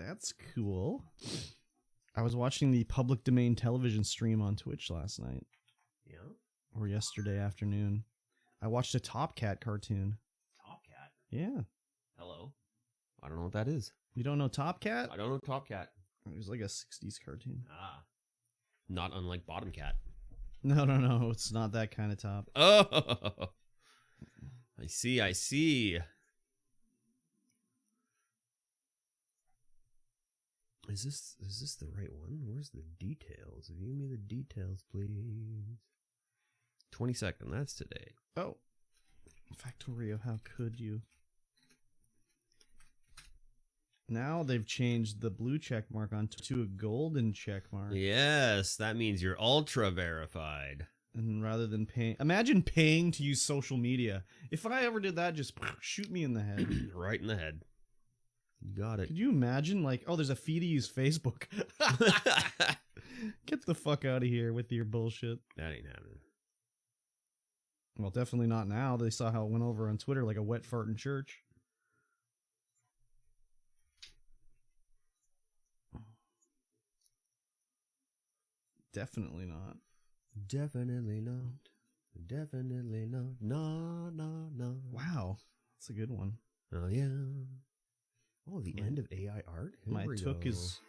That's cool. I was watching the public domain television stream on Twitch last night. Yeah. Or yesterday afternoon. I watched a Top Cat cartoon. Top Cat? Yeah. Hello. I don't know what that is. You don't know Top Cat? I don't know Top Cat. It was like a 60s cartoon. Ah. Not unlike Bottom Cat. No. It's not that kind of top. Oh. I see. I see. Is this the right one? Where's the details? View me the details, please. 22nd. That's today. Oh. Factorio, how could you? Now they've changed the blue check mark to a golden check mark. Yes, that means you're ultra verified. And rather than paying, imagine paying to use social media. If I ever did that, just shoot me in the head. Right in the head. You got it. Could you imagine, like, oh, there's a fee to use Facebook? Get the fuck out of here with your bullshit. That ain't happening. Well, definitely not now. They saw how it went over on Twitter like a wet fart in church. Definitely not. Definitely not. Definitely not. No. Wow. That's a good one. Oh, yeah. Oh, the end of AI art? Here My we took go. is...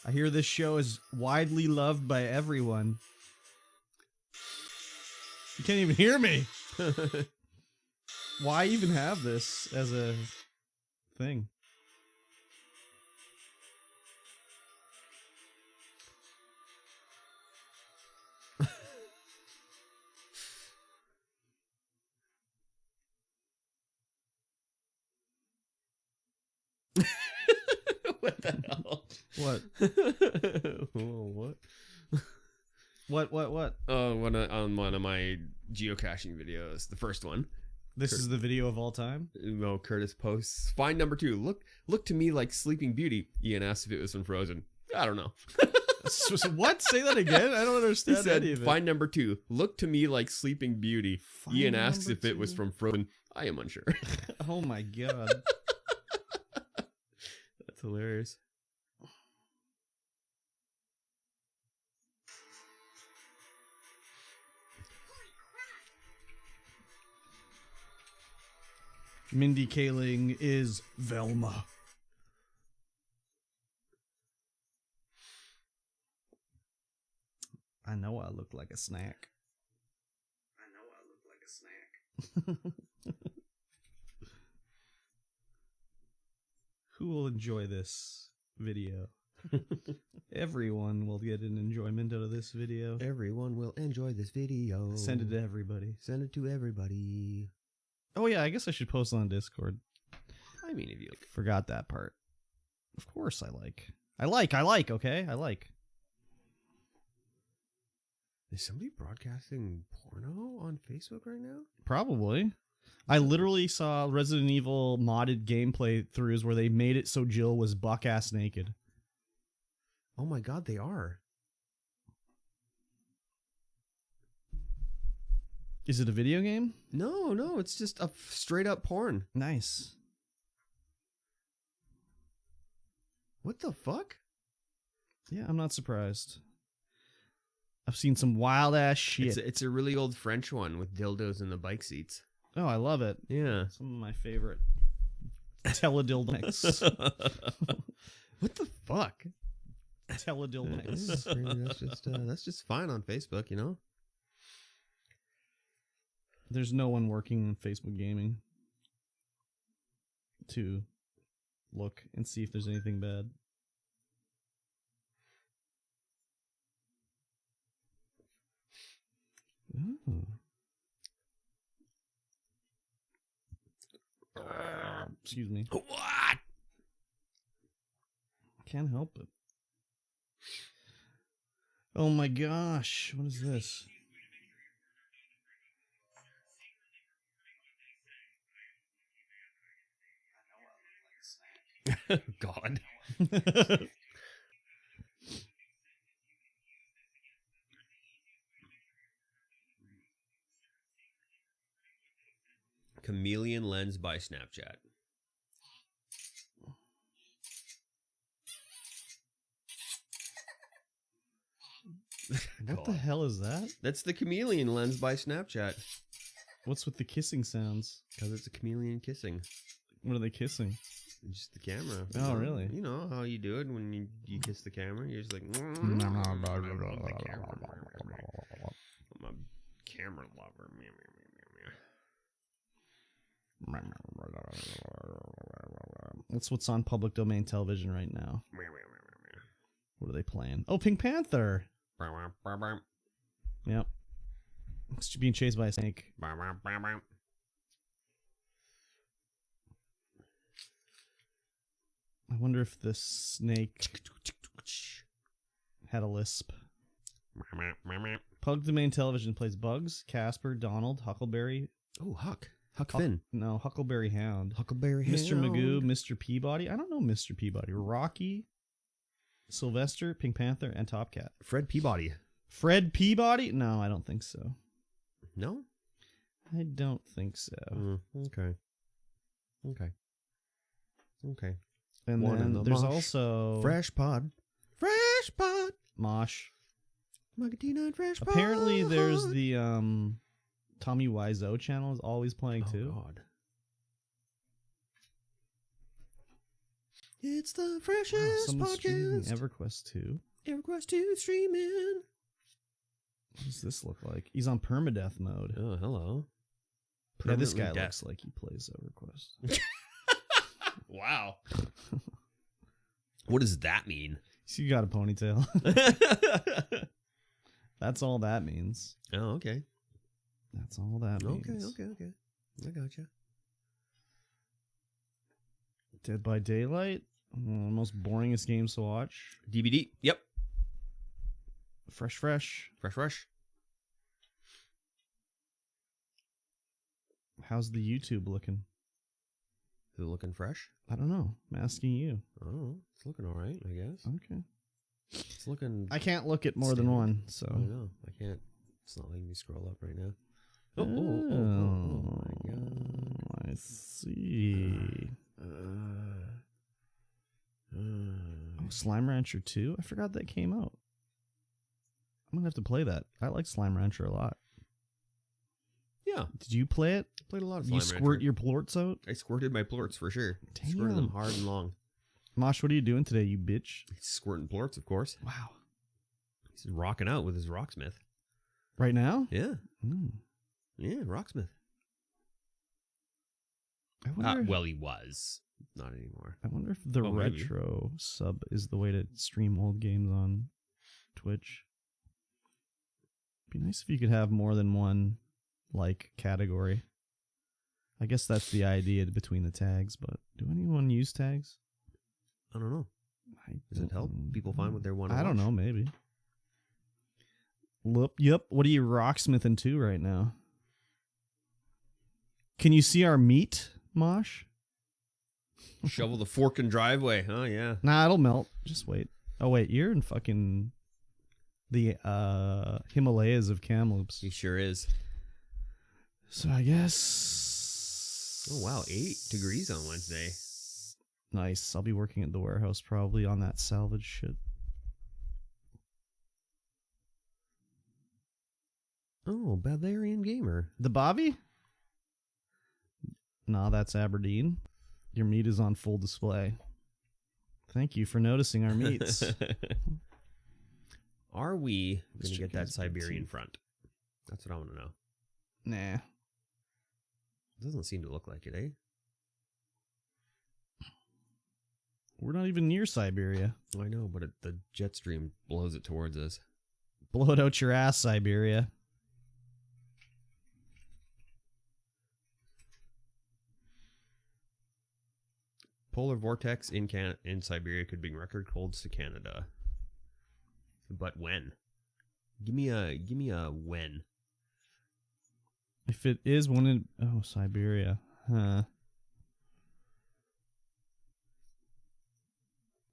I hear this show is widely loved by everyone. You can't even hear me. Why even have this as a thing? What the hell? What? What? On one of my geocaching videos, the first one. This is the video of all time? No, Curtis posts. Find number 2. Look to me like Sleeping Beauty. Ian asked if it was from Frozen. I don't know. What? Say that again? I don't understand He said, any of it. find number 2. Look to me like Sleeping Beauty. Find Ian asks number if it was 2. from Frozen. I am unsure. Oh my god. That's hilarious. Mindy Kaling is Velma. I know I look like a snack. Who will enjoy this video? Everyone will get an enjoyment out of this video. Everyone will enjoy this video. Send it to everybody. Send it to everybody. Oh yeah, I guess I should post on Discord. I mean, if you Forgot that part. Of course I like, okay? I like. Is somebody broadcasting porno on Facebook right now? Probably. I literally saw Resident Evil modded gameplay throughs where they made it so Jill was buck-ass naked. Oh my god, they are. Is it a video game? No, it's just a straight up porn. Nice. What the fuck? Yeah, I'm not surprised. I've seen some wild ass shit. It's a really old French one with dildos in the bike seats. Oh, I love it. Yeah. Some of my favorite teledildonics. What the fuck? Teledildonics. That's just fine on Facebook, you know? There's no one working in Facebook gaming to look and see if there's anything bad. Ooh. Excuse me. What? Can't help it. Oh my gosh. What is this? God. Chameleon lens by Snapchat. What the hell is that? That's the chameleon lens by Snapchat. What's with the kissing sounds? Because it's a chameleon kissing. What are they kissing? Just the camera. Oh, really? You know how you do it when you kiss the camera? You're just like... I'm a camera lover. That's what's on public domain television right now. What are they playing? Oh, Pink Panther. Yep. It's being chased by a snake. I wonder if the snake had a lisp. Public domain television plays Bugs, Casper, Donald, Huckleberry. Oh, Huck. Huck Finn. No, Huckleberry Hound. Huckleberry Hound. Mr. Magoo, Mr. Peabody. I don't know Mr. Peabody. Rocky, Sylvester, Pink Panther, and Top Cat. Fred Peabody. Fred Peabody? No, I don't think so. No? I don't think so. Okay. And then there's also... Fresh Pod. Fresh Pod. Mosh. MikeyT33 Fresh Pod. Apparently there's the Tommy Wiseau channel is always playing too. Oh, God. It's the freshest podcast. EverQuest 2. EverQuest 2 streaming. What does this look like? He's on permadeath mode. Oh, hello. Yeah, this guy looks like he plays EverQuest. Wow. What does that mean? So you got a ponytail. That's all that means. Oh, okay. That's all that means. Okay. I gotcha. Dead by Daylight. Most boringest games to watch. DVD. Yep. Fresh. Fresh. How's the YouTube looking? Is it looking fresh? I don't know. I'm asking you. Oh, it's looking all right, I guess. Okay. It's looking... I can't look at more than one, so... I know. I can't. It's not letting me scroll up right now. Oh my God. I see. Slime Rancher 2? I forgot that came out. I'm gonna have to play that. I like Slime Rancher a lot. Yeah. Did you play it? Played a lot of Slime Rancher. You squirt your plorts out? I squirted my plorts for sure. Damn. Squirted them hard and long. Mosh, what are you doing today, you bitch? He's squirting plorts, of course. Wow. He's rocking out with his rocksmith. Right now? Yeah. Yeah, rocksmith. I wonder Well, he was. Not anymore. I wonder if the retro sub is the way to stream old games on Twitch. Be nice if you could have more than one, like, category. I guess that's the idea between the tags, but do anyone use tags? I don't know. Does it help people find what they want to I watch? don't know, maybe. Yep. What are you rocksmithing to right now? Can you see our meat, Mosh? Shovel the fork and driveway. Oh, yeah. Nah, it'll melt. Just wait. Oh, wait. You're in fucking the Himalayas of Kamloops. He sure is. So I guess... Oh, wow. 8 degrees on Wednesday. Nice. I'll be working at the warehouse probably on that salvage shit. Oh, Bavarian Gamer. The Bobby? Nah, that's Aberdeen. Your meat is on full display. Thank you for noticing our meats. Are we going to get that Siberian front? That's what I want to know. Nah. Doesn't seem to look like it, eh? We're not even near Siberia. I know, but the jet stream blows it towards us. Blow it out your ass, Siberia. Polar vortex in Siberia could bring record colds to Canada. But when? Give me a when. If it is one in Siberia. Huh.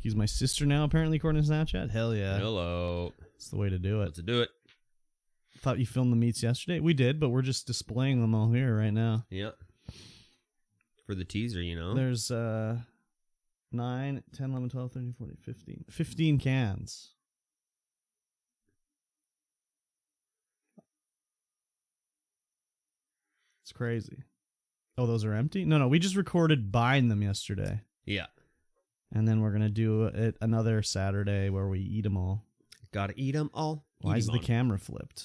He's my sister now, apparently, according to Snapchat. Hell yeah. Hello. That's the way to do it. Let's do it. Thought you filmed the meats yesterday. We did, but we're just displaying them all here right now. Yeah. For the teaser, you know? There's 9, 10, 11, 12, 13, 14, 15. 15 cans. It's crazy. Oh, those are empty? No, we just recorded buying them yesterday. Yeah. And then we're going to do it another Saturday where we eat them all. Gotta eat them all. Why is the camera flipped?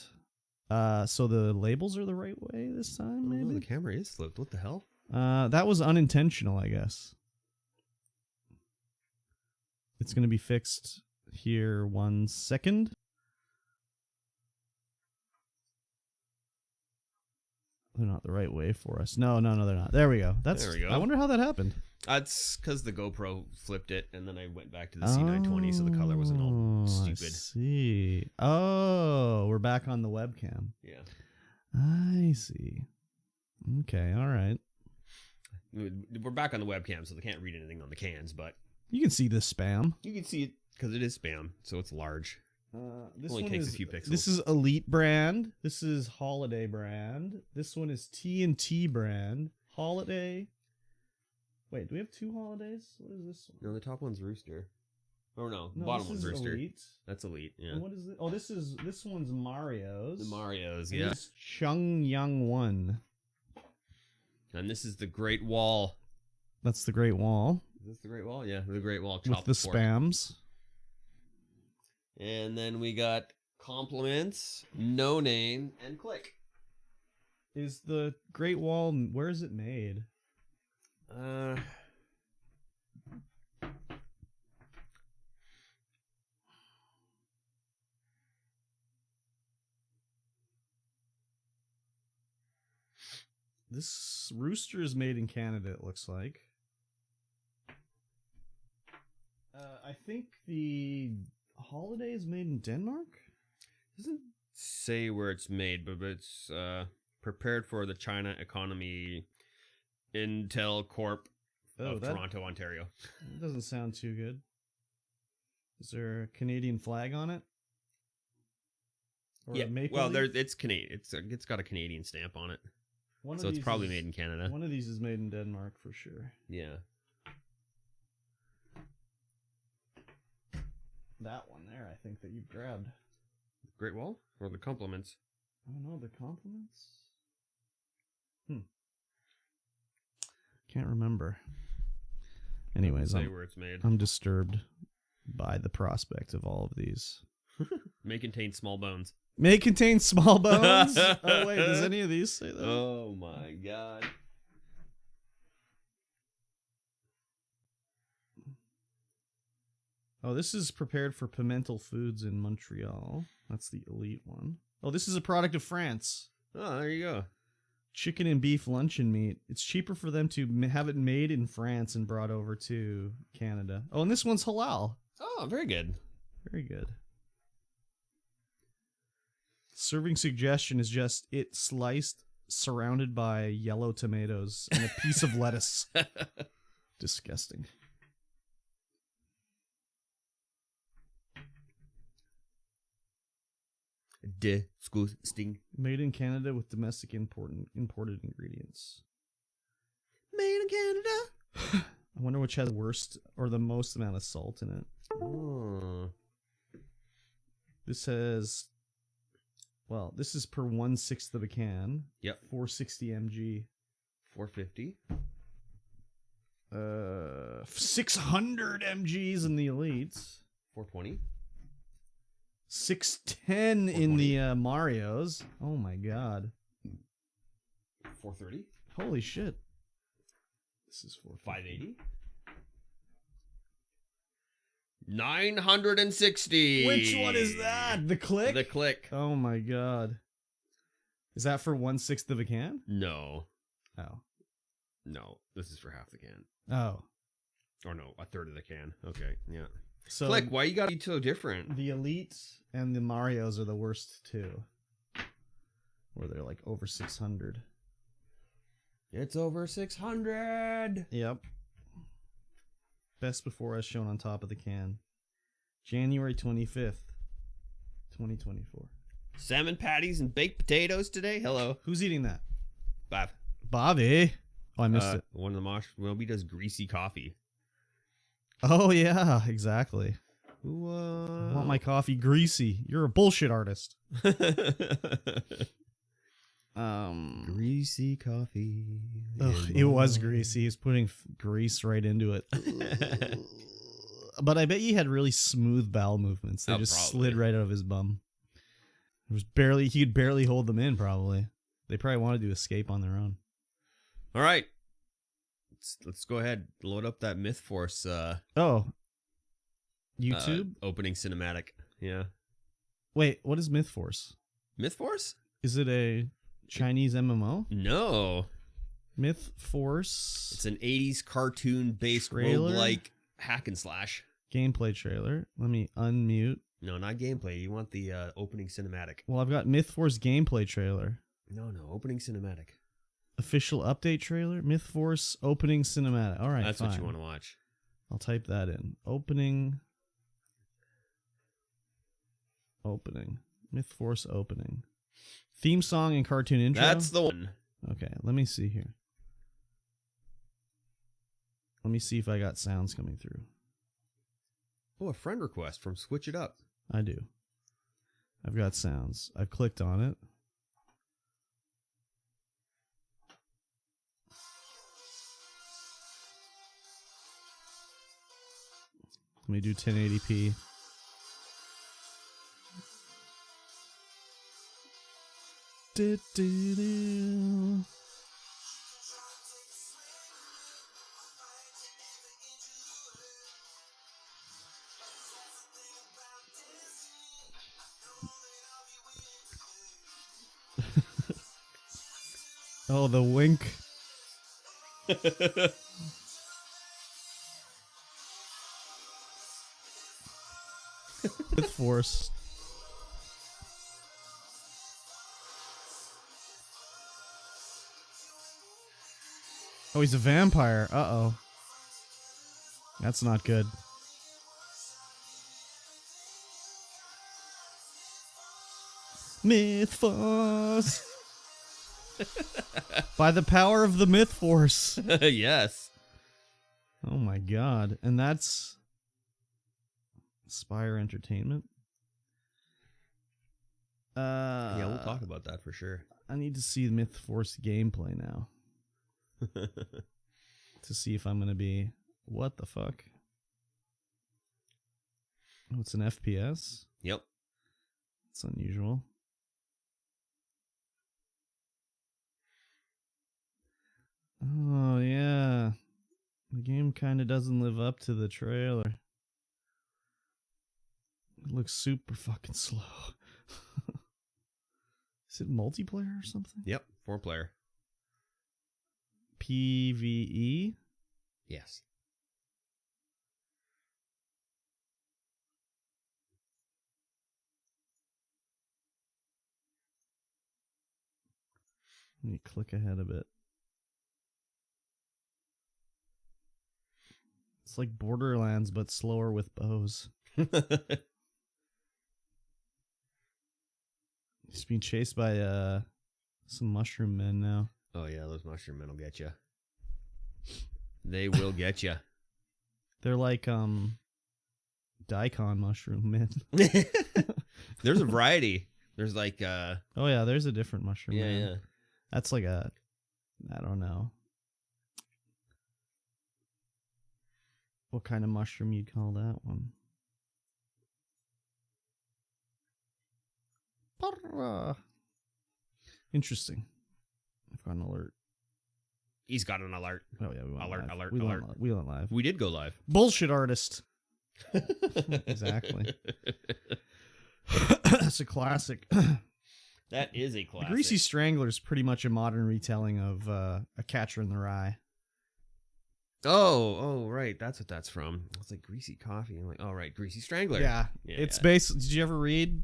So the labels are the right way this time, maybe? Oh, the camera is flipped. What the hell? That was unintentional, I guess. It's going to be fixed here 1 second. They're not the right way for us. No, they're not. There we go. There we go. I wonder how that happened. That's because the GoPro flipped it, and then I went back to the C920, so the color wasn't all stupid. I see. Oh, we're back on the webcam. Yeah. I see. Okay, all right. We're back on the webcam, so they can't read anything on the cans, but... You can see the spam. You can see it, because it is spam, so it's large. This only one takes is, a few pixels. This is Elite brand. This is Holiday brand. This one is TNT brand. Holiday. Wait, do we have 2 holidays? What is this one? No, the top one's Rooster. Oh no, the No, bottom this one's is Rooster. Elite. That's Elite, yeah. And what is it? Oh, this one's Mario's. The Mario's, And yeah. This Chung Young One. And this is the Great Wall. That's the Great Wall. Is this the Great Wall? Yeah, the Great Wall. With the spams. And then we got Compliments, No Name, and Click. Is the Great Wall, where is it made? This Rooster is made in Canada, it looks like. I think the Holiday is made in Denmark? Doesn't say where it's made, but it's prepared for the China Economy Intel Corp of Toronto, Ontario. That doesn't sound too good. Is there a Canadian flag on it? Or yeah, Maple well, Leaf? it's Canadian. It's got a Canadian stamp on it, One so of it's these probably is- made in Canada. One of these is made in Denmark for sure. Yeah. That one there, I think, that you've grabbed. Great Wall or the Compliments? I don't know, the compliments? Can't remember. Anyways, Say where it's made. I'm disturbed by the prospect of all of these. May contain small bones. May contain small bones? Oh, wait, does any of these say that? Oh my god. Oh, this is prepared for Pimentel Foods in Montreal. That's the Elite one. Oh, this is a product of France. Oh, there you go. Chicken and beef luncheon meat. It's cheaper for them to have it made in France and brought over to Canada. Oh, and this one's halal. Oh, very good. Very good. Serving suggestion is just it sliced, surrounded by yellow tomatoes and a piece of lettuce. Disgusting. Disgusting. Made in Canada with domestic imported ingredients. Made in Canada. I wonder which has the worst or the most amount of salt in it. Oh. This has, well, this is per 1/6 of a can. Yep. 460 mg. 450. 600 mgs in the Elites. 420. 610 in the Marios. Oh my god. 430. Holy shit. This is 580. 960. Which one is that? The Click? The Click. Oh my god. Is that for 1/6 of a can? No. Oh. No. This is for half the can. Oh. Or no, a third of the can. Okay. Yeah. So Click, why you gotta be so different? the Elites and the Marios are the worst two. Where they're like over 600. It's over 600. Yep. Best before as shown on top of the can. January 25th, 2024. Salmon patties and baked potatoes today. Hello. Who's eating that? Bob. Bobby. Oh, I missed it. One of the mosh. Well, he does greasy coffee. Oh yeah, exactly. I What? want my coffee greasy. You're a bullshit artist. Greasy coffee. It was greasy. He's putting grease right into it. But I bet he had really smooth bowel movements. They just slid right out of his bum. It was barely. He could barely hold them in. Probably. They probably wanted to escape on their own. All right. Let's go ahead. Load up that Myth Force. YouTube opening cinematic. Yeah. Wait, what is Myth Force? Myth Force? Is it a Chinese MMO? No. Myth Force. It's an 80s cartoon-based roguelike hack and slash. Gameplay trailer. Let me unmute. No, not gameplay. You want the opening cinematic. Well, I've got Myth Force gameplay trailer. No, opening cinematic. Official update trailer. Myth Force opening cinematic. All right, that's fine. what you want to watch. I'll type that in. Opening. Myth Force opening. Theme song and cartoon intro. That's the one. Okay, let me see here. Let me see if I got sounds coming through. Oh, a friend request from Switch It Up. I do. I've got sounds. I've clicked on it. Let me do 1080p. Oh, the wink. Myth Force. Oh, he's a vampire. Uh-oh. That's not good. Myth Force. By the power of the Myth Force. Yes. Oh my god. And that's Spire Entertainment. Yeah, we'll talk about that for sure. I need to see Myth Force gameplay now. To see if I'm going to be... What the fuck? Oh, it's an FPS? Yep. It's unusual. Oh, yeah. The game kind of doesn't live up to the trailer. It looks super fucking slow. Is it multiplayer or something? Yep, 4-player. PvE? Yes. Let me click ahead a bit. It's like Borderlands, but slower with bows. He's being chased by some mushroom men now. Oh yeah, those mushroom men will get you. They will get you. They're like daikon mushroom men. There's a variety. There's like oh yeah, there's a different mushroom man. Yeah. That's like a, I don't know what kind of mushroom you'd call that one. Interesting. I've got an alert. He's got an alert. Oh yeah, we went Alert, live. alert, we alert. We went live. We did go live. Bullshit artist. Exactly. That's a classic. That is a classic. The Greasy Strangler is pretty much a modern retelling of A Catcher in the Rye. Oh, right. That's what that's from. It's like Greasy Coffee. I'm like, oh, right. Greasy Strangler. Yeah. It's based. Did you ever read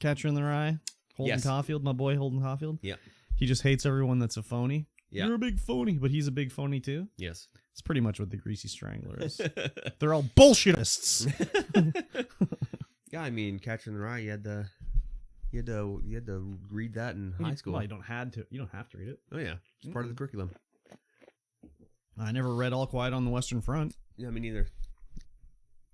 Catcher in the Rye? Holden Caulfield, my boy Holden Caulfield. Yeah. He just hates everyone that's a phony. Yeah. You're a big phony, but he's a big phony too. Yes. It's pretty much what the Greasy Strangler is. They're all bullshitists. Yeah, I mean, Catcher in the Rye, you had to read that in high school. Well, you don't have to read it. Oh yeah, it's part of the curriculum. I never read All Quiet on the Western Front. Yeah, me neither.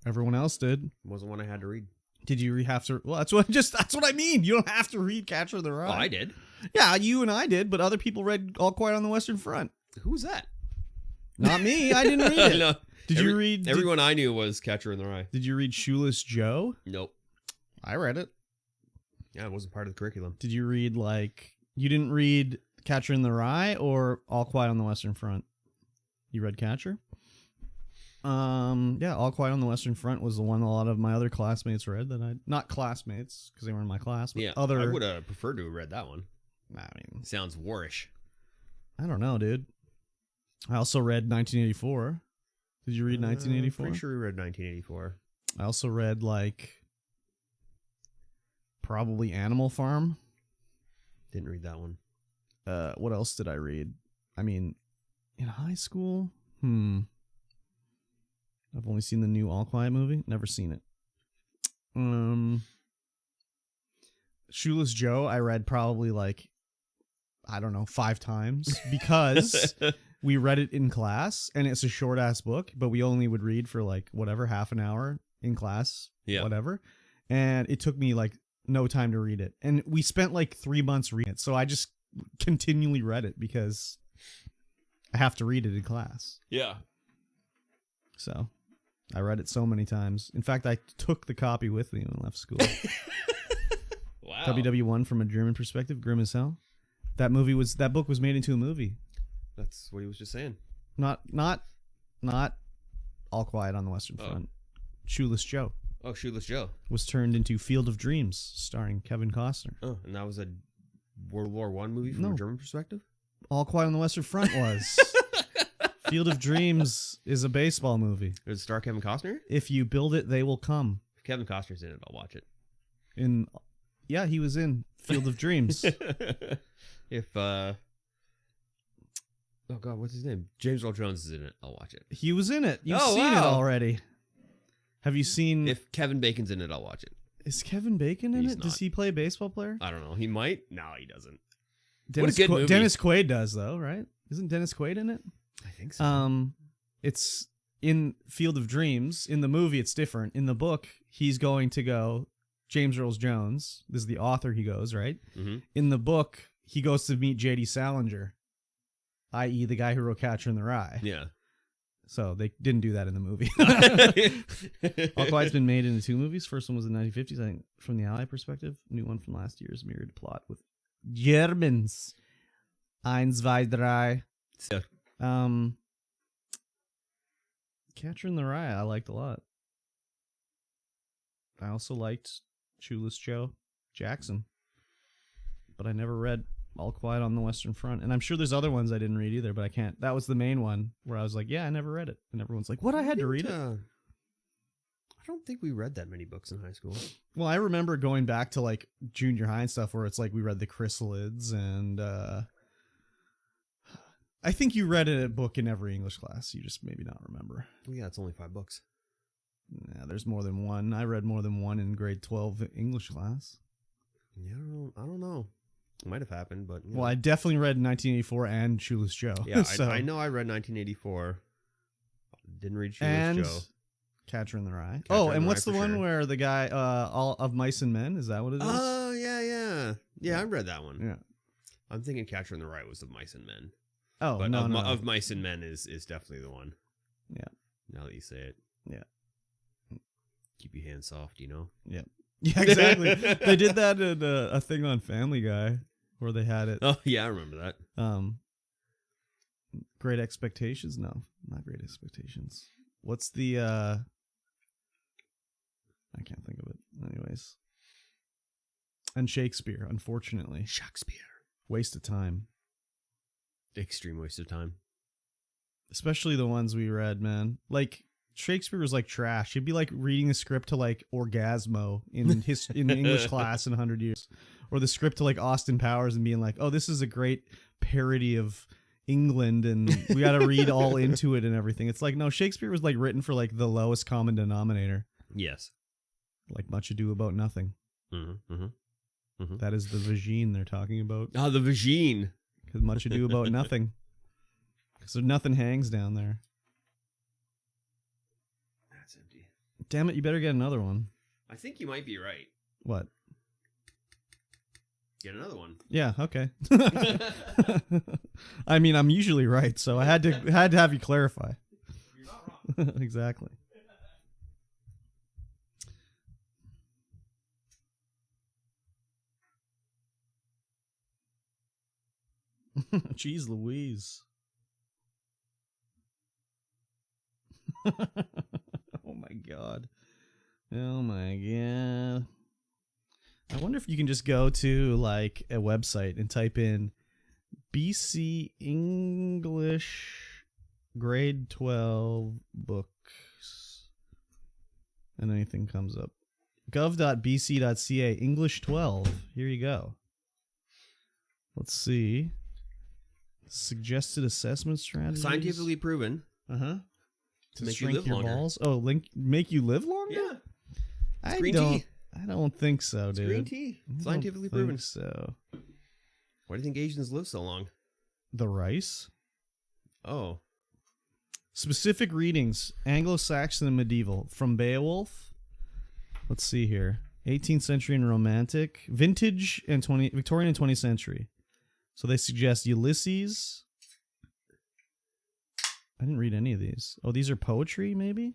Everyone else did. Wasn't one I had to read. Did you have to? Well, that's what I mean. You don't have to read Catcher in the Rye. Oh, I did. Yeah, you and I did, but other people read All Quiet on the Western Front. Who was that? Not me. I didn't read it. No. Did you read? Everyone I knew was Catcher in the Rye. Did you read Shoeless Joe? Nope. I read it. Yeah, it wasn't part of the curriculum. Did you read you didn't read Catcher in the Rye or All Quiet on the Western Front? You read Catcher? Yeah, All Quiet on the Western Front was the one a lot of my other classmates read not classmates because they were in my class, but I would have preferred to have read that one. I mean, sounds warish. I don't know, dude. I also read 1984. Did you read 1984? Pretty sure we read 1984. I also read probably Animal Farm. Didn't read that one. What else did I read? I mean, in high school, I've only seen the new All Quiet movie. Never seen it. Shoeless Joe, I read probably 5 times because we read it in class and it's a short ass book, but we only would read for half an hour in class, whatever. And it took me no time to read it. And we spent 3 months reading it. So I just continually read it because I have to read it in class. Yeah. So I read it so many times. In fact, I took the copy with me when I left school. Wow. WW1 from a German perspective, grim as hell. That book was made into a movie. That's what he was just saying. Not All Quiet on the Western Front. Shoeless Joe. Oh, Shoeless Joe was turned into Field of Dreams, starring Kevin Costner. Oh, and that was a World War I movie from a German perspective? All Quiet on the Western Front was. Field of Dreams is a baseball movie. Does it star Kevin Costner? If you build it, they will come. If Kevin Costner's in it, I'll watch it. Yeah, he was in Field of Dreams. Oh God, what's his name? James Earl Jones is in it. I'll watch it. He was in it. You've seen it already. Have you seen? If Kevin Bacon's in it, I'll watch it. Is Kevin Bacon in He's it? not. Does he play a baseball player? I don't know. He might. No, he doesn't. Dennis, what a good movie. Dennis Quaid does though, right? Isn't Dennis Quaid in it? I think so. It's in Field of Dreams. In the movie, it's different. In the book, he's going to go. James Earl Jones. This is the author. He goes right. Mm-hmm. In the book, he goes to meet J.D. Salinger, i.e., the guy who wrote Catcher in the Rye. Yeah. So they didn't do that in the movie. All Quiet's been made into 2 movies. First one was in the 1950s, I think, from the Ally perspective. New one from last year's mirrored plot with Germans. 1, 2, 3. So, Catcher in the Rye, I liked a lot. I also liked Shoeless Joe Jackson, but I never read All Quiet on the Western Front. And I'm sure there's other ones I didn't read either, but I can't. That was the main one where I was like, yeah, I never read it. And everyone's like, what? I had to read it? I don't think we read that many books in high school. Well, I remember going back to junior high and stuff where it's we read the Chrysalids and I think you read a book in every English class. You just maybe not remember. Well, yeah, it's only 5 books. Yeah, there's more than one. I read more than one in grade 12 English class. Yeah, I don't know. It might have happened, but... Well, I definitely read 1984 and Shoeless Joe. Yeah, so. I know I read 1984. Didn't read Shoeless and Joe. Catcher in the Rye. Catcher in and the what's Rye the one sure. where the guy, All of Mice and Men? Is that what it is? Oh, yeah. Yeah, I read that one. Yeah. I'm thinking Catcher in the Rye was of Mice and Men. Oh, but no. Of Mice and Men is definitely the one. Yeah. Now that you say it. Yeah. Keep your hands soft, you know? Yeah. Yeah, exactly. They did that in a thing on Family Guy where they had it. Oh, yeah, I remember that. Great Expectations? No, not Great Expectations. What's the I can't think of it. Anyways. And Shakespeare, unfortunately. Shakespeare. Waste of time. Extreme waste of time. Especially the ones we read, man. Shakespeare was trash. It'd be like reading a script to Orgasmo in English class in 100 years. Or the script to Austin Powers and being like, oh, this is a great parody of England and we got to read all into it and everything. It's no, Shakespeare was written for the lowest common denominator. Yes. Much Ado About Nothing. Mm-hmm, mm-hmm, mm-hmm. That is the vagine they're talking about. Oh, the vagine. Because Much Ado About Nothing. So nothing hangs down there. That's empty. Damn it, you better get another one. I think you might be right. What? Get another one. Yeah, okay. I mean, I'm usually right, so I had to have you clarify. You're not wrong. Exactly. Jeez Louise. Oh my god. Oh my god. I wonder if you can just go to like a website and type in BC English grade 12 books and anything comes up. gov.bc.ca English 12. Here you go. Let's see. Suggested assessment strategies. Scientifically proven. Uh-huh. To make you live longer. Balls? Oh, make you live longer? Yeah. It's I green don't. tea. I don't think so, It's dude. green tea. I don't Scientifically think proven. So. Why do you think Asians live so long? The rice. Oh. Specific readings: Anglo-Saxon and medieval. From Beowulf. Let's see here. 18th century and romantic, vintage and Victorian and 20th century. So they suggest Ulysses. I didn't read any of these. Oh, these are poetry, maybe?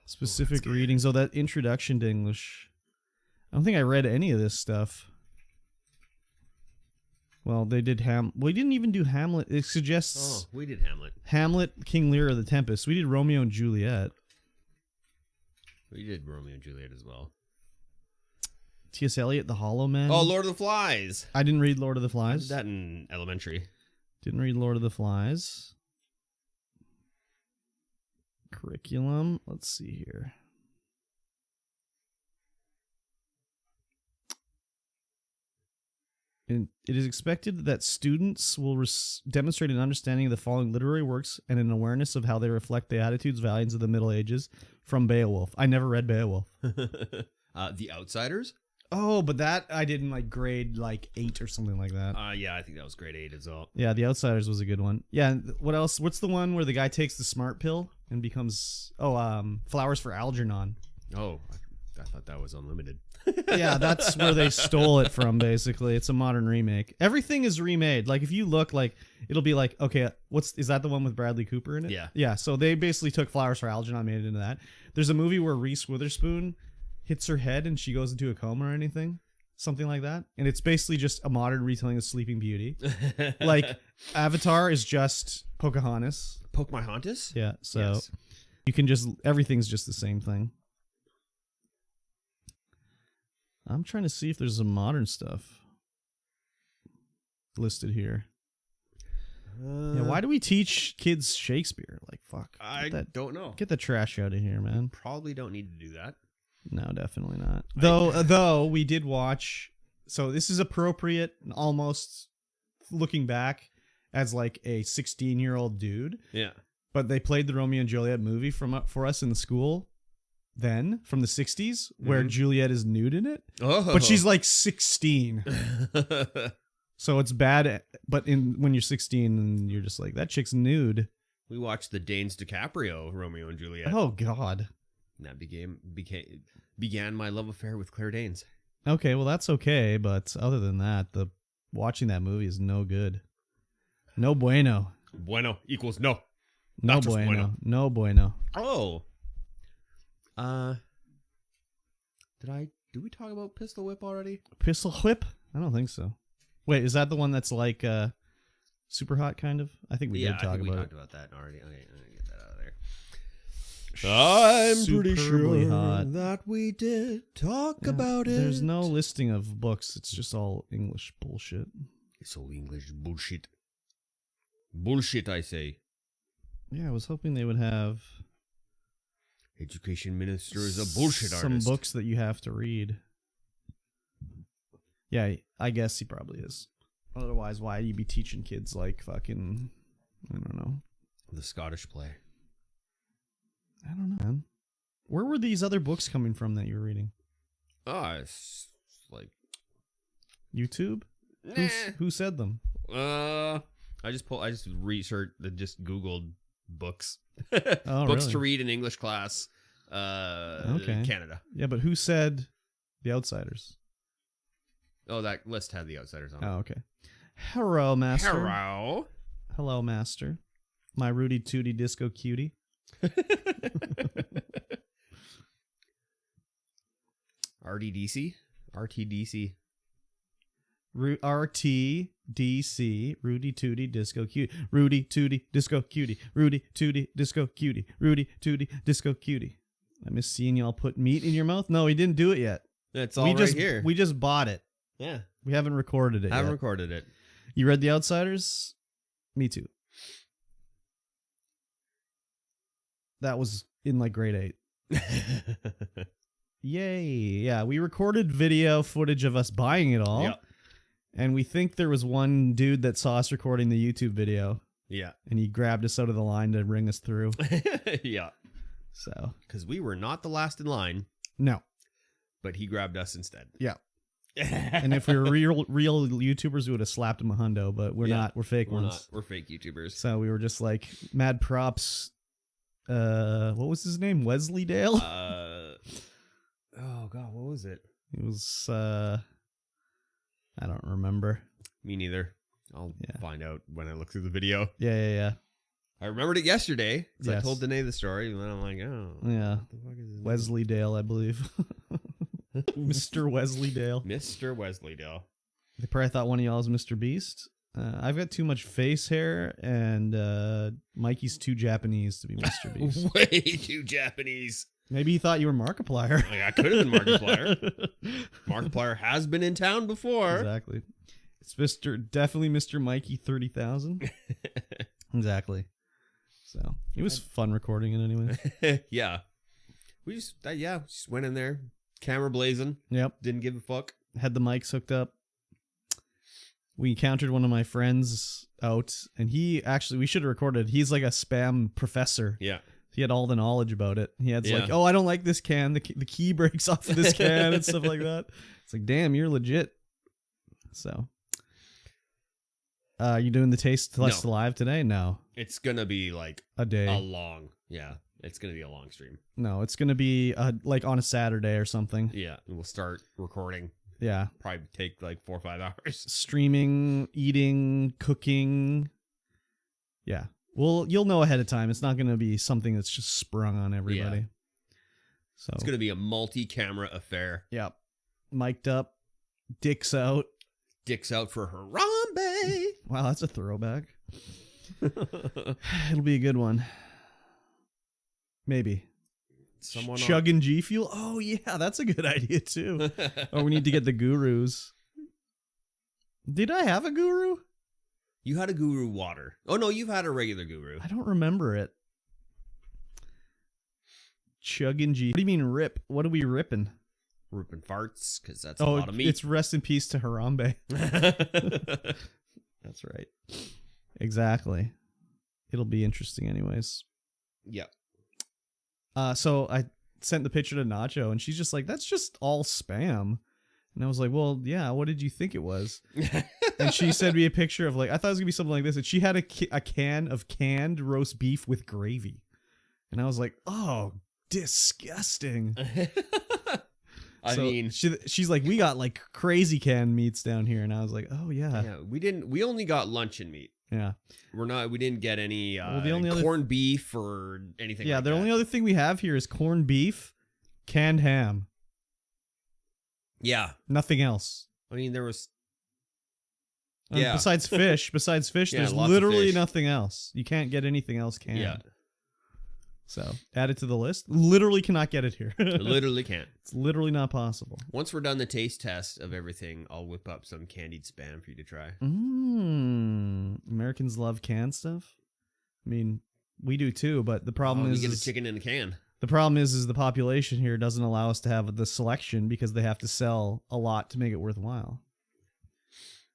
Specific readings. Oh, that introduction to English. I don't think I read any of this stuff. Well, they did we didn't even do Hamlet. It suggests... Oh, we did Hamlet. Hamlet, King Lear, or The Tempest. We did Romeo and Juliet. We did Romeo and Juliet as well. T.S. Eliot, The Hollow Man. Oh, Lord of the Flies. I didn't read Lord of the I Flies. did that in elementary. Didn't read Lord of the Flies. Curriculum. Let's see here. And it is expected that students will demonstrate an understanding of the following literary works and an awareness of how they reflect the attitudes, values of the Middle Ages. From Beowulf. I never read Beowulf. The Outsiders? Oh, but that I did in like grade 8 or something like that. Yeah, I think that was grade 8 as well. Yeah, The Outsiders was a good one. Yeah, what else? What's the one where the guy takes the smart pill and becomes Flowers for Algernon? Oh, I thought that was Unlimited. Yeah, that's where they stole it from, basically. It's a modern remake. Everything is remade. Like, if you look, like, it'll be like, okay, is that the one with Bradley Cooper in it? Yeah. Yeah, so they basically took Flowers for Algernon, made it into that. There's a movie where Reese Witherspoon hits her head and she goes into a coma or anything. Something like that. And it's basically just a modern retelling of Sleeping Beauty. Like, Avatar is just Pocahontas. Pocahontas? Yeah, so Yes. you can just, everything's just the same thing. I'm trying to see if there's some modern stuff listed here. Yeah, why do we teach kids Shakespeare? Like, fuck. I don't know. Get the trash out of here, man. Probably don't need to do that. No, definitely not. Though we did watch. So this is appropriate, almost looking back as like a 16-year-old dude. Yeah. But they played the Romeo and Juliet movie for us in the school. Then from the 60s, where Juliet is nude in it, but she's like 16, so it's bad. But when you're 16, and you're just like, that chick's nude. We watched the Danes DiCaprio Romeo and Juliet. Oh God, and that began my love affair with Claire Danes. Okay, well that's okay, but other than that, watching that movie is no good. No bueno. Bueno equals no. No Not just bueno. bueno. No bueno. Oh. Did we talk about Pistol Whip already? Pistol Whip? I don't think so. Wait, is that the one that's like super hot kind of? I think we did talk about it. We talked about that already. Okay, I'm gonna get that out of there. I'm pretty Superbly sure hot. that we did talk about it. There's no listing of books. It's just all English bullshit. It's all English bullshit. Bullshit, I say. Yeah, I was hoping they would have Education minister is a bullshit some artist. books that you have to read. Yeah, I guess he probably is. Otherwise, why you be teaching kids like fucking, I don't know. The Scottish play. I don't know, man. Where were these other books coming from that you were reading? It's like YouTube? nah. Who said them? I just researched, just Googled books. Oh, books really? to read in English class. Okay. Canada. Yeah, but who said The Outsiders? Oh, that list had The Outsiders on it. Oh, okay. Hello, Master. Hello. Hello, Master. My Rudy Tooty Disco Cutie. RTDC? RTDC. RTDC, Rudy Tooty Disco Cutie. Rudy Tooty Disco Cutie. Rudy Tooty Disco Cutie. Rudy Tooty Disco Cutie. I miss seeing y'all put meat in your mouth. No, he didn't do it yet. It's all right here. We just bought it. Yeah. We haven't recorded it I haven't yet. recorded it. You read The Outsiders? Me too. That was in like grade 8. Yay. Yeah, we recorded video footage of us buying it all. Yep. And we think there was one dude that saw us recording the YouTube video. Yeah. And he grabbed us out of the line to bring us through. Yeah. So. Because we were not the last in line, No. but he grabbed us instead. Yeah. And if we were real YouTubers, we would have slapped him a hundo, but we're not. We're fake ones. Not. We're fake YouTubers. So we were just like, mad props. What was his name? Wesley Dale? Oh, God. What was it? It was, I don't remember. Me neither. I'll Yeah. find out when I look through the video. Yeah. I remembered it yesterday because I Yes. told Danae the story, and then I'm like, oh. Yeah. What the fuck is his name? Wesley Dale, I believe. Mr. Wesley Dale. Mr. Wesleydale. They probably thought one of y'all is Mr. Beast. I've got too much face hair, and Mikey's too Japanese to be Mr. Beast. Way too Japanese. Maybe he thought you were Markiplier. Like, I could have been Markiplier. Markiplier has been in town before. Exactly. It's definitely Mr. Mikey 30,000. Exactly. So it was fun recording it anyway. Yeah. We just went in there, camera blazing. Yep. Didn't give a fuck. Had the mics hooked up. We encountered one of my friends out, and we should have recorded. He's like a spam professor. Yeah. He had all the knowledge about it. He had like, Yeah. oh, I don't like this can. The key breaks off of this can and stuff like that. It's like, damn, you're legit. So, you doing the taste test live today? No. It's gonna be like A day. It's gonna be a long stream. No, it's gonna be like on a Saturday or something. Yeah. And we'll start recording. Yeah. Probably take like 4 or 5 hours. Streaming, eating, cooking. Yeah. Well, you'll know ahead of time. It's not going to be something that's just sprung on everybody. Yeah. So It's gonna be a multi-camera affair. yeah, mic'd up, dicks out. Dicks out for Harambe. Wow, that's a throwback. It'll be a good one. Maybe. Someone Chugging G Fuel. Oh yeah, that's a good idea too. Or we need to get the gurus. Did I have a guru? You had a guru water. Oh no, you've had a regular guru. I don't remember it. Chugging G. What do you mean rip? What are we ripping? Ripping farts, because that's a lot of meat. It's rest in peace to Harambe. That's right. Exactly. It'll be interesting anyways. Yep. So I sent the picture to Nacho, and she's just like, that's just all spam. And I was like, well, yeah, what did you think it was? And she sent me a picture of like, I thought it was going to be something like this. And she had a can of canned roast beef with gravy. And I was like, oh, disgusting. I mean, she's like, we got like crazy canned meats down here. And I was like, oh, yeah. we only got luncheon meat. Yeah. We didn't get any the only corned beef or anything like that. Yeah, the only other thing we have here is corned beef, canned ham. Yeah. Nothing else. I mean, there was... Yeah. Besides fish, Yeah, there's lots of literally fish. nothing else. You can't get anything else canned. Yeah. So, add it to the list. Literally cannot get it here. Literally can't. It's literally not possible. Once we're done the taste test of everything, I'll whip up some candied spam for you to try. Americans love canned stuff. I mean, we do too, but the problem is... You get a chicken in a can. The problem is the population here doesn't allow us to have the selection because they have to sell a lot to make it worthwhile.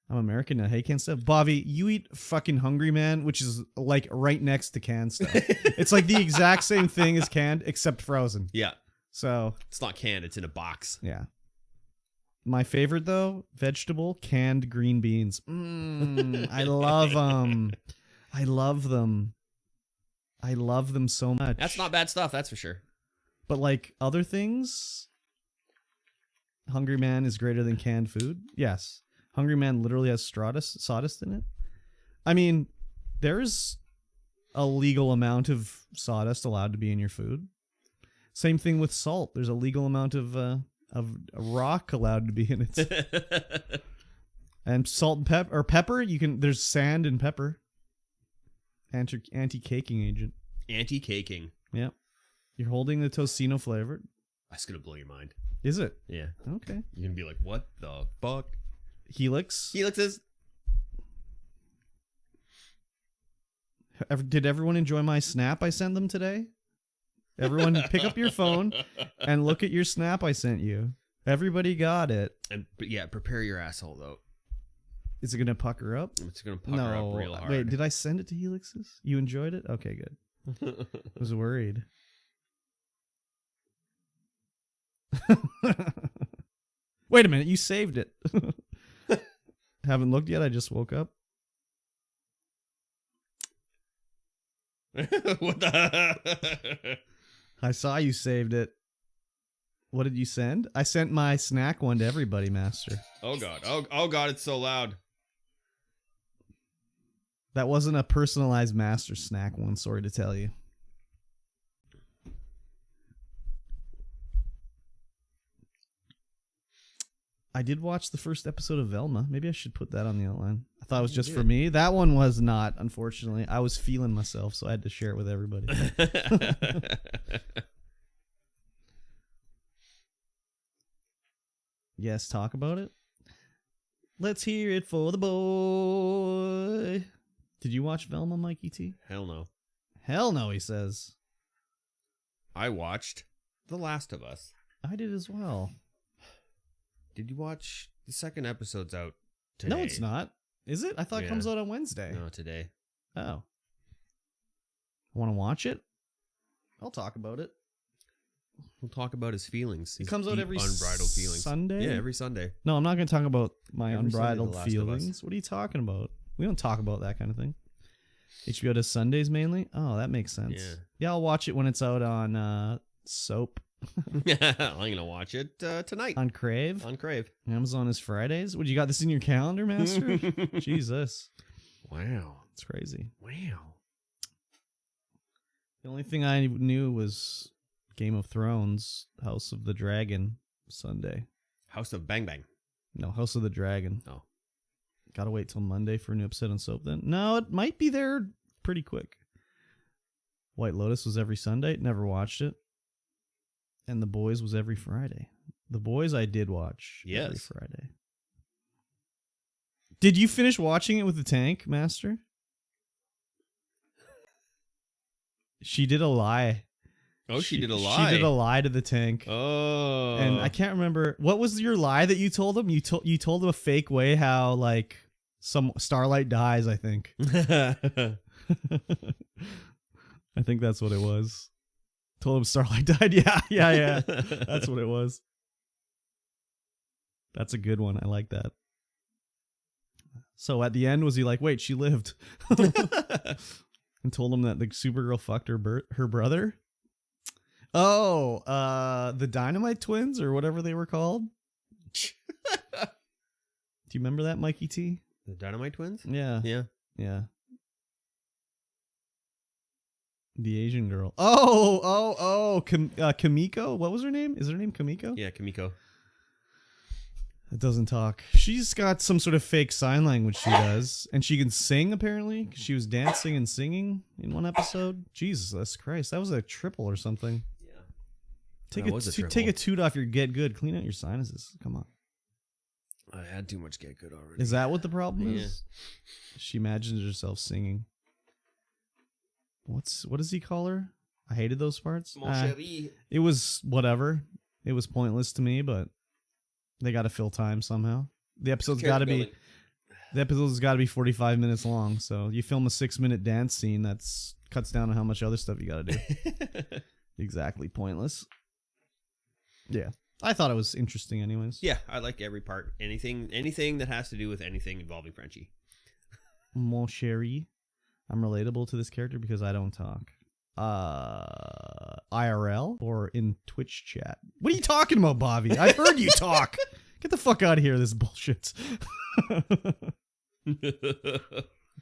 I'm American now. Hey, canned stuff. Bobby, you eat fucking Hungry Man, which is like right next to canned stuff. It's like the exact same thing as canned, except frozen. Yeah. So It's not canned. It's in a box. yeah. My favorite, though, vegetable, canned green beans. I love them. I love them. I love them so much. That's not bad stuff, that's for sure. But like other things, Hungry Man is greater than canned food. Yes. Hungry Man literally has sawdust in it. I mean, there's a legal amount of sawdust allowed to be in your food. Same thing with salt. There's a legal amount of rock allowed to be in it. And salt and pepper, there's sand and pepper. Anti-caking agent. Anti-caking. Yep. You're holding the tocino flavor. That's gonna blow your mind. Is it? Yeah. Okay. You're gonna be like, what the fuck? Helix. Helixes. Did everyone enjoy my snap I sent them today? Everyone pick up your phone and look at your snap I sent you. Everybody got it. But yeah, prepare your asshole though. Is it going to pucker up? It's going to pucker up real hard. Wait, did I send it to Helixes? You enjoyed it? Okay, good. I was worried. Wait a minute, you saved it. Haven't looked yet, I just woke up. What the? I saw you saved it. What did you send? I sent my snack one to everybody, Master. Oh god. Oh god, it's so loud. That wasn't a personalized Master snack one, sorry to tell you. I did watch the first episode of Velma. Maybe I should put that on the outline. I thought it was just for me. That one was not, unfortunately. I was feeling myself, so I had to share it with everybody. Yes, talk about it. Let's hear it for the boy. Did you watch Velma, Mikey T? Hell no. Hell no, he says. I watched The Last of Us. I did as well. Did you watch the second episode's out today? No, it's not. Is it? I thought it comes out on Wednesday. No, today. Oh. Want to watch it? I'll talk about it. We'll talk about his feelings. It comes out every unbridled feelings. Sunday? Yeah, every Sunday. No, I'm not going to talk about my Every unbridled Sunday, The Last of Us. feelings. What are you talking about? We don't talk about that kind of thing. HBO does Sundays mainly? Oh, that makes sense. Yeah, I'll watch it when it's out on Soap. I'm going to watch it tonight. On Crave? On Crave. Amazon is Fridays? What, you got this in your calendar, Master? Jesus. Wow. It's crazy. Wow. The only thing I knew was Game of Thrones, House of the Dragon, Sunday. House of Bang Bang. No, House of the Dragon. Oh. Gotta wait till Monday for a new episode on Soap then. No, it might be there pretty quick. White Lotus was every Sunday. Never watched it. And The Boys was every Friday. The Boys I did watch every Friday. Did you finish watching it with the tank, Master? She did a lie. Oh, she did a lie. She did a lie to the tank. Oh. And I can't remember. What was your lie that you told him? You told him a fake way how, like, some Starlight dies, I think. I think that's what it was. Told him Starlight died. Yeah. That's what it was. That's a good one. I like that. So at the end, was he like, wait, she lived? And told him that the Supergirl fucked her brother? Oh, the Dynamite Twins or whatever they were called? Do you remember that, Mikey T? The Dynamite Twins? Yeah. Yeah. The Asian girl. Oh, Kamiko? What was her name? Is her name Kamiko? Yeah, Kamiko. It doesn't talk. She's got some sort of fake sign language she does. And she can sing, apparently. She was dancing and singing in one episode. Jesus Christ. That was a triple or something. Yeah. Take a toot off your get good. Clean out your sinuses. Come on. I had too much get good already. Is that what the problem is? She imagines herself singing. What does he call her? I hated those parts. Mon chéri. It was whatever. It was pointless to me, but they got to fill time somehow. The episode's got to be 45 minutes long. So you film a 6-minute dance scene, that's cuts down on how much other stuff you got to do. Exactly pointless. Yeah. I thought it was interesting anyways. Yeah, I like every part. Anything that has to do with anything involving Frenchie. Mon chéri. I'm relatable to this character because I don't talk. IRL or in Twitch chat? What are you talking about, Bobby? I heard you talk. Get the fuck out of here, this bullshit.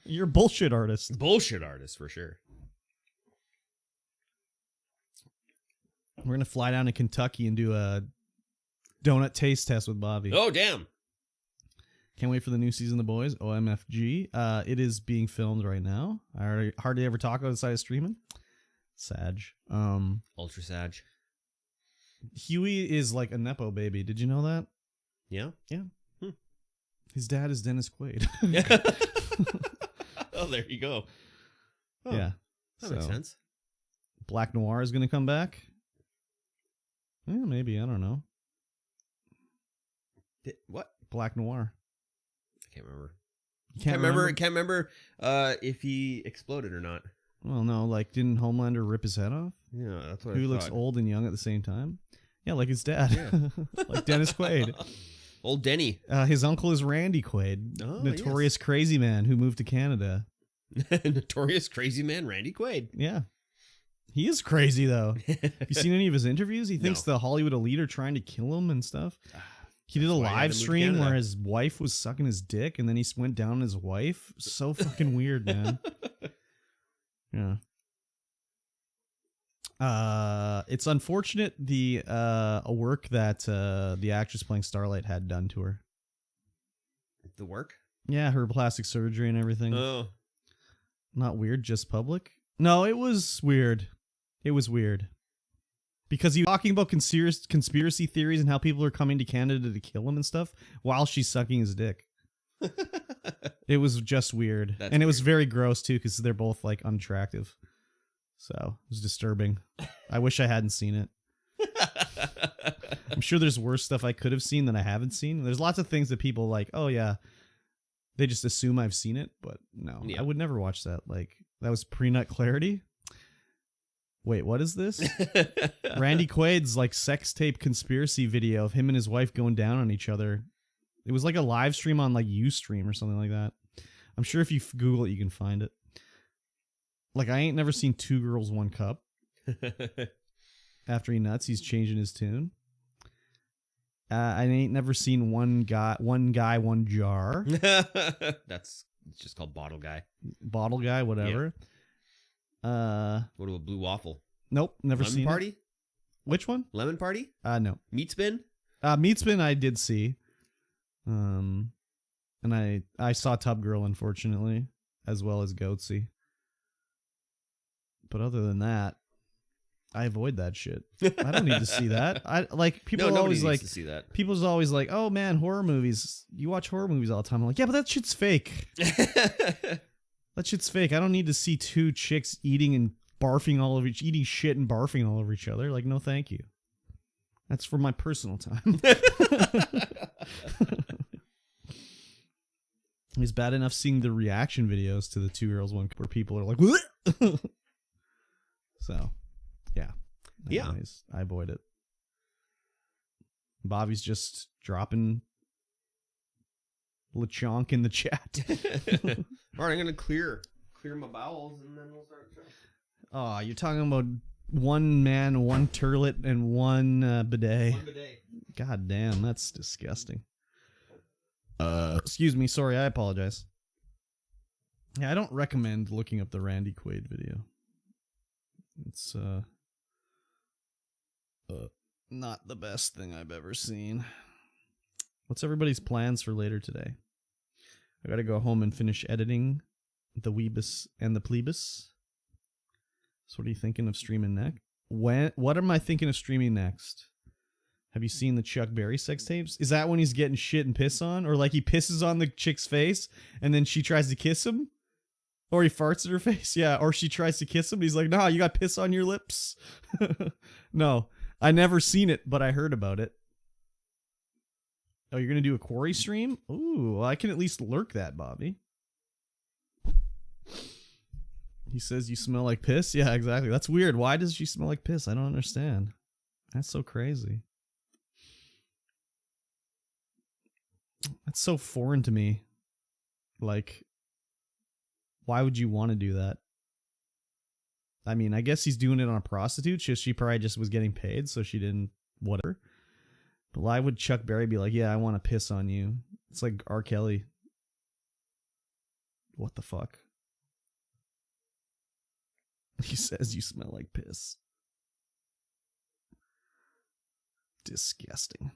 You're a bullshit artist. Bullshit artist, for sure. We're going to fly down to Kentucky and do a donut taste test with Bobby. Oh, damn. Can't wait for the new season of The Boys, OMFG. It is being filmed right now. I hardly ever talk outside of streaming. Sag. Ultra Sag. Huey is like a Nepo baby. Did you know that? Yeah? Yeah. His dad is Dennis Quaid. Oh, there you go. Oh, yeah. That makes sense. Black Noir is going to come back. Yeah, maybe. I don't know. What? Black Noir. I can't remember. You Can't remember if he exploded or not. Well, no, like, didn't Homelander rip his head off? Yeah, that's what Who I looks thought. old and young at the same time? Yeah, like his dad. Yeah. Like Dennis Quaid. Old Denny. His uncle is Randy Quaid. Oh, notorious crazy man who moved to Canada. Notorious crazy man Randy Quaid. Yeah. He is crazy, though. Have you seen any of his interviews? He thinks the Hollywood elite are trying to kill him and stuff. He did a live stream where his wife was sucking his dick, and then he went down on his wife. So fucking weird, man. Yeah. It's unfortunate the work that the actress playing Starlight had done to her. The work? Yeah, her plastic surgery and everything. Oh. Not weird, just public? No, it was weird. It was weird. Because he was talking about conspiracy theories and how people are coming to Canada to kill him and stuff while she's sucking his dick. It was just weird. That's and it was weird. very gross, too, because they're both, like, unattractive. So, it was disturbing. I wish I hadn't seen it. I'm sure there's worse stuff I could have seen that I haven't seen. There's lots of things that people like, oh, yeah, they just assume I've seen it. But no, I would never watch that. Like, that was pre-nut clarity. Wait, what is this? Randy Quaid's like sex tape conspiracy video of him and his wife going down on each other. It was like a live stream on like Ustream or something like that. I'm sure if you Google it, you can find it. Like, I ain't never seen Two Girls, One Cup. After he nuts, he's changing his tune. I ain't never seen One Guy, One Jar. That's just called Bottle Guy. Bottle Guy, whatever. What about Blue Waffle? Nope, never Lemon seen Party? it. Which one? Lemon Party? No. Meat Spin? Meat Spin I did see. And I saw Tub Girl, unfortunately, as well as Goatsy. But other than that, I avoid that shit. I don't need to see that. I like people always like to see that. People's always like, "Oh man, horror movies. You watch horror movies all the time." I'm like, "Yeah, but that shit's fake." That shit's fake. I don't need to see two chicks eating and barfing all over eating shit and barfing all over each other. Like, no, thank you. That's for my personal time. It's bad enough seeing the reaction videos to the Two Girls, One Cup where people are like, "What?" So, yeah. Anyways, I avoid it. Bobby's just dropping LeChonk in the chat. All right, I'm gonna clear my bowels and then we'll start. Oh, you're talking about one man, one turlet, and one bidet. One bidet. God damn, that's disgusting. Excuse me, sorry, I apologize. Yeah, I don't recommend looking up the Randy Quaid video. It's not the best thing I've ever seen. What's everybody's plans for later today? I gotta go home and finish editing the Weebus and the Plebus. So what are you thinking of streaming next? What am I thinking of streaming next? Have you seen the Chuck Berry sex tapes? Is that when he's getting shit and piss on? Or like he pisses on the chick's face and then she tries to kiss him? Or he farts in her face? Yeah, or she tries to kiss him. He's like, "Nah, you got piss on your lips." No, I never seen it, but I heard about it. Oh, you're going to do a quarry stream? Ooh, well, I can at least lurk that, Bobby. He says you smell like piss? Yeah, exactly. That's weird. Why does she smell like piss? I don't understand. That's so crazy. That's so foreign to me. Like, why would you want to do that? I mean, I guess he's doing it on a prostitute. She probably just was getting paid, so she didn't, whatever. But why would Chuck Berry be like, yeah, I want to piss on you? It's like R. Kelly. What the fuck? He says you smell like piss. Disgusting.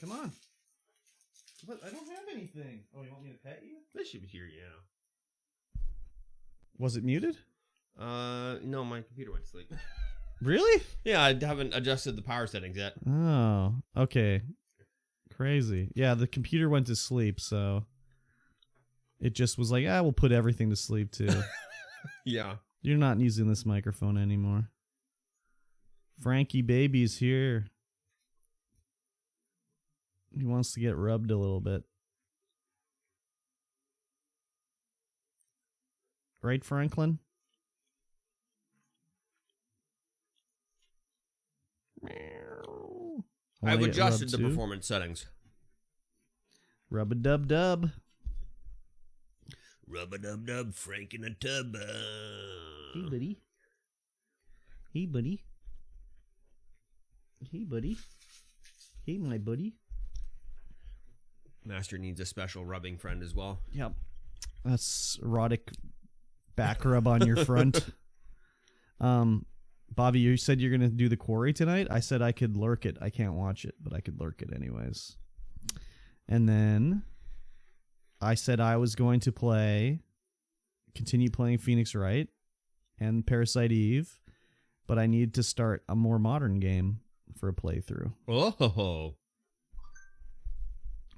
Come on. But I don't have anything. Oh, you want me to pet you? They should be here, yeah. Was it muted? No, my computer went to sleep. Really? Yeah, I haven't adjusted the power settings yet. Oh, okay. Crazy. Yeah, the computer went to sleep, so it just was like, we'll put everything to sleep too. Yeah. You're not using this microphone anymore. Frankie Baby's here. He wants to get rubbed a little bit. Right, Franklin? I've adjusted the performance settings. Rub-a-dub-dub. Rub-a-dub-dub, Frank in a tub. Hey, buddy. Hey, buddy. Hey, buddy. Hey, my buddy. Master needs a special rubbing friend as well. Yep. That's erotic back rub on your front. Bobby, you said you're going to do the quarry tonight. I said I could lurk it. I can't watch it, but I could lurk it anyways. And then I said I was going to continue playing Phoenix Wright and Parasite Eve, but I need to start a more modern game for a playthrough. Oh.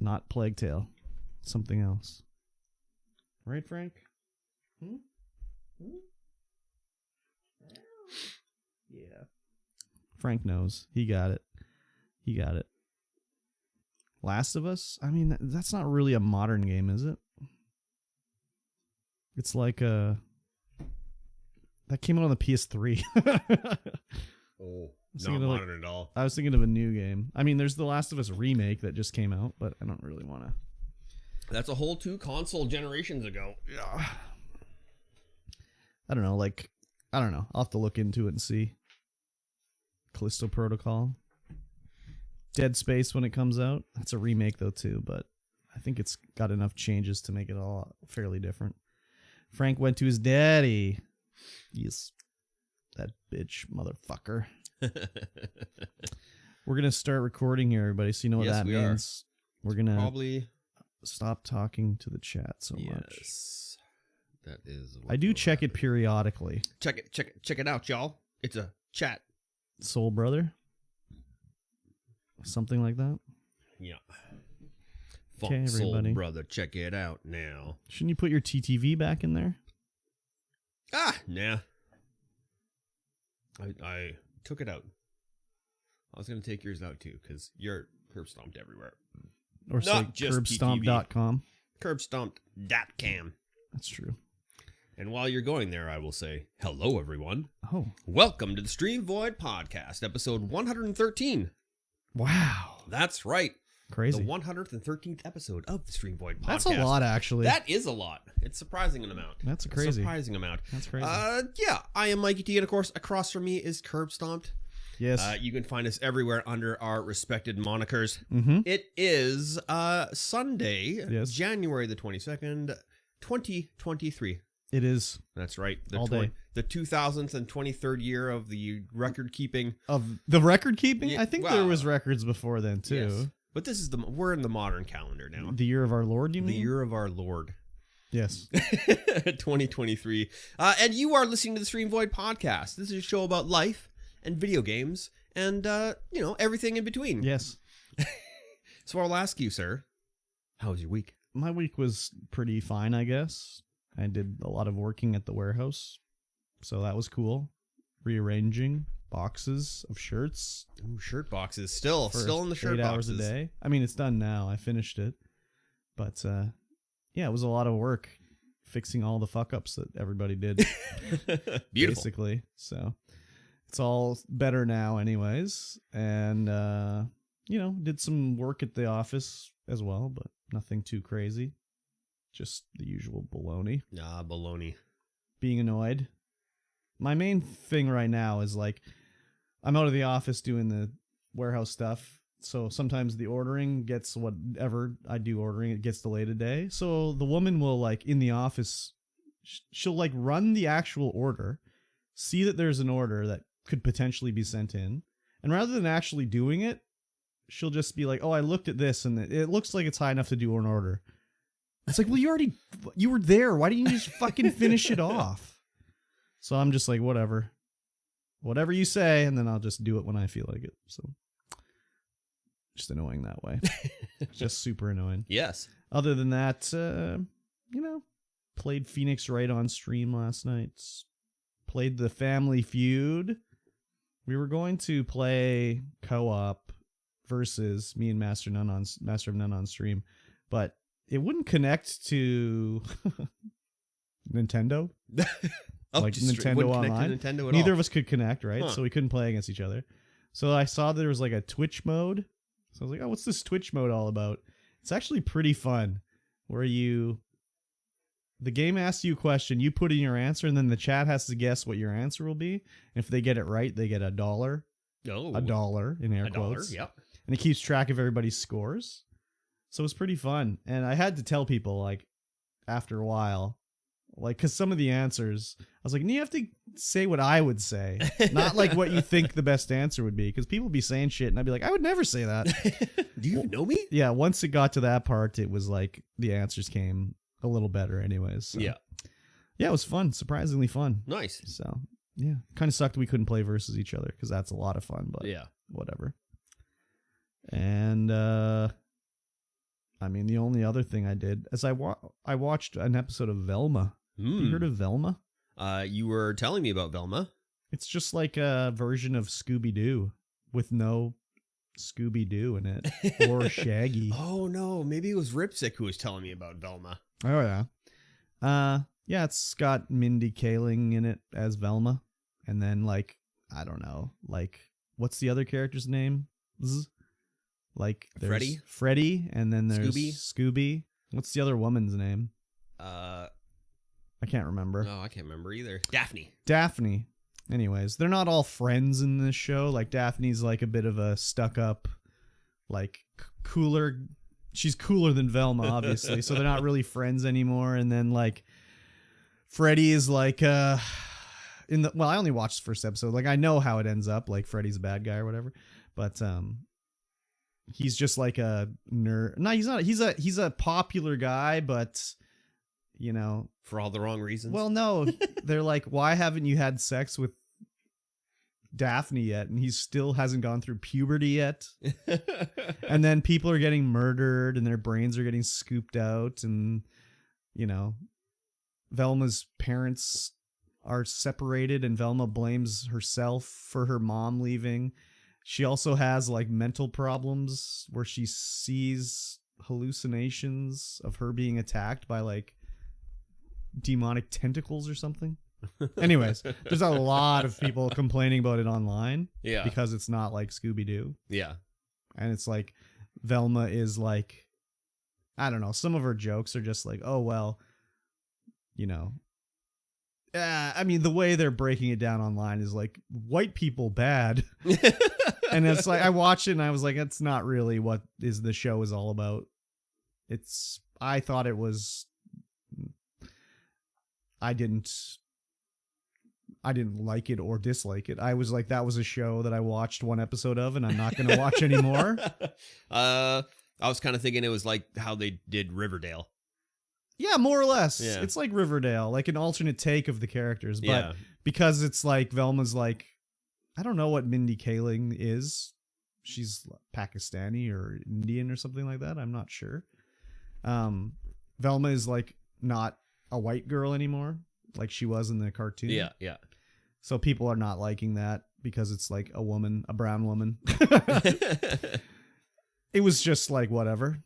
Not Plague Tale. Something else. Right, Frank? Yeah. Frank knows. He got it. Last of Us? I mean, that's not really a modern game, is it? It's like that came out on the PS3. Oh, not modern at all. I was thinking of a new game. I mean, there's the Last of Us remake that just came out, but I don't really want to. That's a whole 2 console generations ago. Yeah. I don't know. I'll have to look into it and see. Callisto Protocol. Dead Space when it comes out. That's a remake though too, but I think it's got enough changes to make it all fairly different. Frank went to his daddy. Yes. That bitch motherfucker. We're going to start recording here, everybody, so you know what that means. We're going to probably stop talking to the chat so much. Yes. That is I do check it periodically. Check it out, y'all. It's a chat. Soul Brother? Something like that? Yeah. Okay, everybody. Soul Brother, check it out now. Shouldn't you put your TTV back in there? Nah. I took it out. I was going to take yours out too, because you're curb stomped everywhere. Or say curbstomp.com. Curbstomped.com. That's true. And while you're going there, I will say, hello, everyone. Oh. Welcome to the StreamVoid podcast, episode 113. Wow. That's right. Crazy. The 113th episode of the StreamVoid podcast. That's a lot, actually. That is a lot. It's surprising an amount. That's crazy. Surprising amount. That's crazy. Yeah, I am Mikey T, and of course, across from me is Kurbstomped. Yes. You can find us everywhere under our respected monikers. Mm-hmm. It is Sunday, yes. January the 22nd, 2023. It is. That's right. All day. The 2023rd year of the record keeping. Of the record keeping? Yeah, I think there was records before then, too. Yes. But this is we're in the modern calendar now. The year of our Lord, you mean? The year of our Lord. Yes. 2023. And you are listening to the StreamVoid podcast. This is a show about life and video games and, everything in between. Yes. So I'll ask you, sir, how was your week? My week was pretty fine, I guess. I did a lot of working at the warehouse, so that was cool. Rearranging boxes of shirts. Ooh, shirt boxes. Still in the shirt 8 boxes. hours a day. I mean, it's done now. I finished it. But, yeah, it was a lot of work fixing all the fuck-ups that everybody did. Beautiful. Basically. So it's all better now anyways. And, did some work at the office as well, but nothing too crazy. Just the usual baloney. Baloney. Being annoyed. My main thing right now is I'm out of the office doing the warehouse stuff. So sometimes the ordering gets whatever I do ordering, it gets delayed a day. So the woman will in the office, she'll run the actual order, see that there's an order that could potentially be sent in. And rather than actually doing it, she'll just be like, oh, I looked at this and it looks like it's high enough to do an order. It's like, well, you were there. Why didn't you just fucking finish it off? So I'm just like, whatever you say. And then I'll just do it when I feel like it. So just annoying that way. Just super annoying. Yes. Other than that, played Phoenix Wright on stream last night. Played the Family Feud. We were going to play co-op versus me and Master of None on stream, but it wouldn't connect to Nintendo. Nintendo Online. Nintendo Neither of us could connect, right? Huh. So we couldn't play against each other. So I saw there was a Twitch mode. So I was like, oh, what's this Twitch mode all about? It's actually pretty fun, where the game asks you a question, you put in your answer, and then the chat has to guess what your answer will be. And if they get it right, they get $1. Oh, $1 in air quotes. $1. Yep. And it keeps track of everybody's scores. So it's pretty fun. And I had to tell people, like, after a while, like, because some of the answers, I was like, you have to say what I would say, not like what you think the best answer would be. Because people be saying shit, and I'd be like, I would never say that. Do you know me? Yeah, once it got to that part, it was like the answers came a little better anyways. So. Yeah, it was fun. Surprisingly fun. Nice. So, yeah. Kind of sucked we couldn't play versus each other, because that's a lot of fun, but yeah, whatever. And, I mean, the only other thing I did is I watched an episode of Velma. Have you heard of Velma? You were telling me about Velma. It's just like a version of Scooby-Doo with no Scooby-Doo in it or Shaggy. Oh, no. Maybe it was Ripsick who was telling me about Velma. Oh, yeah. Yeah, it's got Mindy Kaling in it as Velma. And then, like, I don't know, like, what's the other character's name? Like, there's Freddy, and then there's Scooby. What's the other woman's name? I can't remember. No, I can't remember either. Daphne. Anyways, they're not all friends in this show. Like, Daphne's like a bit of a stuck-up, like, cooler. She's cooler than Velma, obviously. So they're not really friends anymore. And then, like, Freddy is like, well, I only watched the first episode. Like, I know how it ends up. Like, Freddy's a bad guy or whatever. But, he's just like a nerd. No, he's not. He's a popular guy, but, you know, for all the wrong reasons. Well, no, they're like, why haven't you had sex with Daphne yet? And he still hasn't gone through puberty yet. And then people are getting murdered and their brains are getting scooped out. And, you know, Velma's parents are separated and Velma blames herself for her mom leaving. She also has like mental problems where she sees hallucinations of her being attacked by like demonic tentacles or something. Anyways, there's a lot of people complaining about it online. Yeah. Because it's not like Scooby-Doo. Yeah. And it's like Velma is like, I don't know, some of her jokes are just like, oh, well, you know. I mean, the way they're breaking it down online is like white people bad. And it's like I watched it and I was like, that's not really what the show is all about. I thought it was. I didn't like it or dislike it. I was like, that was a show that I watched one episode of and I'm not going to watch anymore. I was kind of thinking it was like how they did Riverdale. Yeah, more or less. Yeah. It's like Riverdale, like an alternate take of the characters. But because it's like Velma's like, I don't know what Mindy Kaling is. She's Pakistani or Indian or something like that. I'm not sure. Velma is like not a white girl anymore, like she was in the cartoon. Yeah, yeah. So people are not liking that because it's like a woman, a brown woman. It was just like whatever.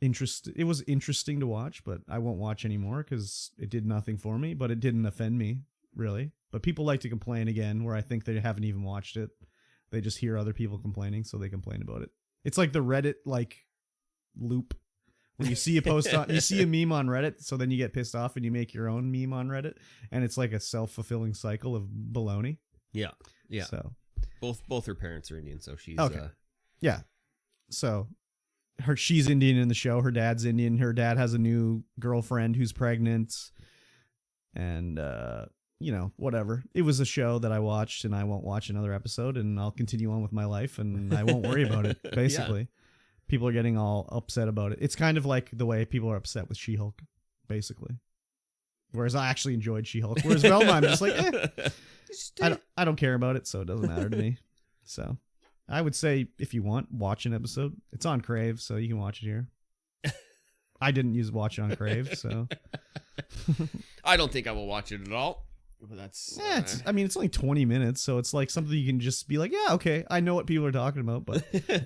It was interesting to watch, but I won't watch anymore because it did nothing for me. But it didn't offend me really. But people like to complain again, where I think they haven't even watched it. They just hear other people complaining, so they complain about it. It's like the Reddit like loop. When you see a post on, you see a meme on Reddit, so then you get pissed off and you make your own meme on Reddit, and it's like a self-fulfilling cycle of baloney. Yeah, yeah. So both her parents are Indian, so she's okay. Yeah. So she's Indian in the show. Her dad's Indian. Her dad has a new girlfriend who's pregnant, and you know, whatever. It was a show that I watched, and I won't watch another episode, and I'll continue on with my life, and I won't worry about it. Basically. Yeah. People are getting all upset about it. It's kind of like the way people are upset with She-Hulk, basically. Whereas I actually enjoyed She-Hulk. Whereas Velma, I'm just like, I don't care about it, so it doesn't matter to me. So I would say, if you want, watch an episode. It's on Crave, so you can watch it here. I didn't watch it on Crave, so. I don't think I will watch it at all. But that's I mean, it's only 20 minutes, so it's like something you can just be like, yeah, okay, I know what people are talking about, but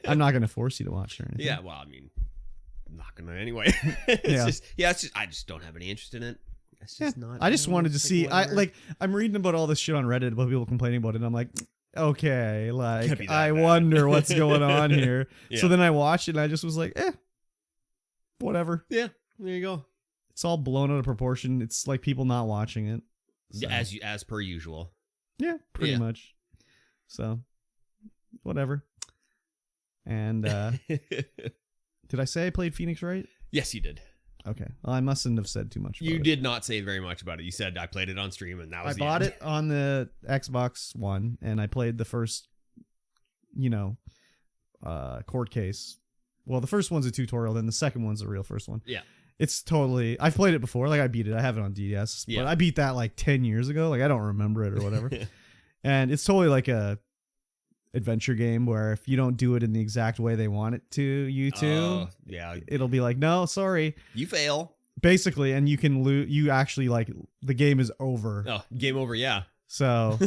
I'm not going to force you to watch it or anything. Yeah, well, I mean, I'm not going to anyway. It's just I just don't have any interest in it. It's just not. I just wanted to see. I'm reading about all this shit on Reddit about people complaining about it, and I'm like, okay, like I wonder what's going on here. Yeah. So then I watched it, and I just was like, whatever. Yeah, there you go. It's all blown out of proportion. It's like people not watching it. So. As per usual. Yeah, pretty much. So, whatever. And did I say I played Phoenix Wright? Yes, you did. Okay. Well, I mustn't have said too much about it. You did not say very much about it. You said I played it on stream, and that was I bought it on the Xbox One, and I played the first, court case. Well, the first one's a tutorial, then the second one's the real first one. Yeah. It's totally... I've played it before. Like, I beat it. I have it on DS. Yeah. But I beat that like 10 years ago. Like, I don't remember it or whatever. And it's totally like a adventure game where if you don't do it in the exact way they want it to, yeah, it'll be like, no, sorry. You fail. Basically, and you can lose. You actually, like, the game is over. Oh, game over, yeah. So,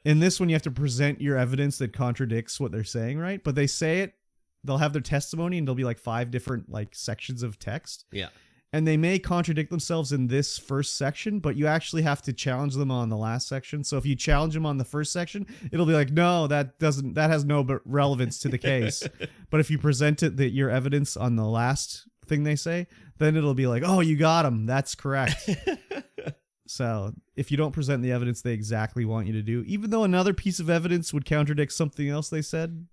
in this one, you have to present your evidence that contradicts what they're saying, right? But they say it, they'll have their testimony, and there'll be like 5 different like sections of text. Yeah. And they may contradict themselves in this first section, but you actually have to challenge them on the last section. So if you challenge them on the first section, it'll be like, no, that has no relevance to the case. But if you present it, your evidence on the last thing they say, then it'll be like, oh, you got them. That's correct. So if you don't present the evidence they exactly want you to do, even though another piece of evidence would contradict something else they said,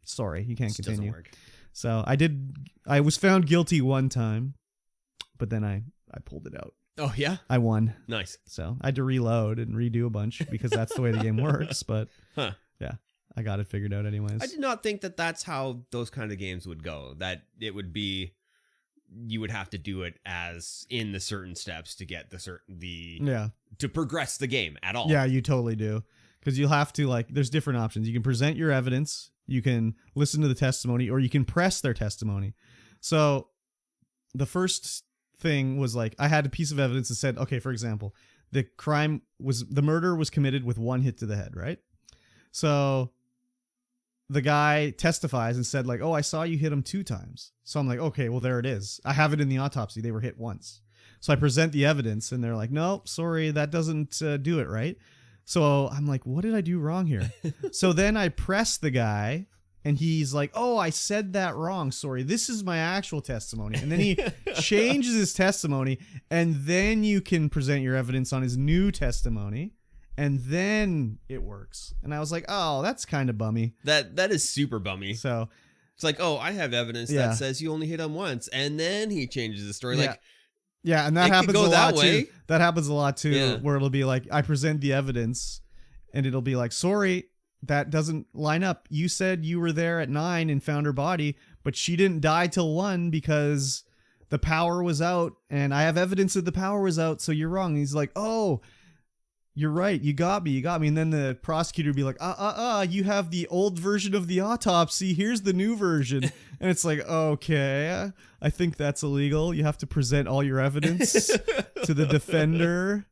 sorry, you can't continue. Doesn't work. So I was found guilty one time, but then I pulled it out. Oh, yeah? I won. Nice. So I had to reload and redo a bunch because that's the way the game works. But yeah, I got it figured out anyways. I did not think that that's how those kind of games would go. That it would be, you would have to do it as in the certain steps to get to progress the game at all. Yeah, you totally do. Because you'll have to, like, there's different options. You can present your evidence, you can listen to the testimony, or you can press their testimony. So the first thing was like, I had a piece of evidence that said, okay, for example, the murder was committed with 1 hit to the head, right? So the guy testifies and said like, oh, I saw you hit him 2 times. So I'm like, okay, well, there it is. I have it in the autopsy. They were hit once. So I present the evidence and they're like, no, sorry, that doesn't do it, right? So I'm like, what did I do wrong here? So then I press the guy and he's like, oh, I said that wrong. Sorry, this is my actual testimony. And then he changes his testimony, and then you can present your evidence on his new testimony, and then it works. And I was like, oh, that's kind of bummy. That is super bummy. So it's like, oh, I have evidence that says you only hit him once, and then he changes the story. Like, yeah, and that happens a lot too. That happens a lot too, Yeah. where it'll be like, I present the evidence, and it'll be like, sorry, that doesn't line up. You said you were there at 9 and found her body, but she didn't die till 1 because the power was out, and I have evidence that the power was out, so you're wrong. And he's like, oh, you're right. You got me. And then the prosecutor would be like, you have the old version of the autopsy. Here's the new version. And it's like, okay, I think that's illegal. You have to present all your evidence to the defender.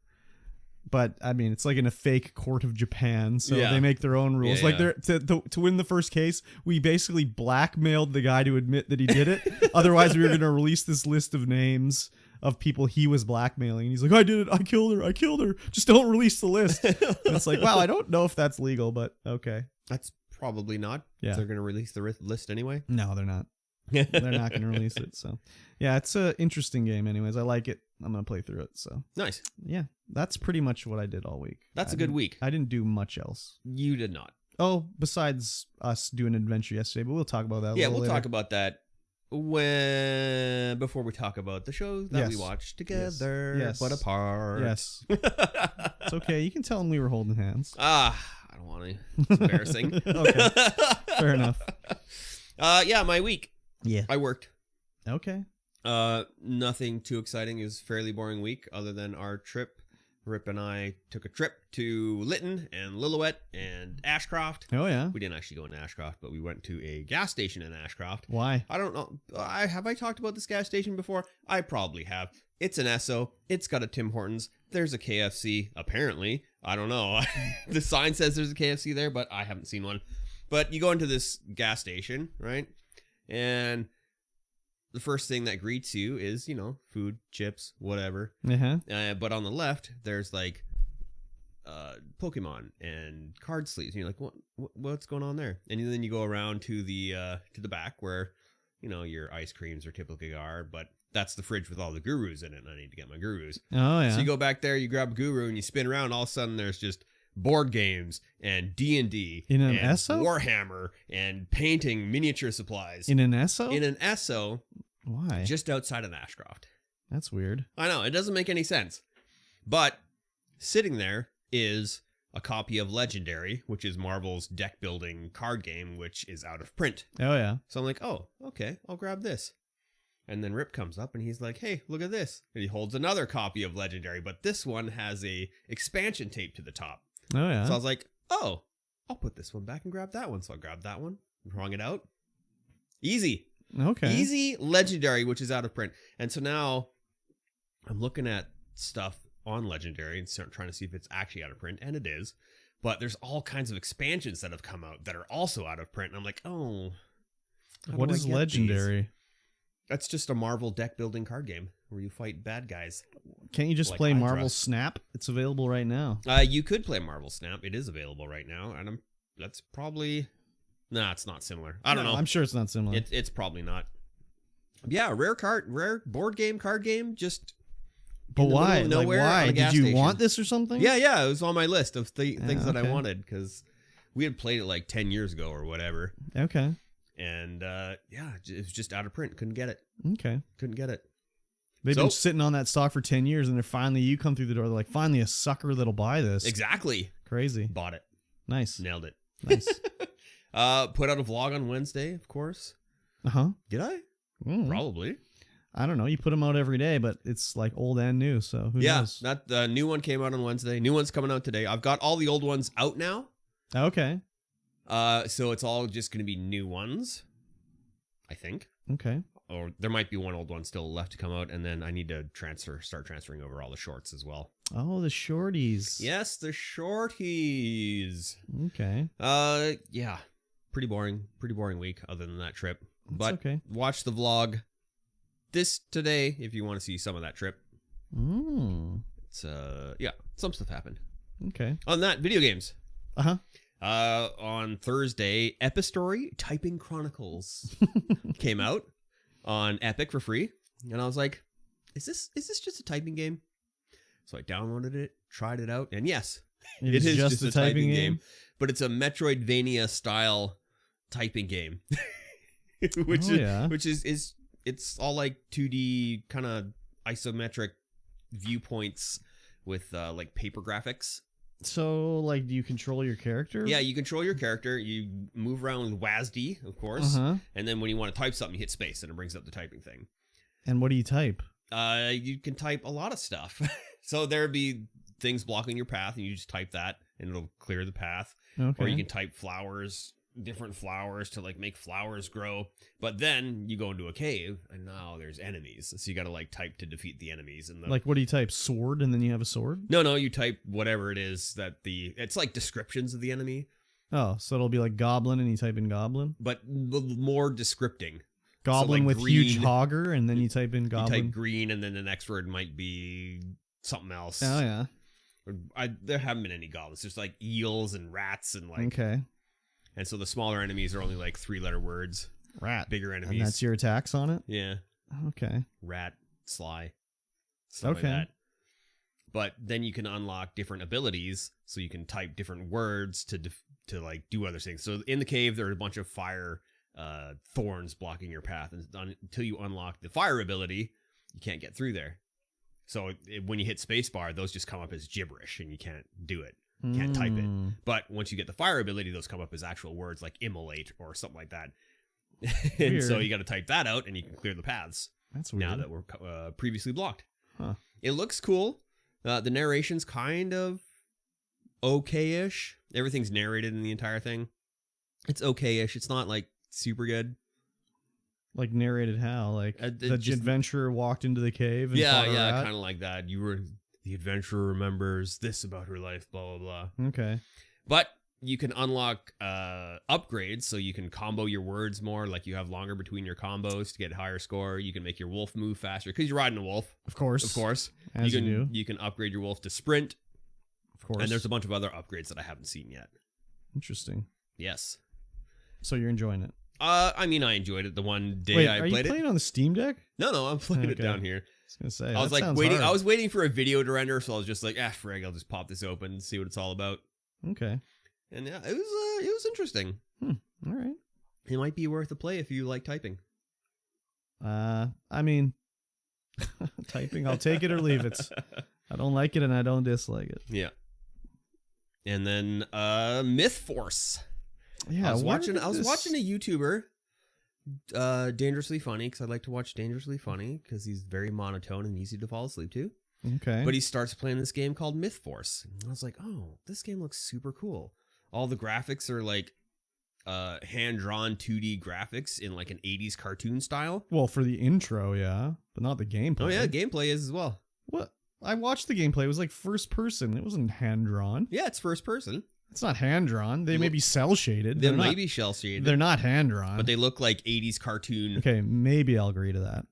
But I mean, it's like in a fake court of Japan, so they make their own rules. Yeah, like to win the first case, we basically blackmailed the guy to admit that he did it. Otherwise, we were going to release this list of names of people he was blackmailing. And he's like, I did it. I killed her. Just don't release the list. And it's like, wow, I don't know if that's legal, but okay. That's probably not. Yeah. They're going to release the list anyway. No, they're not. They're not going to release it. So yeah, it's an interesting game anyways. I like it. I'm going to play through it. So Nice. yeah, that's pretty much what I did all week. That's a good week. I didn't do much else. You did not. Oh, besides us doing an adventure yesterday, but we'll talk about that. Yeah, we'll talk about that before we talk about the shows that we watched together, Yes. but apart. Yes. It's okay. You can tell them we were holding hands. I don't want to. It's embarrassing. Okay. Fair enough. Yeah, my week. Yeah. I worked. Okay. Nothing too exciting. It was a fairly boring week other than our trip. Rip and I took a trip to Lytton and Lillooet and Ashcroft. Oh, yeah. We didn't actually go into Ashcroft, but we went to a gas station in Ashcroft. Why? I don't know. Have I talked about this gas station before? I probably have. It's an Esso. It's got a Tim Hortons. There's a KFC, apparently. I don't know. The sign says there's a KFC there, but I haven't seen one. But you go into this gas station, right? And the first thing that greets you is, food, chips, whatever. Uh-huh. But on the left, there's like Pokemon and card sleeves. And you're like, what's going on there? And then you go around to the back where, your ice creams are typically are, but that's the fridge with all the gurus in it, and I need to get my gurus. Oh, yeah. So you go back there, you grab a guru, and you spin around. All of a sudden, there's just board games and D&D In an and ESO? Warhammer and painting miniature supplies. In an ESO? In an ESO. Why? Just outside of Ashcroft. That's weird. I know, it doesn't make any sense. But sitting there is a copy of Legendary, which is Marvel's deck building card game, which is out of print. Oh, yeah. So I'm like, oh, okay, I'll grab this. And then Rip comes up and he's like, hey, look at this. And he holds another copy of Legendary, but this one has a expansion tape to the top. Oh, yeah. So I was like, oh, I'll put this one back and grab that one. So I grabbed that one, wrung it out. Easy. Okay. Easy Legendary, which is out of print. And so now I'm looking at stuff on Legendary and start trying to see if it's actually out of print, and it is. But there's all kinds of expansions that have come out that are also out of print. And I'm like, oh, What is Legendary? That's just a Marvel deck building card game where you fight bad guys. Can't you just Like play Hydra. Marvel Snap? It's available right now. You could play Marvel Snap. It is available right now, and that's probably it's not similar. I don't know. I'm sure it's not similar. It's probably not. Yeah, rare board game, card game, just. But in the why? middle of nowhere why? on a gas Did you station. want this or something? Yeah, it was on my list of things that I okay. wanted because we had played it like 10 years ago or whatever. Okay. And it was just out of print. Couldn't get it. Okay. Couldn't get it. They've been sitting on that stock for 10 years, and they're finally, you come through the door, they're like, finally a sucker that'll buy this. Exactly. Crazy. Bought it. Nice. Nailed it. Nice. Put out a vlog on Wednesday, of course. Uh-huh. Did I? Mm. Probably. I don't know. You put them out every day, but it's like old and new, so who knows? Yeah, the new one came out on Wednesday. New one's coming out today. I've got all the old ones out now. Okay. So it's all just going to be new ones, I think. Okay. Or there might be one old one still left to come out, and then I need to start transferring over all the shorts as well. Oh, the shorties. Yes, the shorties. Okay. Yeah. Pretty boring week other than that trip. That's But okay. watch the vlog today if you want to see some of that trip. It's some stuff happened. Okay. On that, video games. Uh-huh. On Thursday, Epistory Typing Chronicles came out on Epic for free, and I was like, is this just a typing game? So I downloaded it, tried it out, and yes, it is just a typing game, but it's a Metroidvania style typing game. which is it's all like 2D kind of isometric viewpoints with like paper graphics. So, like, do you control your character? Yeah, you control your character. You move around with WASD, of course. Uh-huh. And then when you want to type something, you hit space and it brings up the typing thing. And what do you type? You can type a lot of stuff. So there'd be things blocking your path, and you just type that, and it'll clear the path. Okay. Or you can type flowers, different flowers to like make flowers grow. But then you go into a cave, and now there's enemies. So you got to like type to defeat the enemies. And like, what do you type? Sword, and then you have a sword? No, you type whatever it is it's like descriptions of the enemy. Oh, so it'll be like goblin, and you type in goblin? But more descripting. Goblin so like with green, huge hogger, and then you type in goblin. You type green, and then the next word might be something else. Oh, yeah. There haven't been any goblins. There's like eels and rats and like... Okay. And so the smaller enemies are only like 3-letter words. Rat. Bigger enemies. And that's your attacks on it? Yeah. Okay. Rat, sly, stuff like that. But then you can unlock different abilities, so you can type different words to like do other things. So in the cave, there are a bunch of fire thorns blocking your path, and until you unlock the fire ability, you can't get through there. So when you hit spacebar, those just come up as gibberish, and you can't do it. You can't type it. But once you get the fire ability, those come up as actual words like immolate or something like that. And so you got to type that out, and you can clear the paths. That's weird. Now that we're previously blocked. Huh. It looks cool. The narration's kind of okay-ish. Everything's narrated in the entire thing. It's okay-ish. It's not like super good. Like narrated how? Like the adventurer walked into the cave and yeah, kind of like that. The adventurer remembers this about her life, blah, blah, blah. Okay. But you can unlock upgrades, so you can combo your words more, like you have longer between your combos to get higher score. You can make your wolf move faster, because you're riding a wolf. Of course. As you can upgrade your wolf to sprint. Of course. And there's a bunch of other upgrades that I haven't seen yet. Interesting. Yes. So you're enjoying it? I mean, I enjoyed it the one day I played it. Are you playing on the Steam Deck? No, I'm playing it down here. I was gonna say. I was like waiting. I was waiting for a video to render, so I was just like, frig, I'll just pop this open and see what it's all about. Okay. And yeah, it was interesting. All right. It might be worth a play if you like typing. I mean, typing, I'll take it or leave it. I don't like it and I don't dislike it. Yeah. And then Myth Force. Yeah, I was watching a YouTuber, Dangerously Funny, because I like to watch Dangerously Funny because he's very monotone and easy to fall asleep to. Okay. But he starts playing this game called Myth Force. And I was like, oh, this game looks super cool. All the graphics are like hand-drawn 2D graphics in like an 80s cartoon style. Well, for the intro, yeah, but not the gameplay. Oh yeah, gameplay is as well. What? I watched the gameplay. It was like first person. It wasn't hand-drawn. Yeah, it's first person. It's not hand-drawn. They may be cel-shaded. They may be cel-shaded. They're not hand-drawn. But they look like 80s cartoon. Okay, maybe I'll agree to that.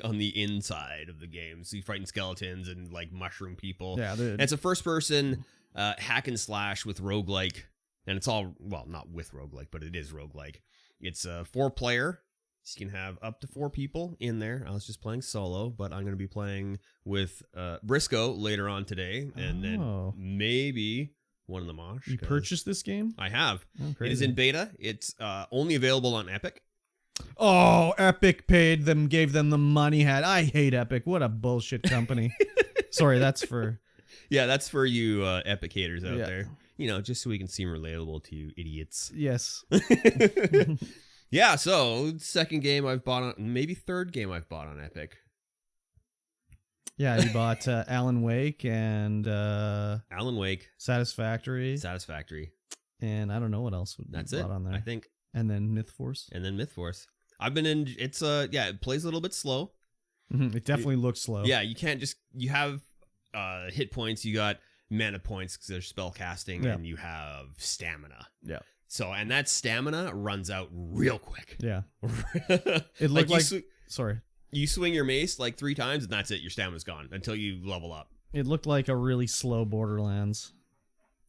On the inside of the game. So you're fighting skeletons and like mushroom people. Yeah, and it's a first-person hack and slash with roguelike. And it's all, well, not with roguelike, but it is roguelike. It's a 4-player. So you can have up to 4 people in there. I was just playing solo, but I'm going to be playing with Briscoe later on today. And then maybe one of the Mosh. You purchased this game? I have. Oh, it is in beta. It's only available on Epic. Oh, Epic gave them the money. I hate Epic. What a bullshit company. Sorry, that's for... Yeah, that's for you Epic haters out there. You know, just so we can seem relatable to you idiots. Yes. Yeah, so second game I've bought on, maybe third game I've bought on Epic. Yeah, you bought Alan Wake and Alan Wake, Satisfactory, and I don't know what else. That's bought it on there. I think, and then Myth Force, I've been in. It's yeah, it plays a little bit slow. It definitely looks slow. Yeah, you can't just you have hit points. You got mana points because there's spell casting, and you have stamina. Yeah. So, and that stamina runs out real quick. Yeah. It looked like sorry. You swing your mace like 3 times and that's it. Your stamina's gone until you level up. It looked like a really slow Borderlands.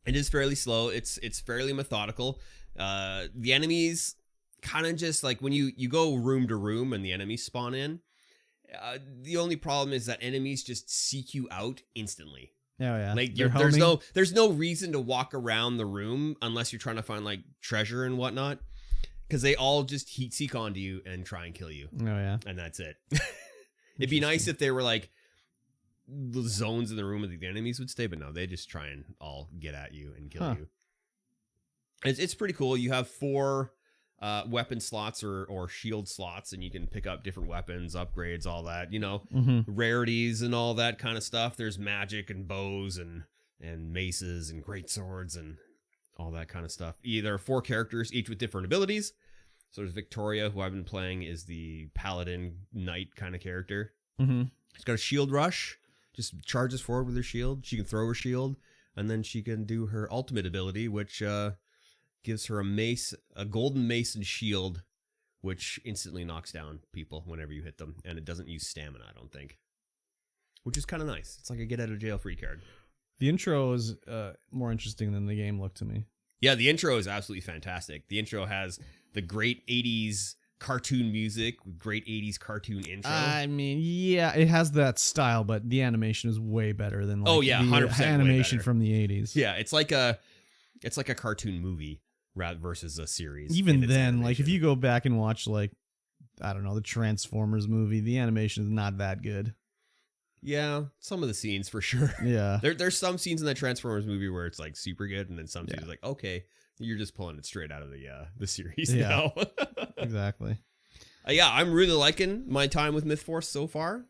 It is fairly slow. It's fairly methodical. The enemies kind of just like when you go room to room and the enemies spawn in. The only problem is that enemies just seek you out instantly. Oh yeah. Like there's no reason to walk around the room unless you're trying to find like treasure and whatnot, because they all just heat seek onto you and try and kill you. Oh yeah. And that's it. It'd be nice if they were like the zones in the room that the enemies would stay, but no, they just try and all get at you and kill you. It's pretty cool. You have 4 weapon slots or shield slots, and you can pick up different weapons, upgrades, all that, you know, rarities and all that kind of stuff. There's magic and bows and maces and great swords and all that kind of stuff. There are 4 characters, each with different abilities. So there's Victoria, who I've been playing, is the paladin knight kind of character. She's got a shield rush, just charges forward with her shield. She can throw her shield, and then she can do her ultimate ability, which gives her a mace, a golden mace and shield, which instantly knocks down people whenever you hit them. And it doesn't use stamina, I don't think. Which is kind of nice. It's like a get out of jail free card. The intro is more interesting than the game looked to me. Yeah, the intro is absolutely fantastic. The intro has the great 80s cartoon music, great 80s cartoon intro. I mean, yeah, it has that style, but the animation is way better than like, 100% the animation from the 80s. Yeah, it's like a cartoon movie versus a series. Even then, like if you go back and watch like, I don't know, the Transformers movie, the animation is not that good. Yeah, some of the scenes for sure. Yeah. There's some scenes in that Transformers movie where it's like super good, and then some scenes like, okay, you're just pulling it straight out of the series now. Exactly. Yeah, I'm really liking my time with Myth Force so far.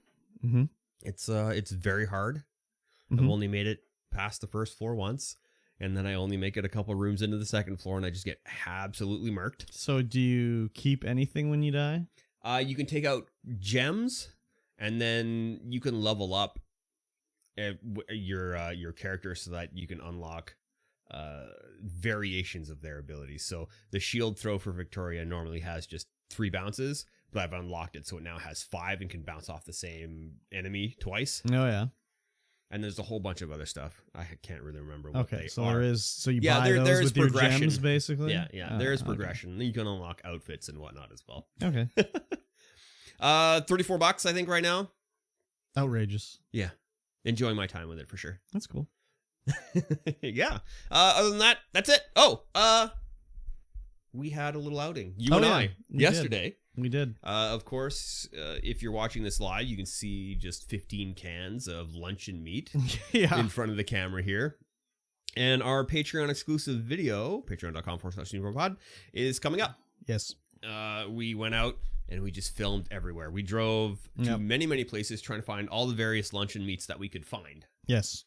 It's very hard. I've only made it past the first floor once, and then I only make it a couple rooms into the second floor, and I just get absolutely murked. So do you keep anything when you die? You can take out gems, and then you can level up your character so that you can unlock variations of their abilities. So the shield throw for Victoria normally has just 3 bounces, but I've unlocked it so it now has 5 and can bounce off the same enemy twice. Oh yeah. And there's a whole bunch of other stuff. I can't really remember what they so are. there is. So you buy those with your gems, basically. Yeah. There is progression. You can unlock outfits and whatnot as well. Okay. $34 I think right now. Outrageous. Yeah, enjoying my time with it for sure. That's cool. Yeah. Other than that, that's it. Oh, we had a little outing. You and I yesterday. We did. Of course, if you're watching this live, you can see just 15 cans of luncheon meat in front of the camera here. And our Patreon exclusive video, patreon.com/StreamVoid, is coming up. Yes. We went out and we just filmed everywhere. We drove to many, many places trying to find all the various luncheon meats that we could find. Yes.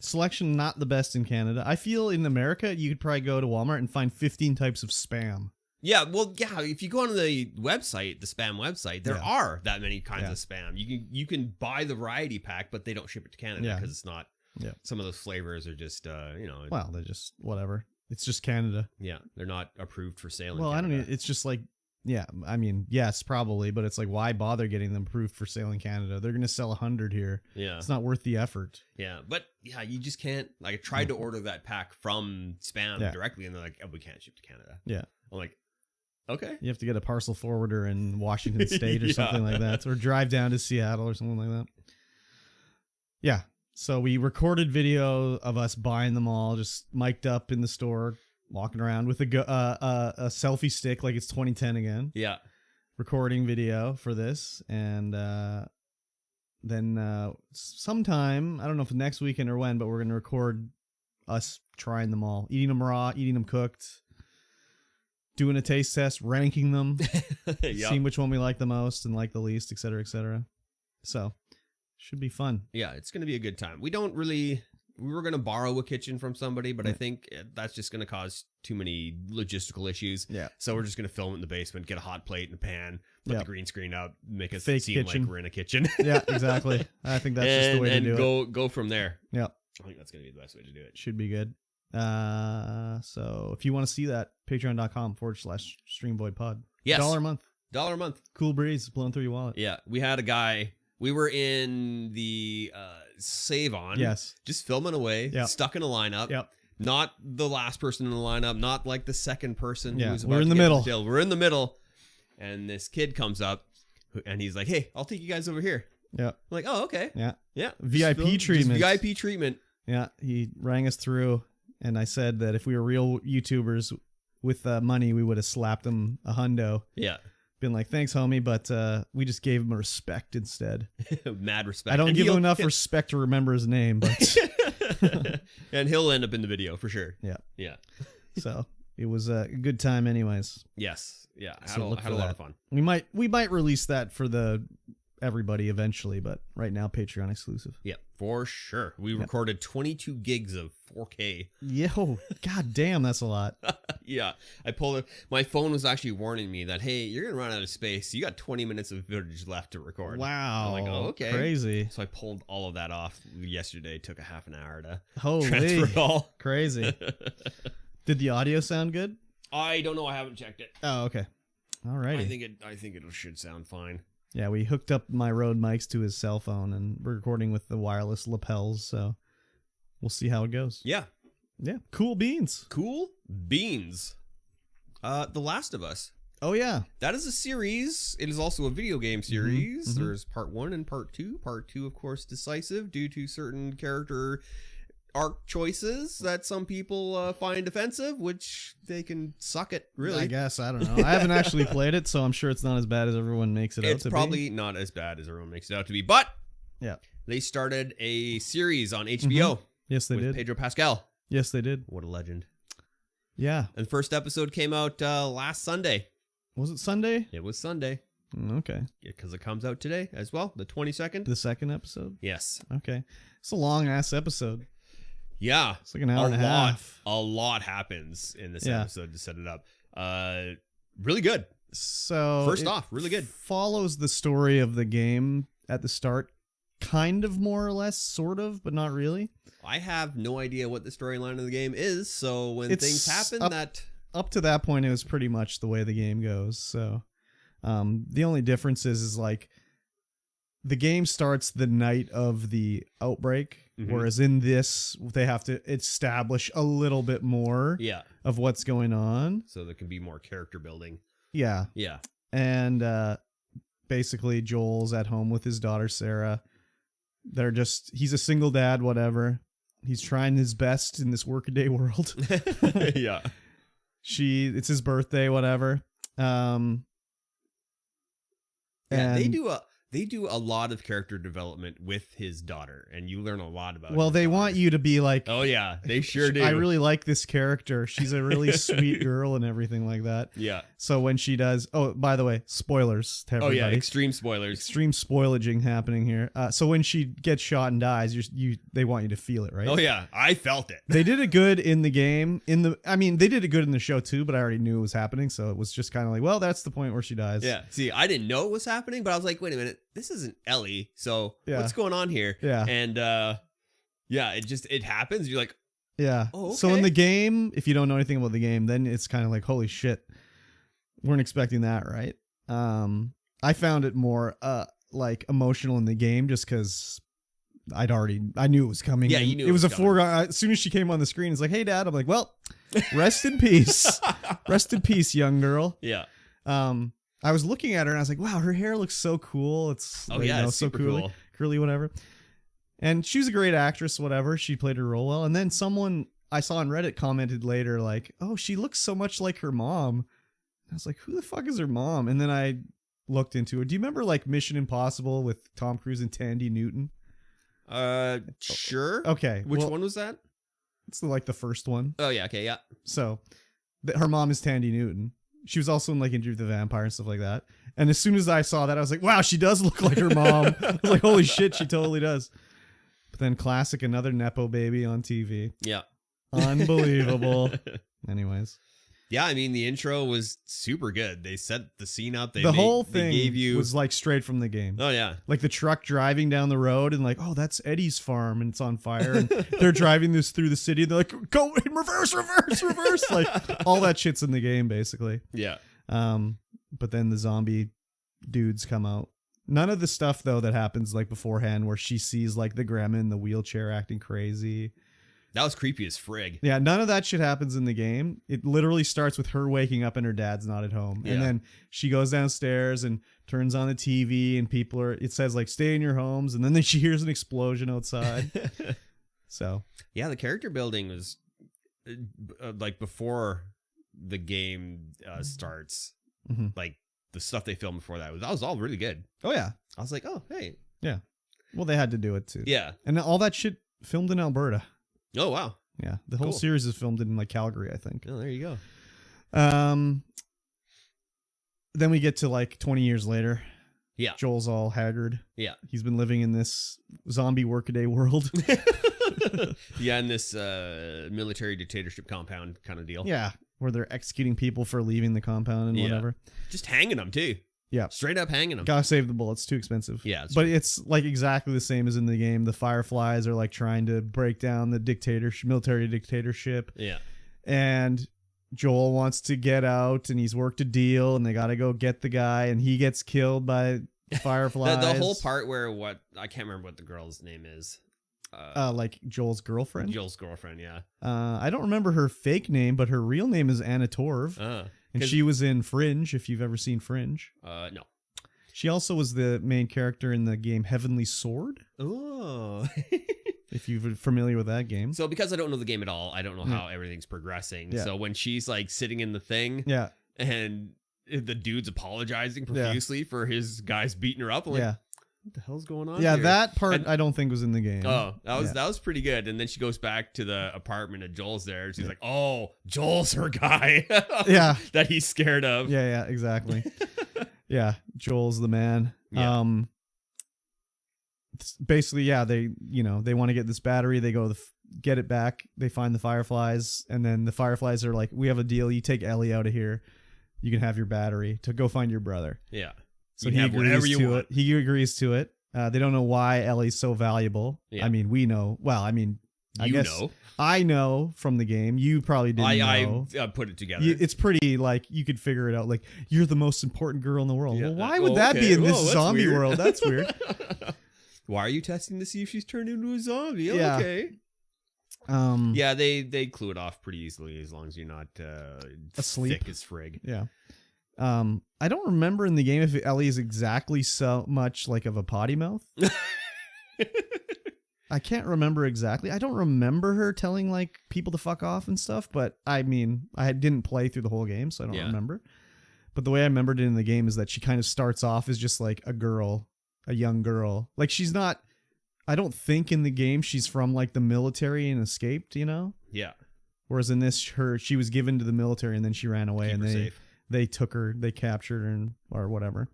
Selection not the best in Canada. I feel in America, you could probably go to Walmart and find 15 types of Spam. Yeah, well, yeah. If you go on the website, the Spam website, there are that many kinds of Spam. You can buy the variety pack, but they don't ship it to Canada because it's not. Yeah, some of those flavors are just Well, they're just whatever. It's just Canada. Yeah, they're not approved for sale. Well, in Canada. I don't. It's just like, yeah. I mean, yes, probably, but it's like, why bother getting them approved for sale in Canada? They're gonna sell 100 here. Yeah, it's not worth the effort. Yeah, but yeah, you just can't. Like, I tried to order that pack from Spam directly, and they're like, "Oh, we can't ship to Canada." Yeah, I'm like, okay. You have to get a parcel forwarder in Washington State or something like that, or drive down to Seattle or something like that. Yeah. So we recorded video of us buying them all, just mic'd up in the store, walking around with a selfie stick like it's 2010 again. Yeah. Recording video for this. And then sometime, I don't know if next weekend or when, but we're going to record us trying them all, eating them raw, eating them cooked, doing a taste test, ranking them, seeing which one we like the most and like the least, et cetera, et cetera. So should be fun. Yeah, it's going to be a good time. We were going to borrow a kitchen from somebody, but I think that's just going to cause too many logistical issues. Yeah. So we're just going to film it in the basement, get a hot plate and a pan, put the green screen up, make it seem kitchen. Like we're in a kitchen. Yeah, exactly. I think that's just the way to do it. Go from there. Yeah. I think that's going to be the best way to do it. Should be good. So if you want to see that, patreon.com/StreamVoidPod. Yes. $1 a month. $1 a month. Cool breeze blowing through your wallet. Yeah. We had a guy. We were in the save on. Yes. Just filming away. Yep. Stuck in a lineup. Yep. Not the last person in the lineup. Not like the second person. Yeah. Who was We're in the middle. We're in the middle. And this kid comes up and he's like, "Hey, I'll take you guys over here." Yeah. I'm like, "Oh, okay." Yeah. Yeah. VIP treatment. VIP treatment. Yeah. He rang us through. And I said that if we were real YouTubers with money, we would have slapped him a hundo. Yeah. Been like, "Thanks, homie," but we just gave him a respect instead. Mad respect. I don't give him enough respect to remember his name, but and he'll end up in the video for sure. Yeah. Yeah. So it was a good time anyways. Yes. Yeah. Had a lot of fun. We might release that for everybody eventually, but right now Patreon exclusive. Yeah, for sure. We recorded 22 gigs of 4K. Yo, god damn, that's a lot. Yeah, I pulled it. My phone was actually warning me that, hey, you're gonna run out of space. You got 20 minutes of footage left to record. Wow. I'm like, oh, okay, crazy. So I pulled all of that off yesterday. Took a half an hour to Holy, transfer it all. Crazy. Did the audio sound good? I don't know. I haven't checked it. Oh, okay. All right. I think it should sound fine. Yeah, we hooked up my Rode mics to his cell phone, and we're recording with the wireless lapels, so we'll see how it goes. Yeah. Yeah, cool beans. Cool beans. The Last of Us. Oh, yeah. That is a series. It is also a video game series. Mm-hmm. There's part 1 and part 2. Part 2, of course, decisive due to certain character arc choices that some people find offensive, which they can suck it, really. I guess. I don't know. I haven't actually played it, so I'm sure it's not as bad as everyone makes it out to be. It's probably not as bad as everyone makes it out to be, but yeah, they started a series on HBO. Mm-hmm. Yes, they did. Pedro Pascal. Yes, they did. What a legend. Yeah. And the first episode came out last Sunday. Was it Sunday? It was Sunday. Okay. Because it comes out today as well, the 22nd. The second episode? Yes. Okay. It's a long-ass episode. Yeah. It's like an hour and a half. A lot happens in this episode to set it up. Really good. So first off, really good. Follows the story of the game at the start, kind of, more or less, sort of, but not really. I have no idea what the storyline of the game is, so when things happen up to that point, it was pretty much the way the game goes. So the only difference is like the game starts the night of the outbreak. Mm-hmm. Whereas in this, they have to establish a little bit more of what's going on. So there can be more character building. Yeah. Yeah. And basically, Joel's at home with his daughter, Sarah. He's a single dad, whatever. He's trying his best in this workaday world. Yeah. It's his birthday, whatever. Yeah, And they do a lot of character development with his daughter, and you learn a lot about. well, his they daughter. want you to be like, Oh yeah, they sure do. I really like this character. She's a really sweet girl and everything like that. Yeah. So when she does, oh, by the way, spoilers to everybody. Oh yeah, extreme spoilers. Extreme spoilaging happening here. So when she gets shot and dies, they want you to feel it, right? Oh yeah, I felt it. They did it good in the game. They did it good in the show too, but I already knew it was happening, so it was just kind of like, well, that's the point where she dies. Yeah. See, I didn't know it was happening, but I was like, wait a minute, this isn't Ellie. So Yeah. what's going on here? Yeah. And yeah, it happens. You're like, Yeah. oh, So in okay. the game, if you don't know anything about the game, then it's kind of like, holy shit, weren't expecting that, right? I found it more like emotional in the game just because I knew it was coming. Yeah, and you knew it was a coming. foregone. As soon as she came on the screen, it's like, hey, Dad. I'm like, well, rest in peace. Rest in peace, young girl. Yeah. I was looking at her and I was like, wow, her hair looks so cool. It's Oh yeah, it's so super curly, cool. curly, whatever. And she was a great actress, whatever. She played her role well. And then someone I saw on Reddit commented later, like, oh, she looks so much like her mom. I was like, who the fuck is her mom? And then I looked into it. Do you remember like Mission Impossible with Tom Cruise and Tandy Newton? Sure. Okay. Which well, one was that? It's like the first one. Oh yeah, okay, yeah. So her mom is Tandy Newton. She was also in like Interview with the Vampire and stuff like that. And as soon as I saw that, I was like, wow, she does look like her mom. I was like, holy shit, she totally does. But then classic, another Nepo baby on TV. Yeah. Unbelievable. Anyways. Yeah, I mean the intro was super good. They set the scene up. The whole thing they gave you... was like straight from the game. Oh yeah. Like the truck driving down the road and like, oh, that's Eddie's farm and it's on fire. And they're driving this through the city. And they're like, go in reverse. Like all that shit's in the game, basically. Yeah. But then the zombie dudes come out. None of the stuff though that happens like beforehand where she sees like the grandma in the wheelchair acting crazy. That was creepy as frig. Yeah, none of that shit happens in the game. It literally starts with her waking up and her dad's not at home. Yeah. And then she goes downstairs and turns on the TV and it says like stay in your homes, and then she hears an explosion outside. So yeah, the character building was like before the game starts. Mm-hmm. Like the stuff they filmed before that was all really good. Oh yeah. I was like, oh hey. Yeah. Well, they had to do it too. Yeah. And all that shit filmed in Alberta. Oh wow. Yeah. The whole Cool. series is filmed in like Calgary, I think. Oh, there you go. Then we get to like 20 years later. Yeah. Joel's all haggard. Yeah. He's been living in this zombie workaday world. Yeah, in this military dictatorship compound kind of deal. Yeah. Where they're executing people for leaving the compound and Yeah. whatever. Just hanging them too. Yeah. Straight up hanging them. Gotta save the bullets. Too expensive. Yeah, that's but true. it's like exactly the same as in the game. The Fireflies are like trying to break down the military dictatorship. Yeah. And Joel wants to get out and he's worked a deal and they got to go get the guy and he gets killed by Fireflies. The whole part where I can't remember what the girl's name is. Like Joel's girlfriend. Joel's girlfriend, yeah. I don't remember her fake name, but her real name is Anna Torv. And she was in Fringe, if you've ever seen Fringe. No. She also was the main character in the game Heavenly Sword. Oh. If you're familiar with that game. So because I don't know the game at all, I don't know how everything's progressing. Yeah. So when she's like sitting in the thing Yeah. and the dude's apologizing profusely for his guys beating her up, I'm like, Yeah. what the hell's going on Yeah, here? that part And- I don't think was in the game. Oh, that Yeah. was pretty good. And then she goes back to the apartment and Joel's there. She's like, "Oh, Joel's her guy." Yeah. that he's scared of. Yeah, exactly. Yeah, Joel's the man. Yeah. Basically, yeah, they want to get this battery. They go get it back. They find the Fireflies, and then the Fireflies are like, "We have a deal. You take Ellie out of here. You can have your battery to go find your brother." Yeah. So You he have agrees whatever you to want. it. He agrees to it. They don't know why Ellie's so valuable. Yeah. I mean, we know. Well, I mean, I You guess know. I know from the game. You probably didn't know. I put it together. It's pretty, like, you could figure it out. Like, you're the most important girl in the world. Yeah. Well, why would that be in Whoa, this that's zombie weird. world? That's weird. Why are you testing to see if she's turned into a zombie? Yeah. Okay. Yeah, they clue it off pretty easily as long as you're not Asleep. thick as frig. Yeah. I don't remember in the game if Ellie is exactly so much like of a potty mouth. I can't remember exactly. I don't remember her telling like people to fuck off and stuff, but I mean, I didn't play through the whole game, so I don't remember. But the way I remembered it in the game is that she kind of starts off as just like a young girl. Like she's not, I don't think in the game she's from like the military and escaped, you know? Yeah. Whereas in this, she was given to the military and then she ran away and they took her, they captured her or whatever.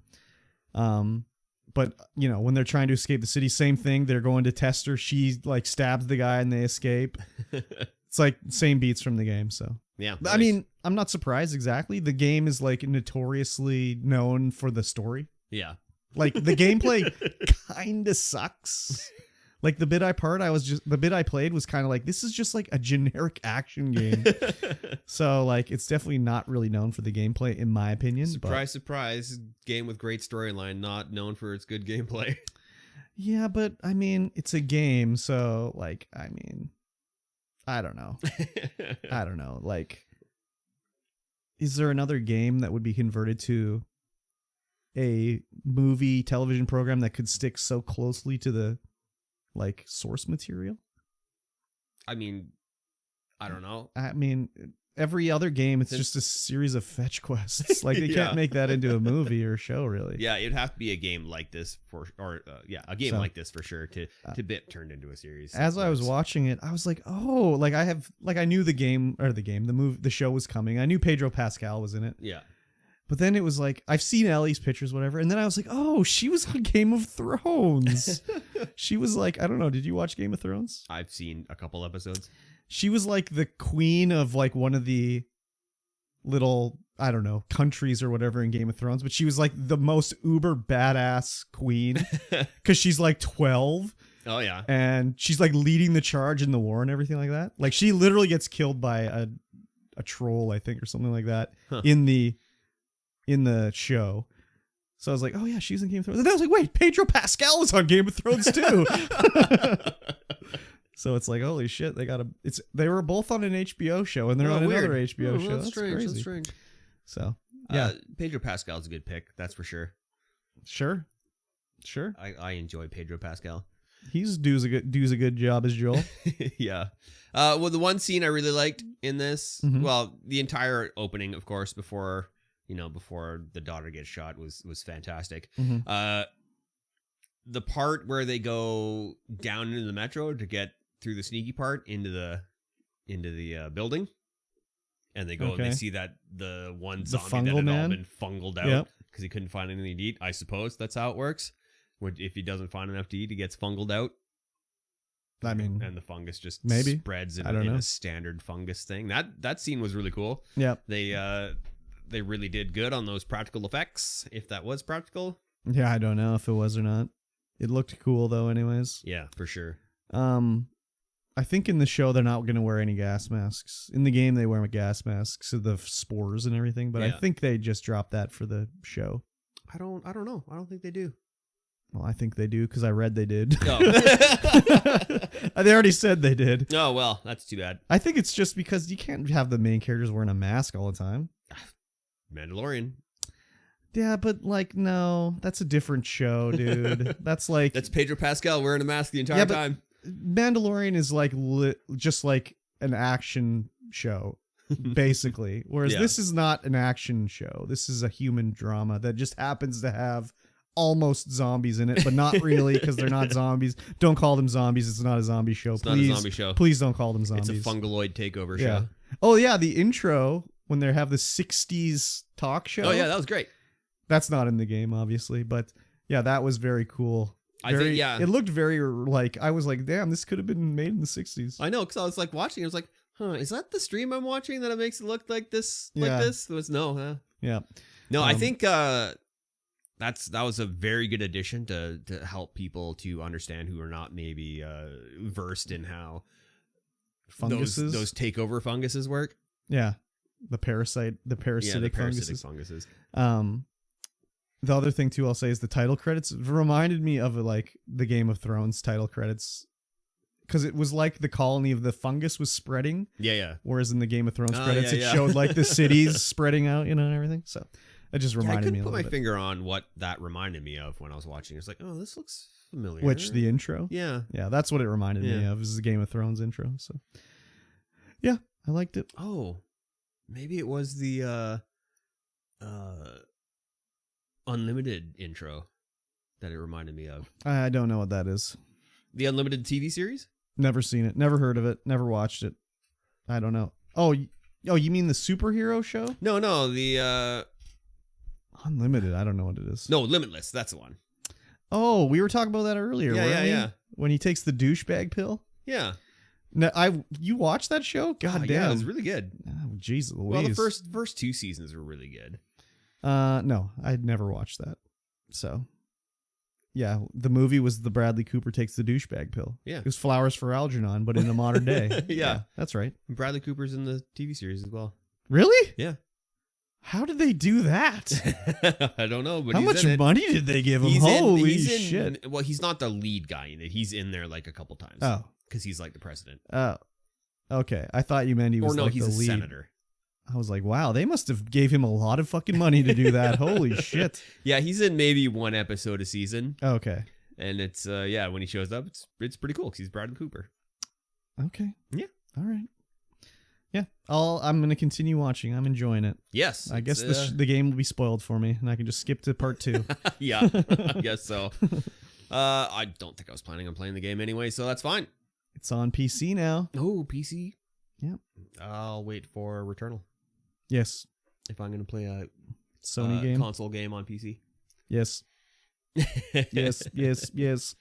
But you know, when they're trying to escape the city, same thing. They're going to test her. She like stabs the guy and they escape. It's like same beats from the game. So yeah, I mean, I'm not surprised exactly. The game is like notoriously known for the story. Yeah, like the gameplay kind of sucks. Like the bit I played was kind of like, this is just like a generic action game. So like, it's definitely not really known for the gameplay in my opinion. Surprise, game with great storyline, not known for its good gameplay. Yeah, but I mean, it's a game. So like, I mean, I don't know. I don't know. Like, is there another game that would be converted to a movie television program that could stick so closely to the like source material? I mean, I don't know. I mean, every other game, it's just a series of fetch quests. Like they can't make that into a movie or show, really. Yeah, it'd have to be a game like this a game like this for sure to be turned into a series. As I was watching it, I was like, oh, like I knew the show was coming. I knew Pedro Pascal was in it. Yeah. But then it was like, I've seen Ellie's pictures, whatever. And then I was like, oh, she was on Game of Thrones. She was like, I don't know. Did you watch Game of Thrones? I've seen a couple episodes. She was like the queen of like one of the little, I don't know, countries or whatever in Game of Thrones. But she was like the most uber badass queen because she's like 12. Oh, yeah. And she's like leading the charge in the war and everything like that. Like she literally gets killed by a troll, I think, or something like that in the show. So I was like, oh yeah, she's in Game of Thrones. And then I was like, wait, Pedro Pascal was on Game of Thrones too. So it's like, holy shit, they were both on an HBO show and they're on another HBO show. That's strange. crazy. That's strange. So yeah, Pedro Pascal's a good pick, that's for sure. Sure. I enjoy Pedro Pascal. He's does a good job as Joel. Yeah. Well, the one scene I really liked in this, well, the entire opening, of course, before the daughter gets shot was fantastic. The part where they go down into the metro to get through the sneaky part into the building, and they go and they see that the one zombie that had all been fungled out because he couldn't find anything to eat. I suppose that's how it works. If he doesn't find enough to eat, he gets fungled out. I mean, and the fungus just spreads in a standard fungus thing. That scene was really cool. Yeah, they really did good on those practical effects, if that was practical. Yeah, I don't know if it was or not. It looked cool though, anyways. Yeah, for sure. I think in the show they're not going to wear any gas masks. In the game they wear gas masks of the spores and everything, but I think they just dropped that for the show. I don't know. I don't think they do. Well, I think they do because I read they did. Oh. They already said they did. Oh, well, that's too bad. I think it's just because you can't have the main characters wearing a mask all the time. Mandalorian. Yeah, but like, no, that's a different show, dude. That's Pedro Pascal wearing a mask the entire time. Mandalorian is like just like an action show, basically. Whereas this is not an action show. This is a human drama that just happens to have almost zombies in it, but not really because they're not zombies. Don't call them zombies. It's not a zombie show. It's not a zombie show. Please don't call them zombies. It's a fungaloid takeover show. Oh yeah, the intro when they have the 60s talk show. Oh yeah, that was great. That's not in the game, obviously, but yeah, that was very cool. I think it looked very like, I was like, damn, this could have been made in the 60s. I know, because I was like watching. I was like, is that the stream I'm watching that it makes it look like this? Like this? It was no. Yeah. No, I think that was a very good addition to help people to understand who are not maybe versed in how funguses, those takeover funguses work. Yeah, the parasitic funguses. The other thing too, I'll say, is the title credits. It reminded me of like the Game of Thrones title credits, because it was like the colony of the fungus was spreading. Yeah. Whereas in the Game of Thrones credits, it showed like the cities spreading out, and everything. So. It just I reminded me couldn't a put little my bit. finger on what that reminded me of when I was watching. It's like, oh, this looks familiar. Which, the intro? Yeah. Yeah, that's what it reminded me Yeah. of. This is the Game of Thrones intro. So, yeah, I liked it. Oh, maybe it was the Unlimited intro that it reminded me of. I don't know what that is. The Unlimited TV series? Never seen it. Never heard of it. Never watched it. I don't know. Oh, you mean the superhero show? No, the Unlimited. I don't know what it is. no, Limitless. That's the one. Oh, we were talking about that earlier. Yeah, weren't we? yeah. When he takes the douchebag pill. Yeah. No, you watched that show? God damn, Yeah, it was really good. Oh, jeez Louise. Well, the first 2 seasons were really good. No, I'd never watched that. So, yeah, the movie was the Bradley Cooper takes the douchebag pill. Yeah. It was Flowers for Algernon, but in a modern day. Yeah. That's right. Bradley Cooper's in the TV series as well. Really? Yeah. How did they do that? I don't know, but How he's much in it. money did they give him? He's Holy in, shit. Well, he's not the lead guy in it. He's in there like a couple times. Oh. Because he's like the president. Oh. Okay. I thought you meant he was Or no, like he's the a lead. senator. I was like, wow, they must have gave him a lot of fucking money to do that. Holy shit. Yeah, he's in maybe 1 episode a season. Okay. And it's, when he shows up, it's pretty cool because he's Bradley Cooper. Okay. Yeah. All right. Yeah. I'm going to continue watching. I'm enjoying it. Yes. I guess the game will be spoiled for me, and I can just skip to part 2. Yeah, I guess so. I don't think I was planning on playing the game anyway, so that's fine. It's on PC now. Oh, PC? Yeah. I'll wait for Returnal Yes. if I'm going to play a Sony game. console game on PC. Yes. Yes. Yes.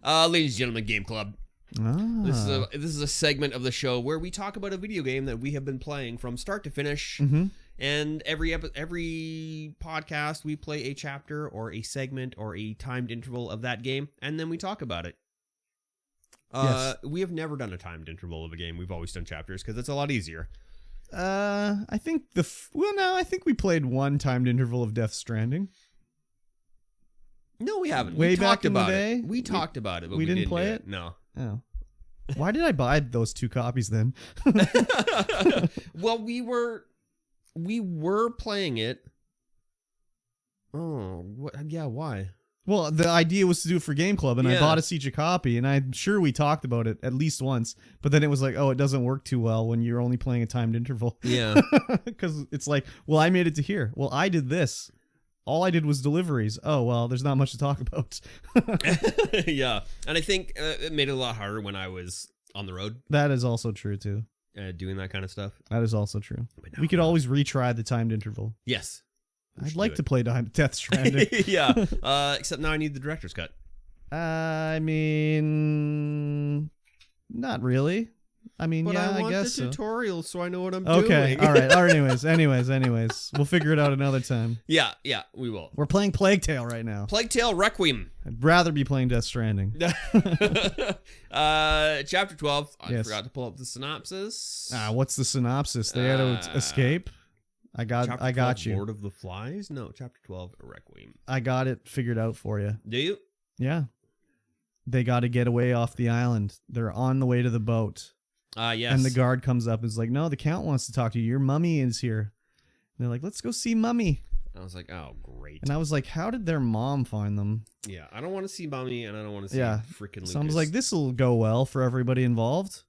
Ladies and gentlemen, Game Club. Ah. This is a segment of the show where we talk about a video game that we have been playing from start to finish. Mm-hmm. And every podcast we play a chapter or a segment or a timed interval of that game, and then we talk about it. Yes. We have never done a timed interval of a game. We've always done chapters because it's a lot easier. I think I think we played one timed interval of Death Stranding. No, we haven't. Way we back talked in the about day? it. We talked about it, but we didn't play do it? No. Oh. Why did I buy those 2 copies then? Well, we were playing it. Oh, what? Yeah, why? Well, the idea was to do it for Game Club, and I Yeah. bought us each a copy, and I'm sure we talked about it at least once, but then it was like, oh, it doesn't work too well when you're only playing a timed interval. Yeah. Because it's like, well, I made it to here. Well, I did this. All I did was deliveries. Oh, well, there's not much to talk about. Yeah. And I think it made it a lot harder when I was on the road That is also true, too. doing that kind of stuff. That is also true. But We could always retry the timed interval. Yes. We I'd should like do to play Death Stranding. it. Yeah. Except now I need the director's cut. I mean, not really. I mean, But yeah, I want guess the so. tutorial so I know what I'm Okay, doing. all right. Anyways. We'll figure it out another time. Yeah, we will. We're playing Plague Tale right now. Plague Tale Requiem. I'd rather be playing Death Stranding. Chapter 12. I Yes. forgot to pull up the synopsis. What's the synopsis? They had to escape. I got Chapter 12, you. Lord of the Flies? No, Chapter 12, Requiem. I got it figured out for you. Do you? Yeah. They got to get away off the island. They're on the way to the boat. Yes. And the guard comes up and is like, no, the Count wants to talk to you. Your mummy is here. And they're like, let's go see Mummy. I was like, oh, great. And I was like, how did their mom find them? Yeah, I don't want to see Mummy, and I don't want to see freaking Lucas. So I was like, this will go well for everybody involved.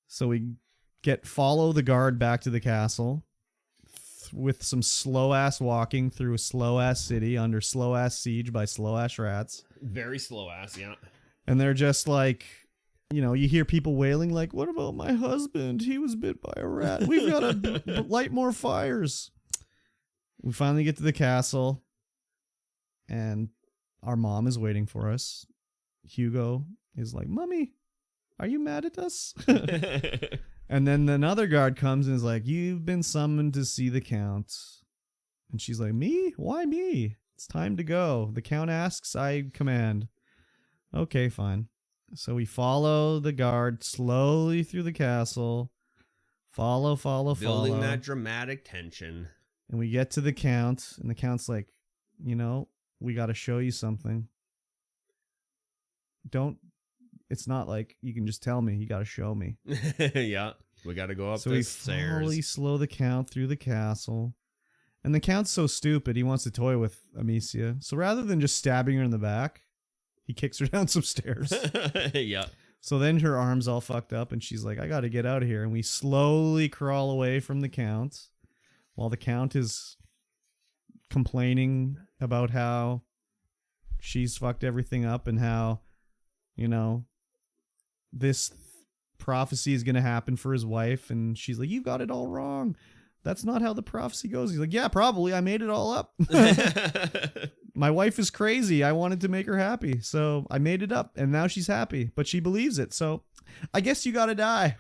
So we follow the guard back to the castle with some slow-ass walking through a slow-ass city under slow-ass siege by slow-ass rats. Very slow ass, yeah. And they're just like, you know, you hear people wailing like, what about my husband? He was bit by a rat. We've got to light more fires. We finally get to the castle, and our mom is waiting for us. Hugo is like, Mummy, are you mad at us? And then another guard comes and is like, you've been summoned to see the Count. And she's like, me? Why me? It's time to go. The Count asks, I command. Okay, fine. So we follow the guard slowly through the castle. Follow. Building that dramatic tension. And we get to the Count, and the Count's like, you know, we got to show you something. It's not like you can just tell me, you got to show me. Yeah, we got to go up so the we stairs. slowly slow the Count through the castle. And the Count's so stupid, he wants to toy with Amicia. So rather than just stabbing her in the back, he kicks her down some stairs. Yeah. So then her arm's all fucked up, and she's like, I gotta get out of here. And we slowly crawl away from the Count, while the Count is complaining about how she's fucked everything up and how, you know, this prophecy is gonna happen for his wife. And she's like, you got it all wrong. That's not how the prophecy goes. He's like, yeah, probably. I made it all up. My wife is crazy. I wanted to make her happy. So I made it up. And now she's happy. But she believes it. So I guess you got to die.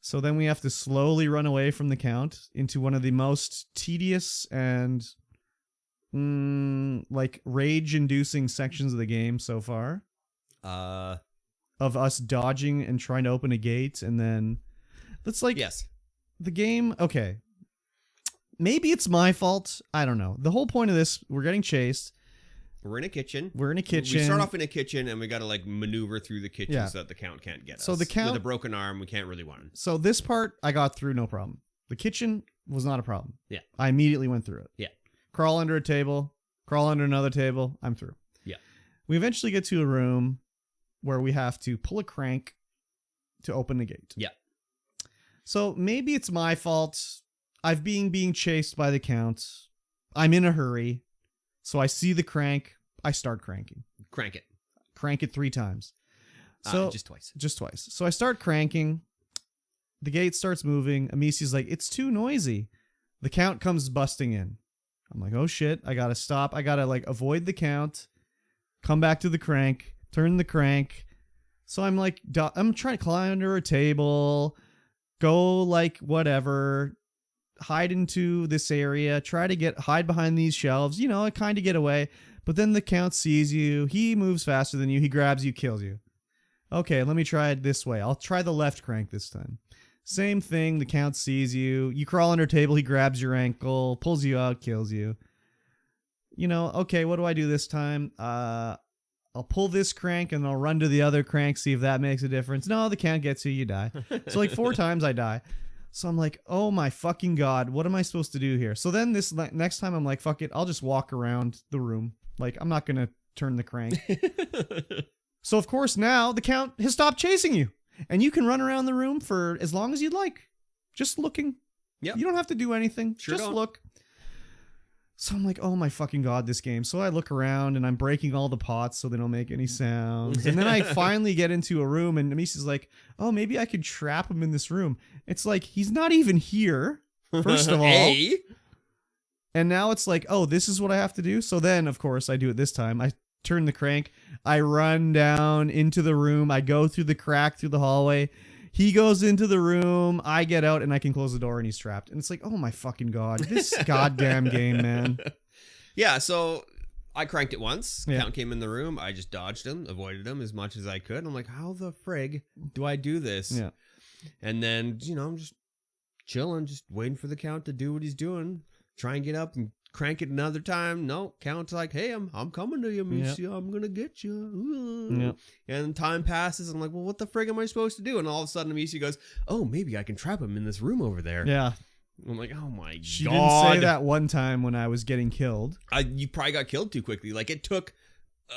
So then we have to slowly run away from the Count into one of the most tedious and like rage-inducing sections of the game so far. Of us dodging and trying to open a gate. And then that's like... Yes. The game, okay. Maybe it's my fault. I don't know. The whole point of this, we're getting chased. We're in a kitchen. We start off in a kitchen, and we got to like maneuver through the kitchen so that the Count can't get us. So the Count, with a broken arm, we can't really run. So this part, I got through no problem. The kitchen was not a problem. Yeah. I immediately went through it. Yeah. Crawl under a table, crawl under another table, I'm through. Yeah. We eventually get to a room where we have to pull a crank to open the gate. Yeah. So maybe it's my fault. I've been being chased by the Count. I'm in a hurry. So I see the crank. I start cranking. Crank it. Crank it 3 times. So just twice. Just twice. So I start cranking. The gate starts moving. Amicia's like, it's too noisy. The Count comes busting in. I'm like, oh shit. I gotta stop. I gotta like avoid the Count. Come back to the crank. Turn the crank. So I'm like, I'm trying to climb under a table. Go like whatever, hide into this area, try to hide behind these shelves, you know, kind of get away. But then the Count sees you. He moves faster than you. He grabs you, kills you. Okay, let me try it this way. I'll try the left crank this time. Same thing. The Count sees you. You crawl under a table. He grabs your ankle, pulls you out, kills you. You know, okay, what do I do this time? I'll pull this crank and I'll run to the other crank, see if that makes a difference. No, the Count gets you, you die. So like 4 times I die. So I'm like, oh my fucking God, what am I supposed to do here? So then this next time I'm like, fuck it, I'll just walk around the room. Like, I'm not going to turn the crank. So of course now the Count has stopped chasing you. And you can run around the room for as long as you'd like. Just looking. Yep. You don't have to do anything. Sure just don't. look. So I'm like, oh my fucking God, this game. So I look around and I'm breaking all the pots so they don't make any sounds. And then I finally get into a room and Amicia's like, oh, maybe I could trap him in this room. It's like, he's not even here, first of all. Hey. And now it's like, oh, this is what I have to do. So then, of course, I do it this time. I turn the crank. I run down into the room. I go through the crack through the hallway. He goes into the room, I get out, and I can close the door, and he's trapped. And it's like, oh my fucking God, this goddamn game, man. Yeah, so I cranked it once. Yeah. Count came in the room. I just dodged him, avoided him as much as I could. I'm like, how the frig do I do this? Yeah. And then, you know, I'm just chilling, just waiting for the Count to do what he's doing. Try and get up and crank it another time. No, Count's like, hey, I'm coming to you, Amicia. Yep. I'm gonna get you. Yep. And time passes. I'm like, well, what the frig am I supposed to do? And all of a sudden, Amicia goes, oh, maybe I can trap him in this room over there. Yeah. I'm like, oh my She God. didn't say that one time when I was getting killed. You probably got killed too quickly. Like, it took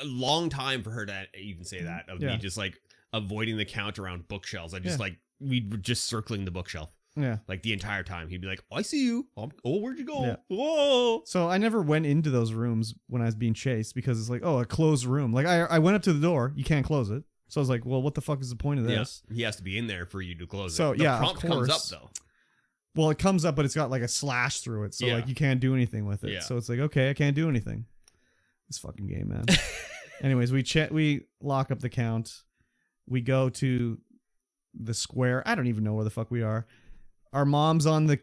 a long time for her to even say that, of me just like avoiding the Count around bookshelves. We were just circling the bookshelf. Yeah. Like the entire time. He'd be like, oh, I see you. Oh, where'd you go? Yeah. Whoa. So I never went into those rooms when I was being chased because it's like, oh, a closed room. Like I went up to the door. You can't close it. So I was like, well, what the fuck is the point of this? Yeah. He has to be in there for you to close So, it. The yeah, prompt of course. comes up, though. Well, it comes up, but it's got like a slash through it. So like you can't do anything with it. Yeah. So it's like, okay, I can't do anything. This fucking game, man. Anyways, we lock up the Count. We go to the square. I don't even know where the fuck we are. Our mom's on the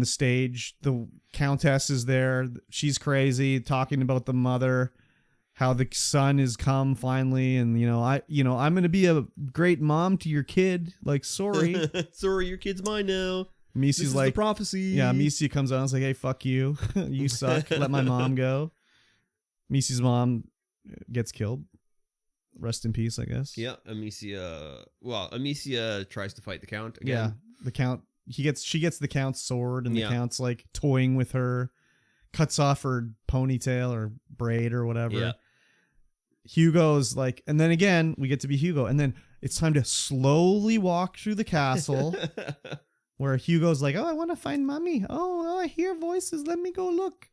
stage. The Countess is there. She's crazy, talking about the mother, how the son has come finally, and I'm gonna be a great mom to your kid. Like, sorry, sorry, your kid's mine now. Misi's like the prophecy. Yeah, Misi comes out and is like, hey, fuck you, you suck. Let my mom go. Misi's mom gets killed. Rest in peace, I guess. Yeah, Amicia. Well, Amicia tries to fight the Count again. Yeah, the Count she gets the Count's sword, and the Yeah. Count's like toying with her, cuts off her ponytail or braid or whatever. Yeah. Hugo's like, and then again we get to be Hugo, and then it's time to slowly walk through the castle. Where Hugo's like, oh, I want to find mommy. Oh, I hear voices. Let me go look.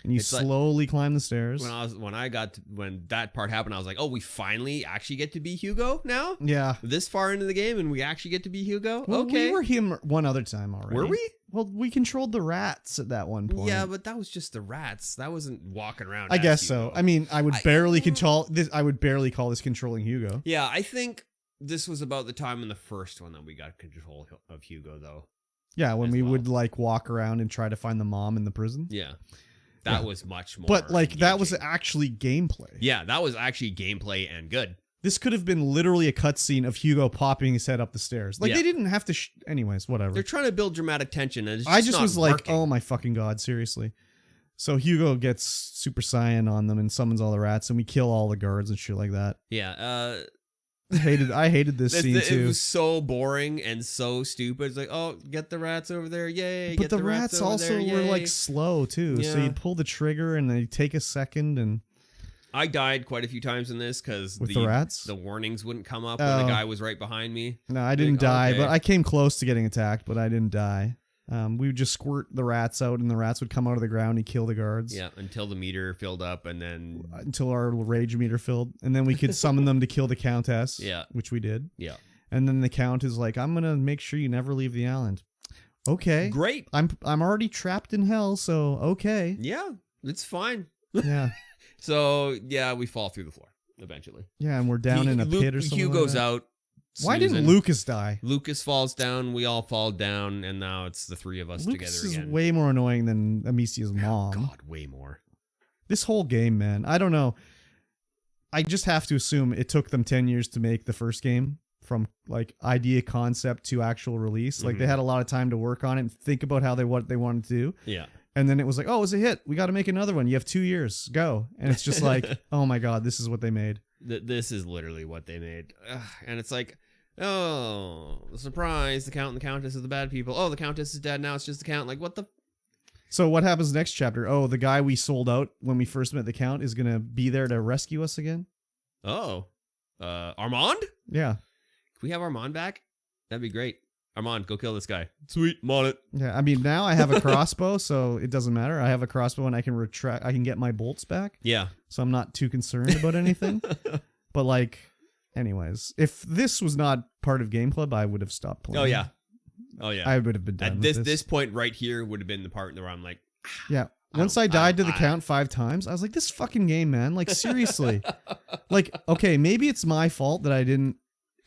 And you It's like- slowly climb the stairs. When that part happened, I was like, oh, we finally actually get to be Hugo now? Yeah. This far into the game and we actually get to be Hugo? Well, okay. we were him one other time already. Were we? Well, we controlled the rats at that one point. Yeah, but that was just the rats. That wasn't walking around. I as guess so. Hugo. I mean, I would barely control this. I would barely call this controlling Hugo. Yeah, I think this was about the time in the first one that we got control of Hugo, though. Yeah, when As we well. would like walk around and try to find the mom in the prison. Yeah. That was much more. But like that was engaging. actually gameplay. Yeah, that was actually gameplay and good. This could have been literally a cutscene of Hugo popping his head up the stairs. Like Yeah. they didn't have to. Anyways, whatever. They're trying to build dramatic tension, and it's I just just not was like, working. oh my fucking god, seriously. So Hugo gets Super Saiyan on them and summons all the rats, and we kill all the guards and shit like that. Yeah. I hated this scene It too. was so boring and so stupid. It's like, oh, get the rats over there, yay! But Get the rats rats over also there, were yay. like slow too. So Yeah. you'd pull the trigger and they take a second, and I died quite a few times in this because with the rats. the warnings wouldn't come up when Oh. the guy was right behind me. No, I didn't Like, die, okay. but I came close to getting attacked, but I didn't die. We would just squirt the rats out, and the rats would come out of the ground and kill the guards. Yeah, until the meter filled up, and then Until our rage meter filled, and then we could summon them to kill the Countess. Yeah. Which we did. yeah, And then the Count is like, "I'm gonna make sure you never leave the island." Okay. great. I'm already trapped in hell, so okay. Yeah, it's fine. Yeah. So yeah, we fall through the floor eventually. Yeah, and we're down in a pit or something. Hugo's like that. out. Why didn't Susan- Lucas die? Lucas falls down. We all fall down, and now it's the three of us Lucas together is again. way more annoying than Amicia's mom. God, way more. This whole game, man. I don't know. I just have to assume it took them 10 years to make the first game, from like idea concept to actual release. Like they Mhm. had a lot of time to work on it and think about what they wanted to do. Yeah. And then it was like, oh, it's a hit. We got to make another one. You have 2 years. Go. And it's just like, oh my God, this is what they made. This is literally what they made. Ugh, and it's like, oh, surprise, the Count and the Countess are the bad people. Oh, the Countess is dead, now it's just the Count. Like, what the? So what happens next chapter? Oh, the guy we sold out when we first met the Count is going to be there to rescue us again? Oh. Armand? Yeah. Can we have Armand back? That'd be great. Armand, go kill this guy. Sweet, I'm on it. Yeah. I mean, now I have a crossbow, so it doesn't matter. I have a crossbow and I can I can get my bolts back. Yeah. So I'm not too concerned about anything. But like, anyways, if this was not part of Game Club, I would have stopped playing. Oh, yeah. Oh, yeah. I would have been done At with this point right here would have been the part where I'm like, Yeah. I Once don't- I died to the I- Count 5 times, I was like, this fucking game, man. Like, seriously. Like, okay, maybe it's my fault that I didn't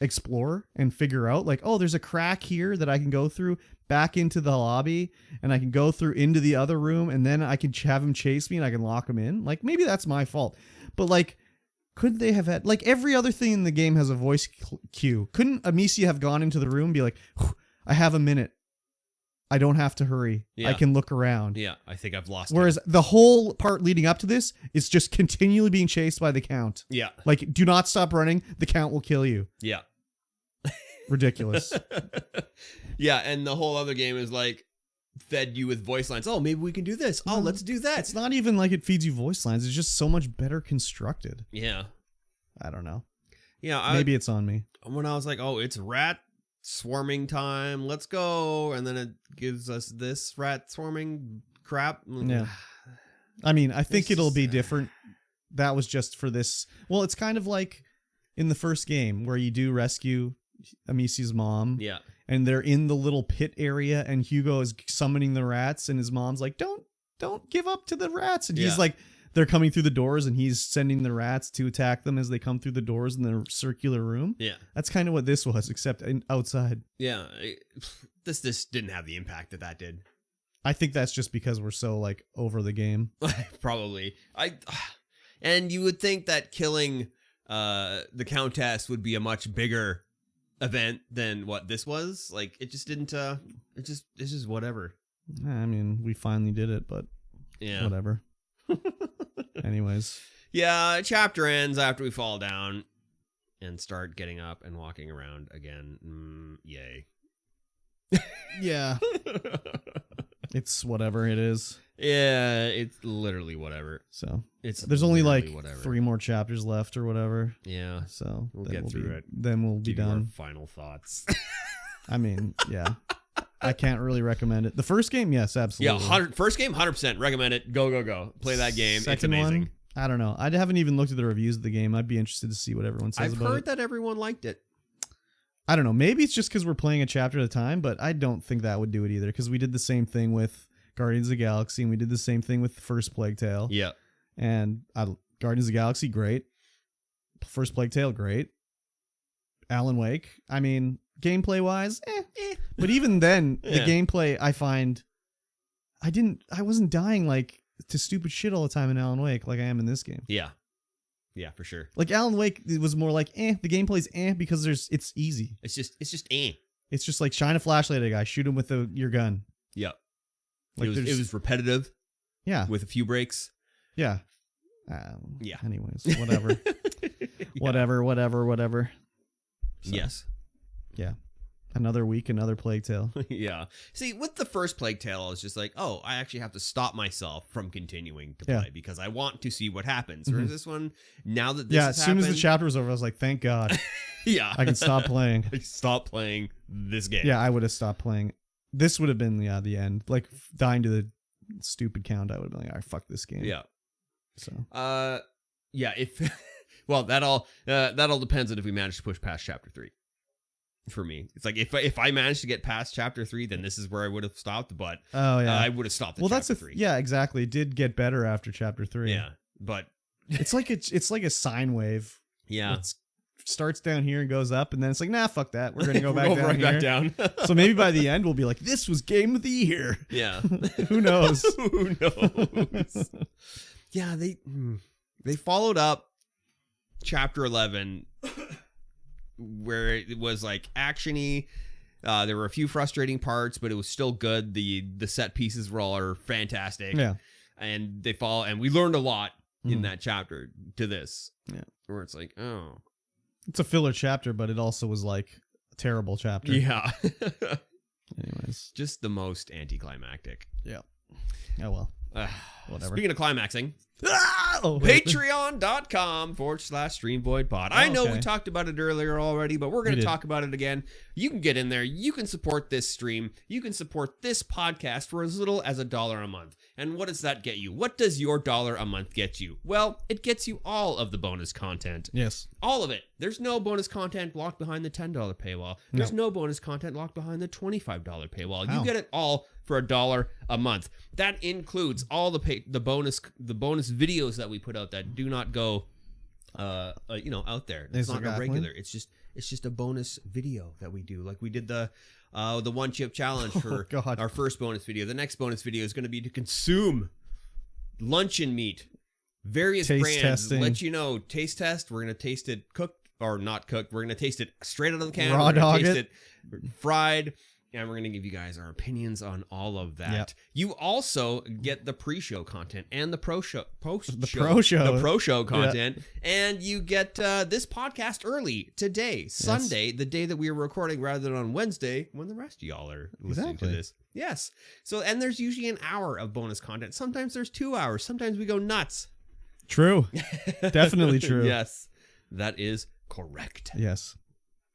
explore and figure out, like, oh, there's a crack here that I can go through back into the lobby, and I can go through into the other room, and then I can have him chase me and I can lock him in. Like, maybe that's my fault. But, like, couldn't they have had, like, every other thing in the game has a voice cue. Couldn't Amicia have gone into the room and be like, I have a minute. I don't have to hurry. Yeah. I can look around. yeah, I think I've lost Whereas it. the whole part leading up to this is just continually being chased by the Count. Yeah. Like, do not stop running. The Count will kill you. Yeah. Ridiculous. Yeah, and the whole other game is like fed you with voice lines. Oh, maybe we can do this. Oh, No, let's do that. It's not even like it feeds you voice lines. It's just so much better constructed. Yeah. I don't know. Yeah, Maybe it's on me. when I was like, oh, it's rat swarming time, let's go, and then it gives us this rat swarming crap. Yeah. I mean, I think It's it'll just- be different. That was just for this. Well, it's kind of like in the first game where you do rescue Amicia's mom. Yeah. And they're in the little pit area, and Hugo is summoning the rats, and his mom's like, don't give up to the rats. And Yeah. he's like, they're coming through the doors, and he's sending the rats to attack them as they come through the doors in the circular room. Yeah. That's kind of what this was, except outside. Yeah. This didn't have the impact that did. I think that's just because we're so like over the game. Probably. And you would think that killing the Countess would be a much bigger event than what this was. Like, it just didn't it's just whatever. I mean, we finally did it, but Yeah. whatever. Anyways, Yeah, chapter ends after we fall down and start getting up and walking around again. Yay. Yeah. It's whatever it is. Yeah, it's literally whatever. So It's there's only like literally whatever. 3 more chapters left or whatever. Yeah. So We'll then get through it. Then we'll be Give you our done. final thoughts. I mean, yeah. I can't really recommend it. The first game, yes, absolutely. Yeah, first game, 100%. Recommend it. Go. Play that game. Second It's amazing. one, I don't know. I haven't even looked at the reviews of the game. I'd be interested to see what everyone says I've about heard it. that everyone liked it. I don't know. Maybe it's just because we're playing a chapter at a time, but I don't think that would do it either. Because we did the same thing with Guardians of the Galaxy, and we did the same thing with the first Plague Tale. Yeah. And Guardians of the Galaxy, great. First Plague Tale, great. Alan Wake, I mean, gameplay wise, But even then, the gameplay, I find, I wasn't dying like to stupid shit all the time in Alan Wake like I am in this game. Yeah. Yeah, for sure. Like Alan Wake, it was more like, the gameplay's because it's easy. It's just It's just like shine a flashlight at a guy, shoot him with your gun. Yeah. Like it was repetitive. Yeah. With a few breaks. Yeah. Yeah. Anyways, whatever. Whatever. So, yes. Yeah. Another week, another Plague Tale. Yeah. See, with the first Plague Tale, I was just like, oh, I actually have to stop myself from continuing to play because I want to see what happens. Whereas this one, now that this has as soon happened, as the chapter was over, I was like, thank God. Yeah. I can stop playing. Stop playing this game. Yeah, I would have stopped playing. This would have been, the end. Like, dying to the stupid count, I would have been like, all right, fuck this game. Yeah. So. Yeah, if... well, that all depends on if we manage to push past Chapter 3. For me, it's like if I managed to get past Chapter 3, then this is where I would have stopped. But I would have stopped at Chapter 3. Yeah, exactly. It did get better after Chapter 3. Yeah, but it's like a sine wave. Yeah, it starts down here and goes up, and then it's like, nah, fuck that. We're gonna go back down right here. Back down. So maybe by the end we'll be like, this was game of the year. Yeah, who knows? Who knows? Yeah, they followed up Chapter 11. Where it was like actiony, there were a few frustrating parts, but it was still good. The set pieces were all fantastic. Yeah, and we learned a lot in that chapter to this. Yeah, where it's like, oh, it's a filler chapter, but it also was like a terrible chapter. Yeah. Anyways, just the most anticlimactic. Yeah. Oh well. Whatever. Speaking of climaxing. Oh, Patreon.com/StreamVoidPod. I know we talked about it earlier already, but we're going to talk about it again. You can get in there. You can support this stream. You can support this podcast for as little as $1 a month. And what does that get you? What does your $1 a month get you? Well, it gets you all of the bonus content. Yes. All of it. There's no bonus content locked behind the $10 paywall. There's no bonus content locked behind the $25 paywall. You get it all for $1 a month. That includes all the bonus videos that we put out that do not go out there. It's not a regular. It's just a bonus video that we do. Like we did the one chip challenge for our first bonus video. The next bonus video is going to be to consume luncheon meat, various taste brands. Testing. Let you know, taste test. We're going to taste it cooked or not cooked. We're going to taste it straight out of the can. Raw dog taste it fried. And we're going to give you guys our opinions on all of that. Yep. You also get the pre-show content and the pro show content. And you get this podcast early today, Sunday, the day that we are recording, rather than on Wednesday when the rest of y'all are listening to this. Yes. So, and there's usually an hour of bonus content. Sometimes there's 2 hours. Sometimes we go nuts. True. Definitely true. Yes. That is correct. Yes.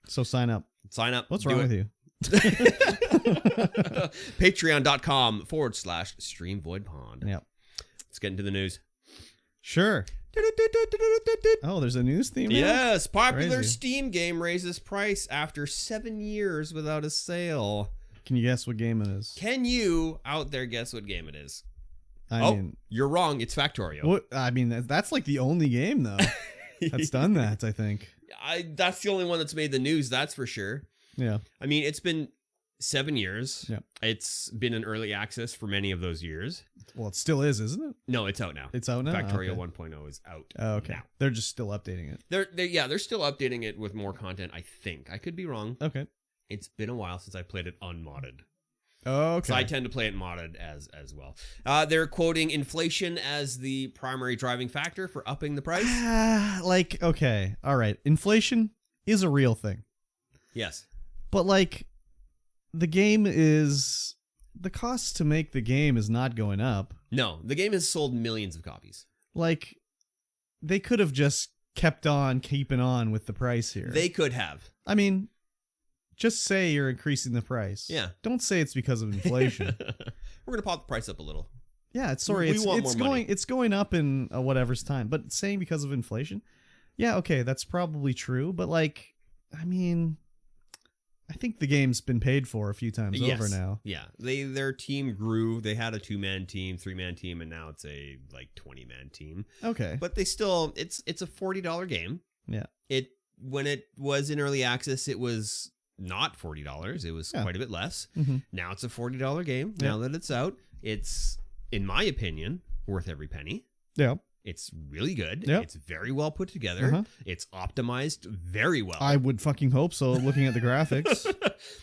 So sign up. What's wrong with you? Patreon.com/StreamVoidPond. Yep. Let's get into the news. Sure. Oh, there's a news theme now? Yes. Popular Steam game raises price after 7 years without a sale. Can you guess what game it is? Can you out there guess what game it is? I mean, you're wrong. It's Factorio. What? I mean, that's like the only game though that's done that, I think. That's the only one that's made the news, that's for sure. Yeah. I mean, it's been 7 years. Yeah. It's been in early access for many of those years. Well, it still is, isn't it? No, it's out now. It's out now? Factorio 1.0 is out. Oh, okay. Now. They're just still updating it. They're still updating it with more content, I think. I could be wrong. Okay. It's been a while since I played it unmodded. Oh, okay. So I tend to play it modded as well. They're quoting inflation as the primary driving factor for upping the price. Okay. All right. Inflation is a real thing. Yes. But the game is the cost to make the game is not going up. No, the game has sold millions of copies. Like, they could have just kept on keeping on with the price here. They could have. I mean, just say you're increasing the price. Yeah. Don't say it's because of inflation. We're gonna pop the price up a little. Yeah, it's going up in whatever's time. But saying because of inflation, yeah, okay, that's probably true. But like, I mean, I think the game's been paid for a few times over now. Yeah, their team grew. They had a 2-man team, 3-man team, and now it's a like 20-man team. Okay, but they still it's a $40 game. Yeah, when it was in early access, it was not $40. It was quite a bit less. Mm-hmm. Now it's a $40 game. Now that it's out, it's, in my opinion, worth every penny. Yeah. It's really good. Yep. It's very well put together. It's optimized very well. I would fucking hope so, looking at the graphics.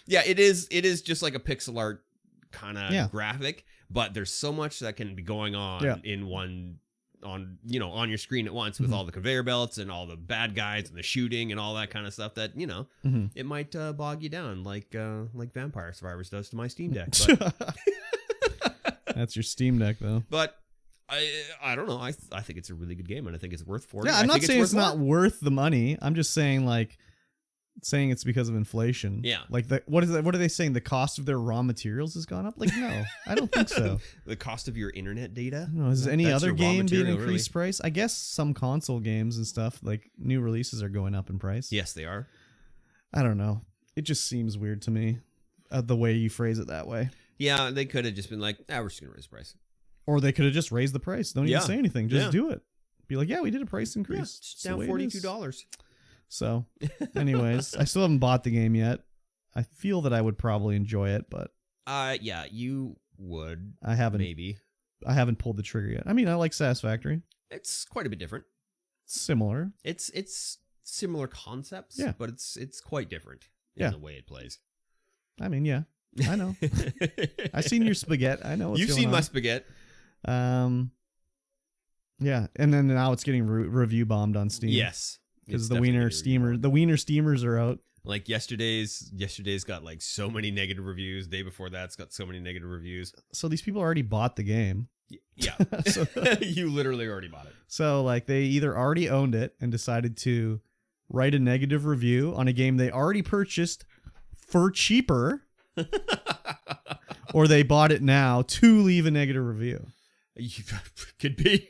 Yeah, it is just like a pixel art kind of graphic, but there's so much that can be going on in one on your screen at once with all the conveyor belts and all the bad guys and the shooting and all that kind of stuff that, it might bog you down like Vampire Survivors does to my Steam Deck. But that's your Steam Deck though. But I don't know. I think it's a really good game, and I think it's worth $40. Yeah, I'm not saying it's not worth the money. I'm just saying it's because of inflation. Yeah. Like what are they saying? The cost of their raw materials has gone up? Like, no, I don't think so. The cost of your internet data? No, is any other game being increased price? I guess some console games and stuff, like new releases, are going up in price. Yes, they are. I don't know. It just seems weird to me, the way you phrase it that way. Yeah, they could have just been like, we're just going to raise the price. Or they could have just raised the price. Don't even say anything. Just do it. Be like, yeah, we did a price increase. Yeah, down $42. So, anyways, I still haven't bought the game yet. I feel that I would probably enjoy it, but yeah, you would. I haven't. Maybe. I haven't pulled the trigger yet. I mean, I like Satisfactory. It's quite a bit different. Similar. It's similar concepts, but it's quite different in the way it plays. I mean, yeah, I know. I've seen your spaghetti. I know what's You've going seen on. my spaghetti. Yeah, and then now it's getting review bombed on Steam. Yes, because the Wiener Steamers are out. Like yesterday's got like so many negative reviews. Day before that's got so many negative reviews. So these people already bought the game. Yeah, so, you literally already bought it. So like they either already owned it and decided to write a negative review on a game they already purchased for cheaper, or they bought it now to leave a negative review. Could be.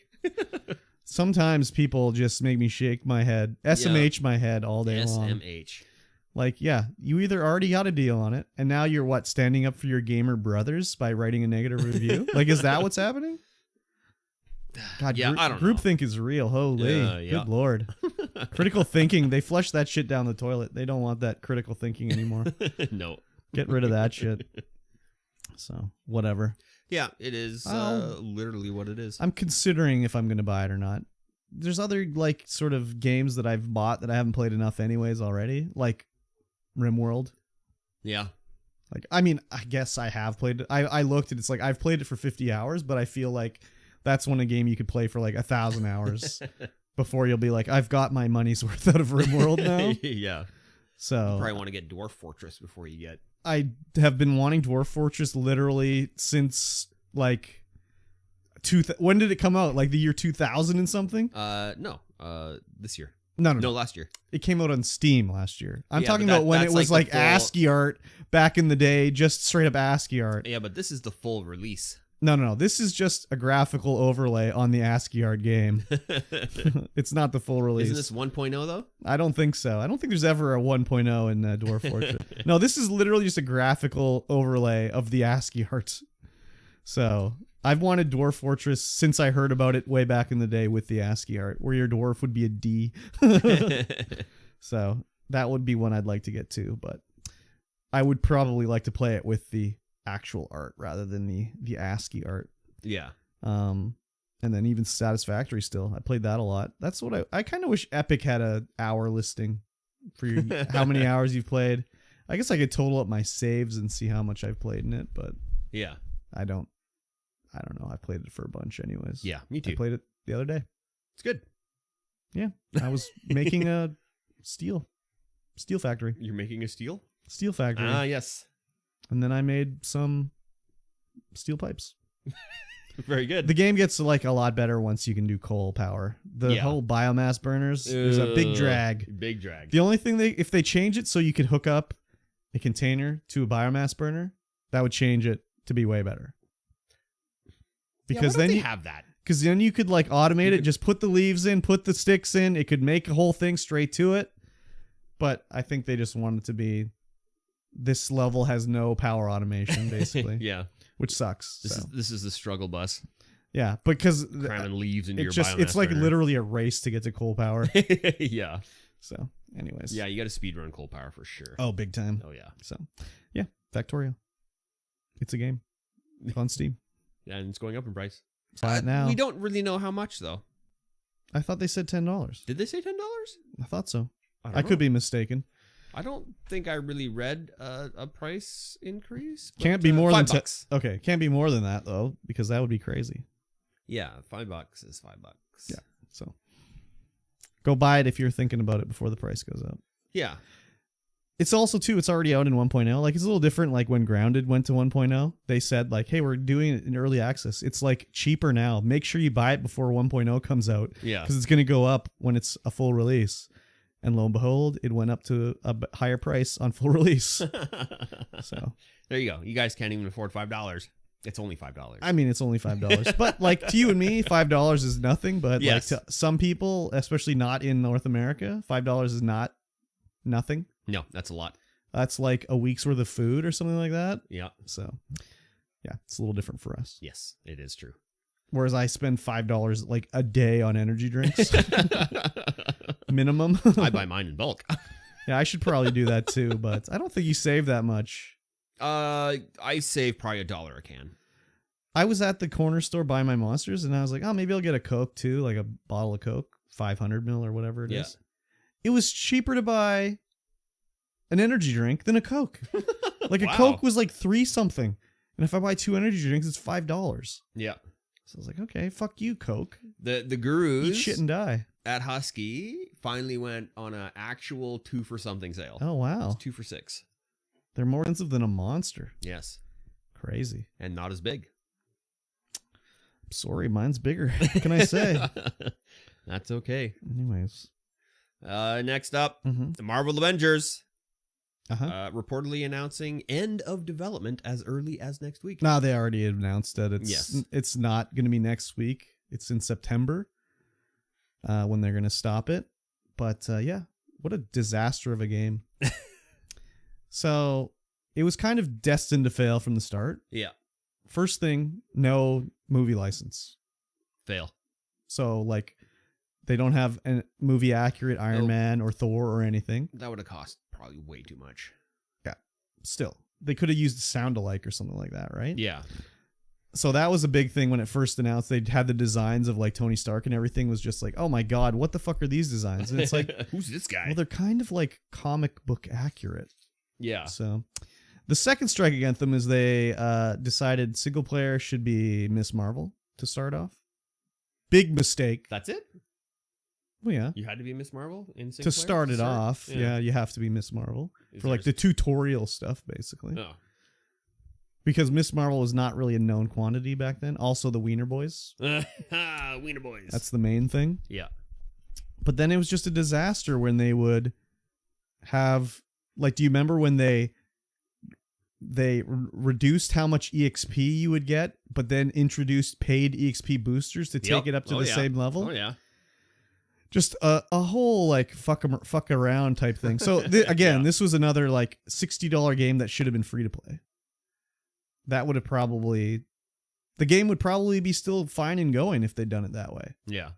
Sometimes people just make me shake my head, SMH my head all day long. SMH. Like, yeah, you either already got a deal on it, and now you're standing up for your gamer brothers by writing a negative review? Like, is that what's happening? God, yeah, I don't know. Groupthink is real. Holy, good lord. Critical thinking, they flush that shit down the toilet. They don't want that critical thinking anymore. No. Get rid of that shit. So, whatever. Yeah, it is literally what it is. I'm considering if I'm going to buy it or not. There's other, like, sort of games that I've bought that I haven't played enough anyways already, like RimWorld. Yeah. Like, I mean, I guess I have played it. I looked at it. It's like I've played it for 50 hours, but I feel like that's one a game you could play for like 1,000 hours before you'll be like, I've got my money's worth out of RimWorld now. Yeah. So you probably want to get Dwarf Fortress before you get. I have been wanting Dwarf Fortress literally since like when did it come out? Like the year 2000 and something? No. This year. No, last year. It came out on Steam last year. I'm talking about when it was like ASCII art back in the day, just straight up ASCII art. Yeah, but this is the full release. No. This is just a graphical overlay on the ASCII art game. It's not the full release. Isn't this 1.0 though? I don't think so. I don't think there's ever a 1.0 in Dwarf Fortress. No, this is literally just a graphical overlay of the ASCII art. So I've wanted Dwarf Fortress since I heard about it way back in the day with the ASCII art, where your dwarf would be a D. So that would be one I'd like to get to, but I would probably like to play it with the actual art rather than the ASCII art. Yeah. And then even Satisfactory still. I played that a lot. That's what I kind of wish Epic had a hour listing for how many hours you've played. I guess I could total up my saves and see how much I've played in it, but yeah. I don't know. I played it for a bunch anyways. Yeah, me too. I played it the other day. It's good. Yeah. I was making a steel factory. You're making a steel factory. Ah, yes. And then I made some steel pipes. Very good. The game gets like a lot better once you can do coal power. The whole biomass burners is a big drag. Big drag. The only thing if they change it so you could hook up a container to a biomass burner, that would change it to be way better. Because then you have that. Because then you could like automate it, just put the leaves in, put the sticks in. It could make a whole thing straight to it. But I think they just want it to be, this level has no power automation, basically. Yeah. Which sucks. This is the struggle bus. Yeah, because cramming leaves into your just biomass it's like burner. literally a race to get to coal power. Yeah. So, anyways. Yeah, you got to speed run coal power for sure. Oh, big time. Oh, yeah. So, yeah, Factorio. It's a game. On Steam. Yeah, and it's going up in price. Buy it now. We don't really know how much, though. I thought they said $10. Did they say $10? I thought so. I could be mistaken. I don't think I really read a price increase. But, Can't be more than $5. Okay, can't be more than that though, because that would be crazy. Yeah, $5 is $5. Yeah, so go buy it if you're thinking about it before the price goes up. Yeah. It's also too, it's already out in 1.0. Like it's a little different. Like when Grounded went to 1.0, they said like, hey, we're doing it in early access. It's like cheaper now. Make sure you buy it before 1.0 comes out. Yeah. Because it's going to go up when it's a full release. And lo and behold, it went up to a higher price on full release. So there you go. You guys can't even afford $5. It's only $5. I mean, it's only $5. But like to you and me, $5 is nothing. But yes. Like to some people, especially not in North America, $5 is not nothing. No, that's a lot. That's like a week's worth of food or something like that. Yeah. So yeah, it's a little different for us. Yes, it is true. Whereas I spend $5 like a day on energy drinks. Minimum. I buy mine in bulk. Yeah, I should probably do that too, but I don't think you save that much. I save probably $1 a can. I was at the corner store buying my Monsters, and I was like, oh, maybe I'll get a Coke too, like a bottle of Coke, 500 ml or whatever it is. It was cheaper to buy an energy drink than a Coke. Like Wow. a Coke was like $3 something, and if I buy 2 energy drinks, it's $5. Yeah. So I was like, okay, fuck you, Coke. The gurus Eat shit and die. at Husky finally went on an actual 2 for something sale. Oh, wow. It's 2 for $6. They're more expensive than a Monster. Yes. Crazy. And not as big. Sorry, mine's bigger. What can I say? That's okay. Anyways. Next up, the Marvel Avengers. Reportedly announcing end of development as early as next week. No, they already announced that it's not going to be next week. It's in September when they're going to stop it. But yeah, what a disaster of a game. So it was kind of destined to fail from the start. Yeah. First thing, no movie license. Fail. So like they don't have a movie accurate Iron Man or Thor or anything. That would have cost probably way too much. Yeah. Still, they could have used a sound alike or something like that, right? Yeah. So that was a big thing when it first announced. They had the designs of like Tony Stark and everything was just like, oh my God, what the fuck are these designs? And it's like, who's this guy? Well, they're kind of like comic book accurate. Yeah. So the second strike against them is they decided single player should be Miss Marvel to start off. Big mistake. That's it? Well, yeah. You had to be Miss Marvel in single to start it off. Yeah, you have to be Miss Marvel for like the tutorial stuff, basically. Oh. Because Miss Marvel was not really a known quantity back then. Also, the Wiener Boys. Wiener Boys. That's the main thing. Yeah. But then it was just a disaster when they would have, like, do you remember when they reduced how much EXP you would get, but then introduced paid EXP boosters to take it up to the same level? Oh, yeah. Just a whole like fuck around type thing. So again, this was another like $60 game that should have been free to play. That would have probably, the game would probably be still fine and going if they'd done it that way. Yeah.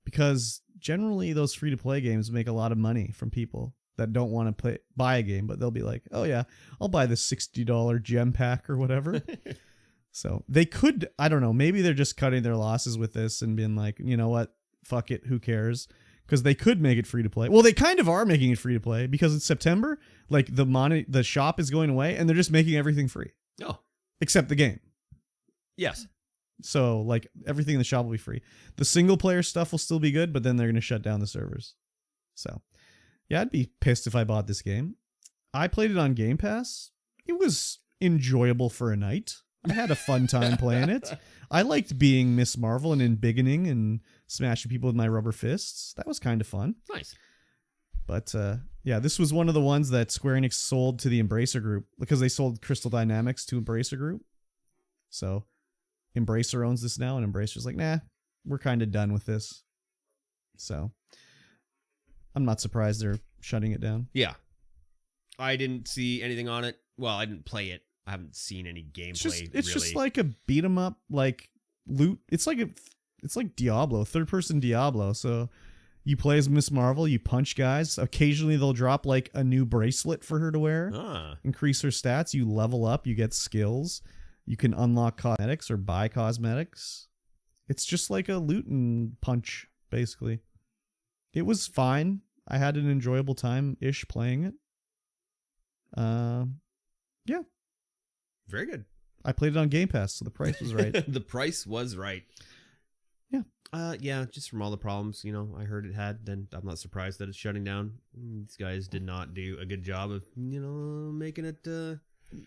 Because generally those free to play games make a lot of money from people that don't want to buy a game, but they'll be like, oh yeah, I'll buy this $60 gem pack or whatever. So they could, I don't know, maybe they're just cutting their losses with this and being like, you know what? Fuck it, who cares? Because they could make it free to play. Well, they kind of are making it free to play because it's September. Like the shop is going away, and they're just making everything free. Oh, except the game. Yes. So like everything in the shop will be free. The single player stuff will still be good, but then they're going to shut down the servers. So yeah, I'd be pissed if I bought this game. I played it on Game Pass. It was enjoyable for a night. I had a fun time playing it. I liked being Miss Marvel and embiggening and smashing people with my rubber fists. That was kind of fun. Nice. But yeah, this was one of the ones that Square Enix sold to the Embracer Group because they sold Crystal Dynamics to Embracer Group. So Embracer owns this now, and Embracer's like, nah, we're kind of done with this. So I'm not surprised they're shutting it down. Yeah. I didn't see anything on it. Well, I didn't play it. I haven't seen any gameplay. It's just like a beat 'em up, like loot. It's like Diablo, third person Diablo. So you play as Miss Marvel, you punch guys. Occasionally they'll drop like a new bracelet for her to wear, increase her stats. You level up, you get skills. You can unlock cosmetics or buy cosmetics. It's just like a loot and punch, basically. It was fine. I had an enjoyable time-ish playing it. Yeah. Very good. I played it on Game Pass, so the price was right. The price was right. Yeah. Yeah, just from all the problems, I heard it had, then I'm not surprised that it's shutting down. These guys did not do a good job of, making it...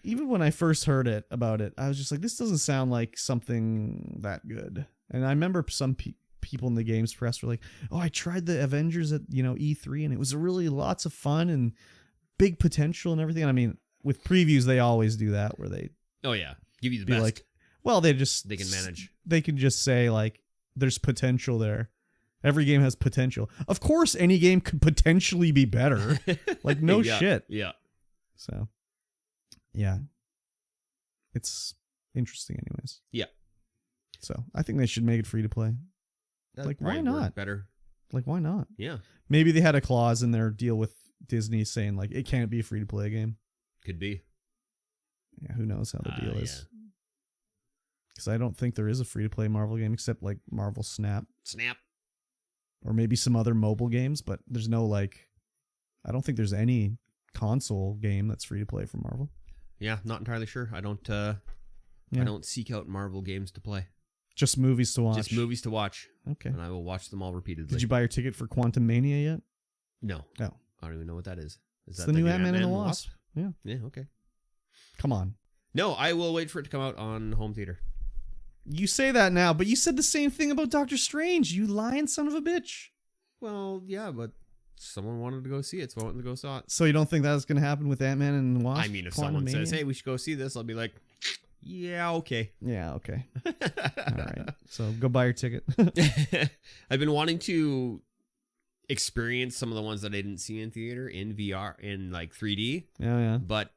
Even when I first heard about it, I was just like, this doesn't sound like something that good. And I remember some people in the games press were like, oh, I tried the Avengers at, E3, and it was really lots of fun and big potential and everything. And I mean, with previews, they always do that where they... Oh, yeah. Give you the best. Like, well, they can manage. They can just say, like, there's potential there. Every game has potential. Of course, any game could potentially be better. Like, no shit. Yeah. So, yeah. It's interesting anyways. Yeah. So, I think they should make it free to play. That'd why not? Better. Like, why not? Yeah. Maybe they had a clause in their deal with Disney saying, like, it can't be a free-to-play game. Could be. Yeah, who knows how the deal is. Because I don't think there is a free-to-play Marvel game except, like, Marvel Snap. Or maybe some other mobile games, but there's no, like... I don't think there's any console game that's free-to-play for Marvel. Yeah, not entirely sure. I don't seek out Marvel games to play. Just movies to watch. Just movies to watch. Okay. And I will watch them all repeatedly. Did you buy your ticket for Quantum Mania yet? No. No. I don't even know what that is. Is it's that the new Ant-Man and the Wasp? Yeah. Yeah, okay. Come on. No, I will wait for it to come out on home theater. You say that now, but you said the same thing about Doctor Strange, you lying son of a bitch. Well, yeah, but someone wanted to go see it, so I went to go saw it. So you don't think that's going to happen with Ant-Man and the Wasp? I mean, if someone says, hey, we should go see this, I'll be like, yeah, okay. Yeah, okay. All right. So go buy your ticket. I've been wanting to experience some of the ones that I didn't see in theater in VR, in like 3D. Yeah. But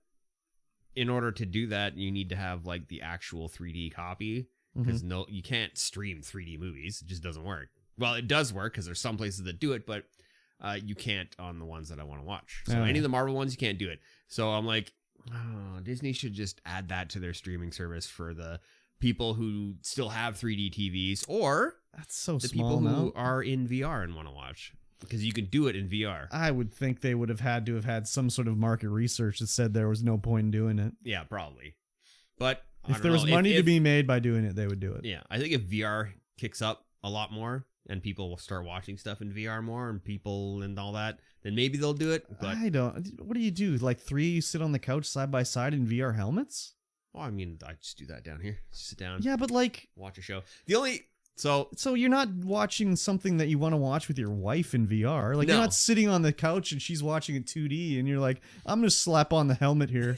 in order to do that, you need to have like the actual 3D copy. Because you can't stream 3D movies. It just doesn't work. Well, it does work because there's some places that do it, but you can't on the ones that I want to watch. So any of the Marvel ones, you can't do it. So I'm like, oh, Disney should just add that to their streaming service for the people who still have 3D TVs or that's so the small people now. who are in VR and want to watch. Because you can do it in VR. I would think they would have had some sort of market research that said there was no point in doing it. Yeah, probably. But if there was money to be made by doing it, they would do it. Yeah, I think if VR kicks up a lot more and people will start watching stuff in VR more and people and all that, then maybe they'll do it. But I don't. What do you do? Like you sit on the couch side by side in VR helmets? Well, I mean, I just do that down here. Just sit down. Yeah, but like watch a show. The only so you're not watching something that you want to watch with your wife in VR. Like you're not sitting on the couch and she's watching it 2D and you're like, I'm gonna slap on the helmet here.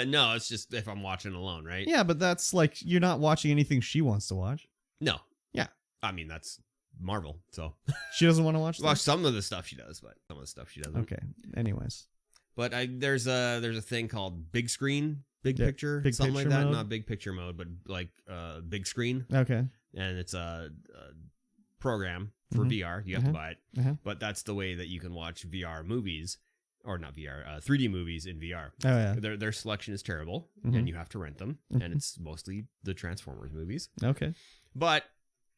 No, it's just if I'm watching alone, right? Yeah, but that's like you're not watching anything she wants to watch. No. Yeah. I mean, that's Marvel, so she doesn't want to watch some of the stuff she does, but some of the stuff she doesn't. Okay. Anyways. But there's a thing called big screen, big picture, something like that. Mode? Not big picture mode, but like big screen. Okay. And it's a program for VR. You have to buy it. But that's the way that you can watch VR movies, or not VR, 3D movies in VR. Oh, yeah. Their selection is terrible, and you have to rent them. And it's mostly the Transformers movies. Okay. But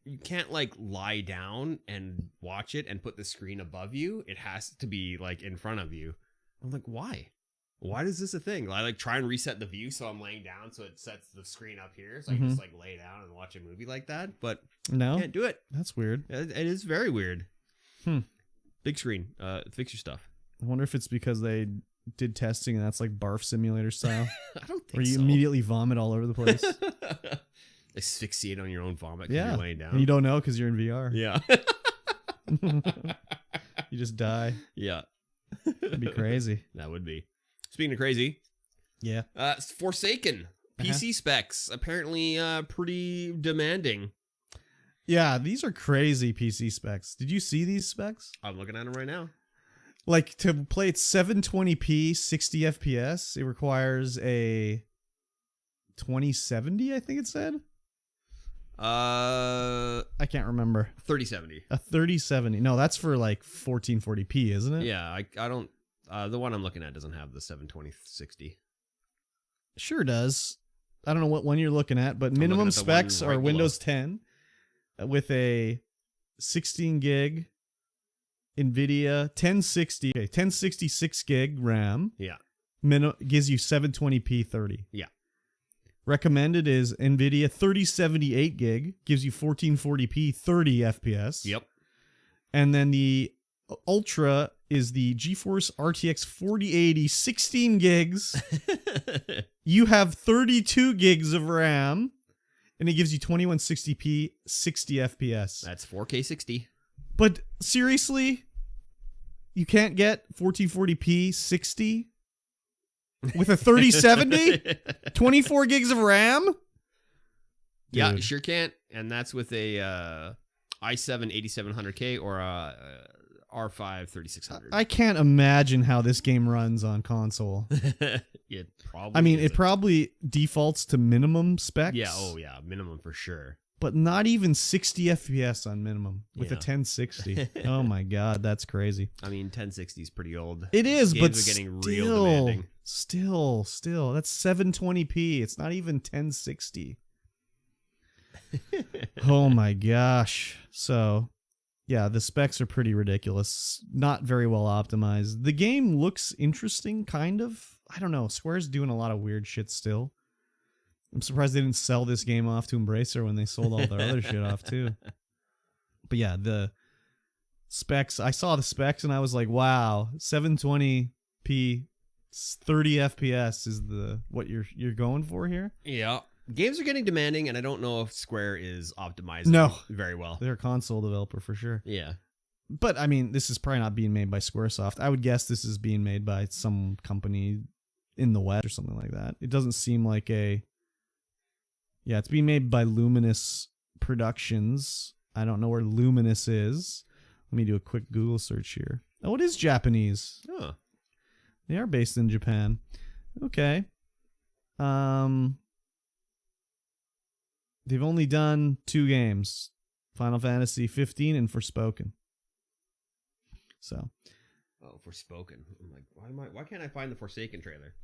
you can't like lie down and watch it and put the screen above you. It has to be like in front of you. I'm like, why? Why is this a thing? I like try and reset the view so I'm laying down so it sets the screen up here so I can just like lay down and watch a movie like that. But no, can't do it. That's weird. It is very weird. Big screen. Fix your stuff. I wonder if it's because they did testing and that's like barf simulator style? I don't think Where you so. immediately vomit all over the place. Asphyxiate on your own vomit. Yeah. You're laying down. And you don't know because you're in VR. Yeah. You just die. Yeah. That'd be crazy. That would be. Speaking of crazy, Yeah. Forsaken. PC specs. Apparently pretty demanding. Yeah, these are crazy PC specs. Did you see these specs? I'm looking at them right now. Like, to play at 720p, 60 FPS, it requires a 2070, I think it said. I can't remember. 3070. A 3070. No, that's for like 1440p, isn't it? Yeah, I don't. The one I'm looking at doesn't have the 720/60. Sure does. I don't know what one you're looking at, but minimum at the specs one right are Windows 10 with a 16 gig NVIDIA 1066 gig RAM. Yeah. Gives you 720p 30. Yeah. Recommended is NVIDIA 3078 gig, gives you 1440p 30 FPS. Yep. And then the Ultra is the GeForce RTX 4080 16 gigs. You have 32 gigs of RAM, and it gives you 2160p 60 FPS. That's 4K 60. But seriously, you can't get 1440p 60 with a 3070? 24 gigs of RAM? Yeah, Dude. you sure can't. And that's with a i7 8700K or a R5 3600. I can't imagine how this game runs on console. It probably I mean, it isn't. probably defaults to minimum specs. Yeah, oh yeah, minimum for sure. But not even 60 FPS on minimum with a Yeah. 1060. Oh my god, that's crazy. I mean, 1060 is pretty old. It is, Games but are getting still, real demanding. Still, that's 720p. It's not even 1060. Oh my gosh. So, yeah, the specs are pretty ridiculous. Not very well optimized. The game looks interesting, kind of. I don't know. Square's doing a lot of weird shit still. I'm surprised they didn't sell this game off to Embracer when they sold all their other shit off too. But yeah, the specs, I saw the specs and I was like, wow, 720p 30 FPS is the what you're going for here? Yeah. Games are getting demanding, and I don't know if Square is optimizing very well. They're a console developer for sure. Yeah. But I mean, this is probably not being made by Squaresoft. I would guess this is being made by some company in the West or something like that. It doesn't seem like a... Yeah, it's being made by Luminous Productions. I don't know where Luminous is. Let me do a quick Google search here. Oh, it is Japanese. Oh. They are based in Japan. Okay. They've only done 2 games. Final Fantasy 15 and Forspoken. So. Oh, Forspoken. I'm like, why can't I find the Forsaken trailer?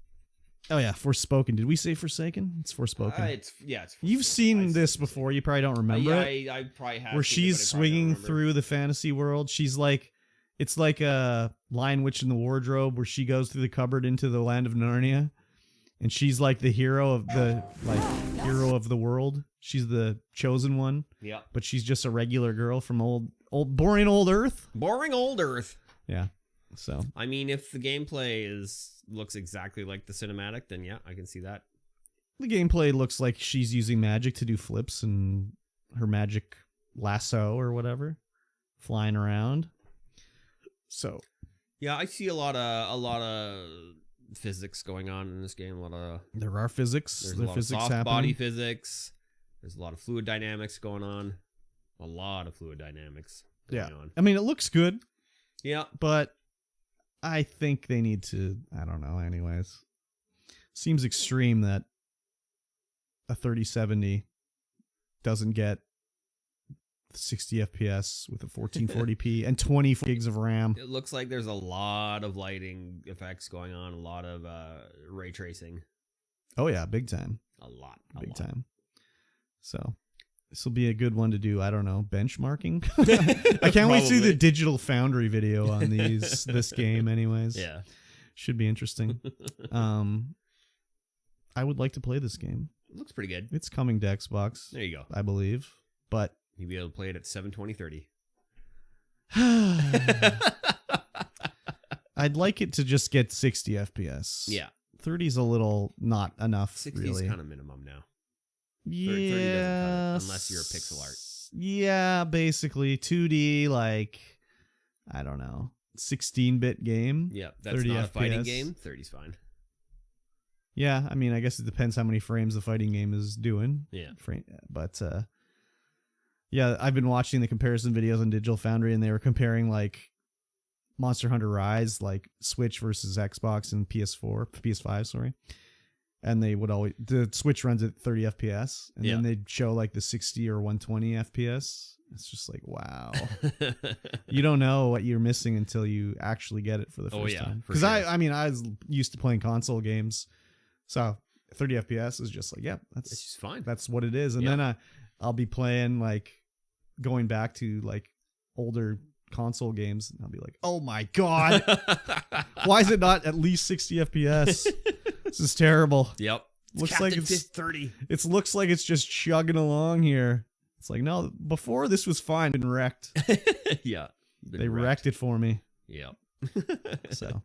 Oh yeah, Forspoken. Did we say Forsaken? It's Forspoken. It's Forspoken. You've seen this before. You probably don't remember it. I probably have. Where seen it, she's but I probably don't swinging remember. through the fantasy world. She's like, it's like a Lion Witch in the Wardrobe where she goes through the cupboard into the land of Narnia, and she's like the hero of the world. She's the chosen one. Yeah. But she's just a regular girl from old boring old Earth. Boring old Earth. Yeah. So I mean, if the gameplay looks exactly like the cinematic, then yeah, I can see that. the gameplay looks like she's using magic to do flips and her magic lasso or whatever, flying around. So yeah, I see a lot of physics going on in this game. there are physics. There's There a lot physics of soft happening. body physics. There's a lot of fluid dynamics going on. A lot of fluid dynamics going on. I mean, it looks good, Yeah. but I think they need to, I don't know, anyways. Seems extreme that a 3070 doesn't get 60 FPS with a 1440p and 20 gigs of RAM. It looks like there's a lot of lighting effects going on, a lot of ray tracing. Oh yeah, big time. A lot. Big time. So this will be a good one to do, I don't know, benchmarking. I can't wait to see the Digital Foundry video on this game anyways. Yeah. Should be interesting. I would like to play this game. It looks pretty good. It's coming to Xbox, There you go. I believe. But You'll be able to play it at 720/30. I I'd like it to just get 60 FPS. Yeah. 30's a little not enough, 60 really. is kind of minimum now. Yeah. 30 doesn't cut it unless you're a pixel art. Yeah, basically 2D, like, I don't know, 16-bit game. Yeah, that's 30 not a fighting FPS. game. 30's fine. Yeah, I mean, I guess it depends how many frames the fighting game is doing. Yeah. But yeah, I've been watching the comparison videos on Digital Foundry, and they were comparing like Monster Hunter Rise, like Switch versus Xbox and PS5, sorry. And they would always, the Switch runs at 30 FPS, and then they'd show like the 60 or 120 FPS. It's just like, wow. You don't know what you're missing until you actually get it for the first time. Because I mean, I was used to playing console games, so 30 FPS is just like, yeah, it's just fine. That's what it is. And then I'll be playing, like, going back to like older console games, and I'll be like, oh my god, why is it not at least 60 FPS? This is terrible. Yep. Looks like it's 30. It looks like it's just chugging along here. It's like, no, before this was fine. Been wrecked. Yeah. They wrecked it for me. Yep. So,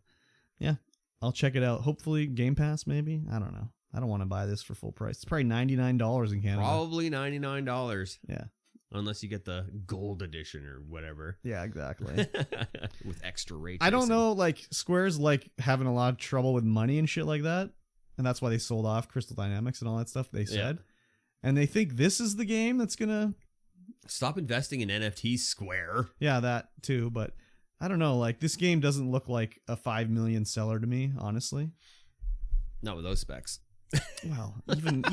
yeah, I'll check it out. Hopefully Game Pass, maybe. I don't know. I don't want to buy this for full price. It's probably $99 in Canada. Probably $99. Yeah. Unless you get the gold edition or whatever. Yeah, exactly. With extra ray I don't tracing. know, like, Square's like having a lot of trouble with money and shit like that. And that's why they sold off Crystal Dynamics and all that stuff, they said. And they think this is the game that's going to... Stop investing in NFTs, Square. Yeah, that too. But I don't know, like, this game doesn't look like a 5 million seller to me, honestly. Not with those specs. Well,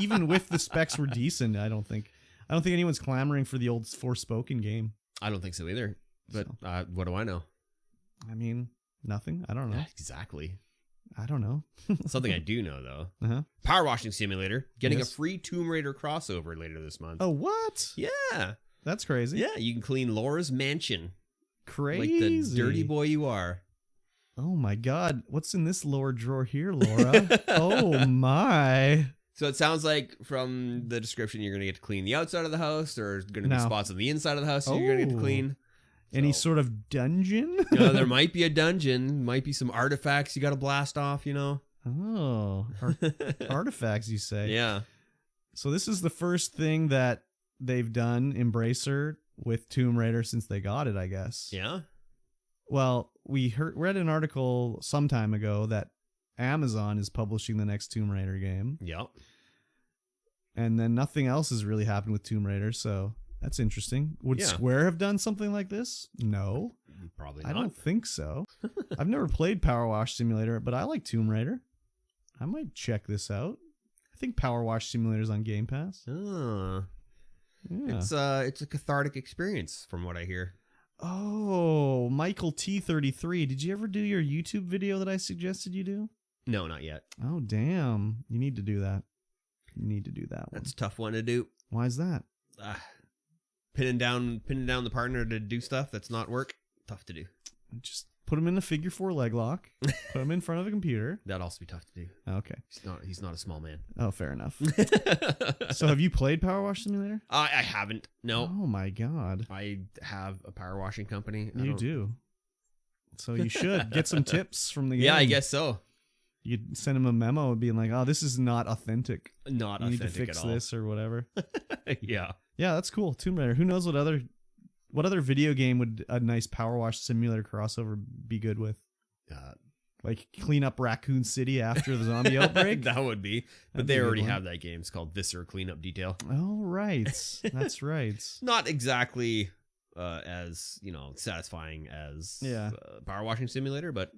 even with the specs were decent, I don't think anyone's clamoring for the old Forspoken game. I don't think so either. But what do I know? I mean, nothing. I don't know. Exactly. I don't know. Something I do know, though. Uh-huh. Power Washing Simulator getting a free Tomb Raider crossover later this month. Oh, what? Yeah. That's crazy. Yeah, you can clean Laura's mansion. Crazy. Like the dirty boy you are. Oh my god. What's in this lower drawer here, Laura? Oh my. So it sounds like from the description you're going to get to clean the outside of the house, or going to be spots on the inside of the house you're going to get to clean. Any sort of dungeon? There might be a dungeon, might be some artifacts you got to blast off, you know? Oh, artifacts, you say? Yeah. So this is the first thing that they've done, Embracer, with Tomb Raider since they got it, I guess. Yeah. Well, we read an article some time ago that Amazon is publishing the next Tomb Raider game. Yep. And then nothing else has really happened with Tomb Raider, so that's interesting. Would Square have done something like this? No. Probably not. I don't think so. I've never played Power Wash Simulator, but I like Tomb Raider. I might check this out. I think Power Wash Simulator's on Game Pass. Oh. Yeah. It's a cathartic experience from what I hear. Oh, MikeyT33. Did you ever do your YouTube video that I suggested you do? No, not yet. Oh, damn. You need to do that. You need to do that one. That's a tough one to do. Why is that? Pinning down the partner to do stuff that's not work. Tough to do. Just put him in a figure 4 leg lock. Put him in front of a computer. That'd also be tough to do. Okay. He's not a small man. Oh, fair enough. So have you played Power Wash Simulator? I haven't. No. Oh my god. I have a power washing company. You do. So you should get some tips from the game. Yeah, I guess so. You could send him a memo being like, "Oh, this is not authentic. Not you authentic need to fix at all. this or whatever." Yeah. Yeah, that's cool. Tomb Raider. Who knows what other video game would a nice Power Wash Simulator crossover be good with? Like clean up Raccoon City after the zombie outbreak? That would be. But they already have that game. It's called Viscera Cleanup Detail. Oh, right. That's right. Not exactly as, satisfying as Power Washing Simulator, but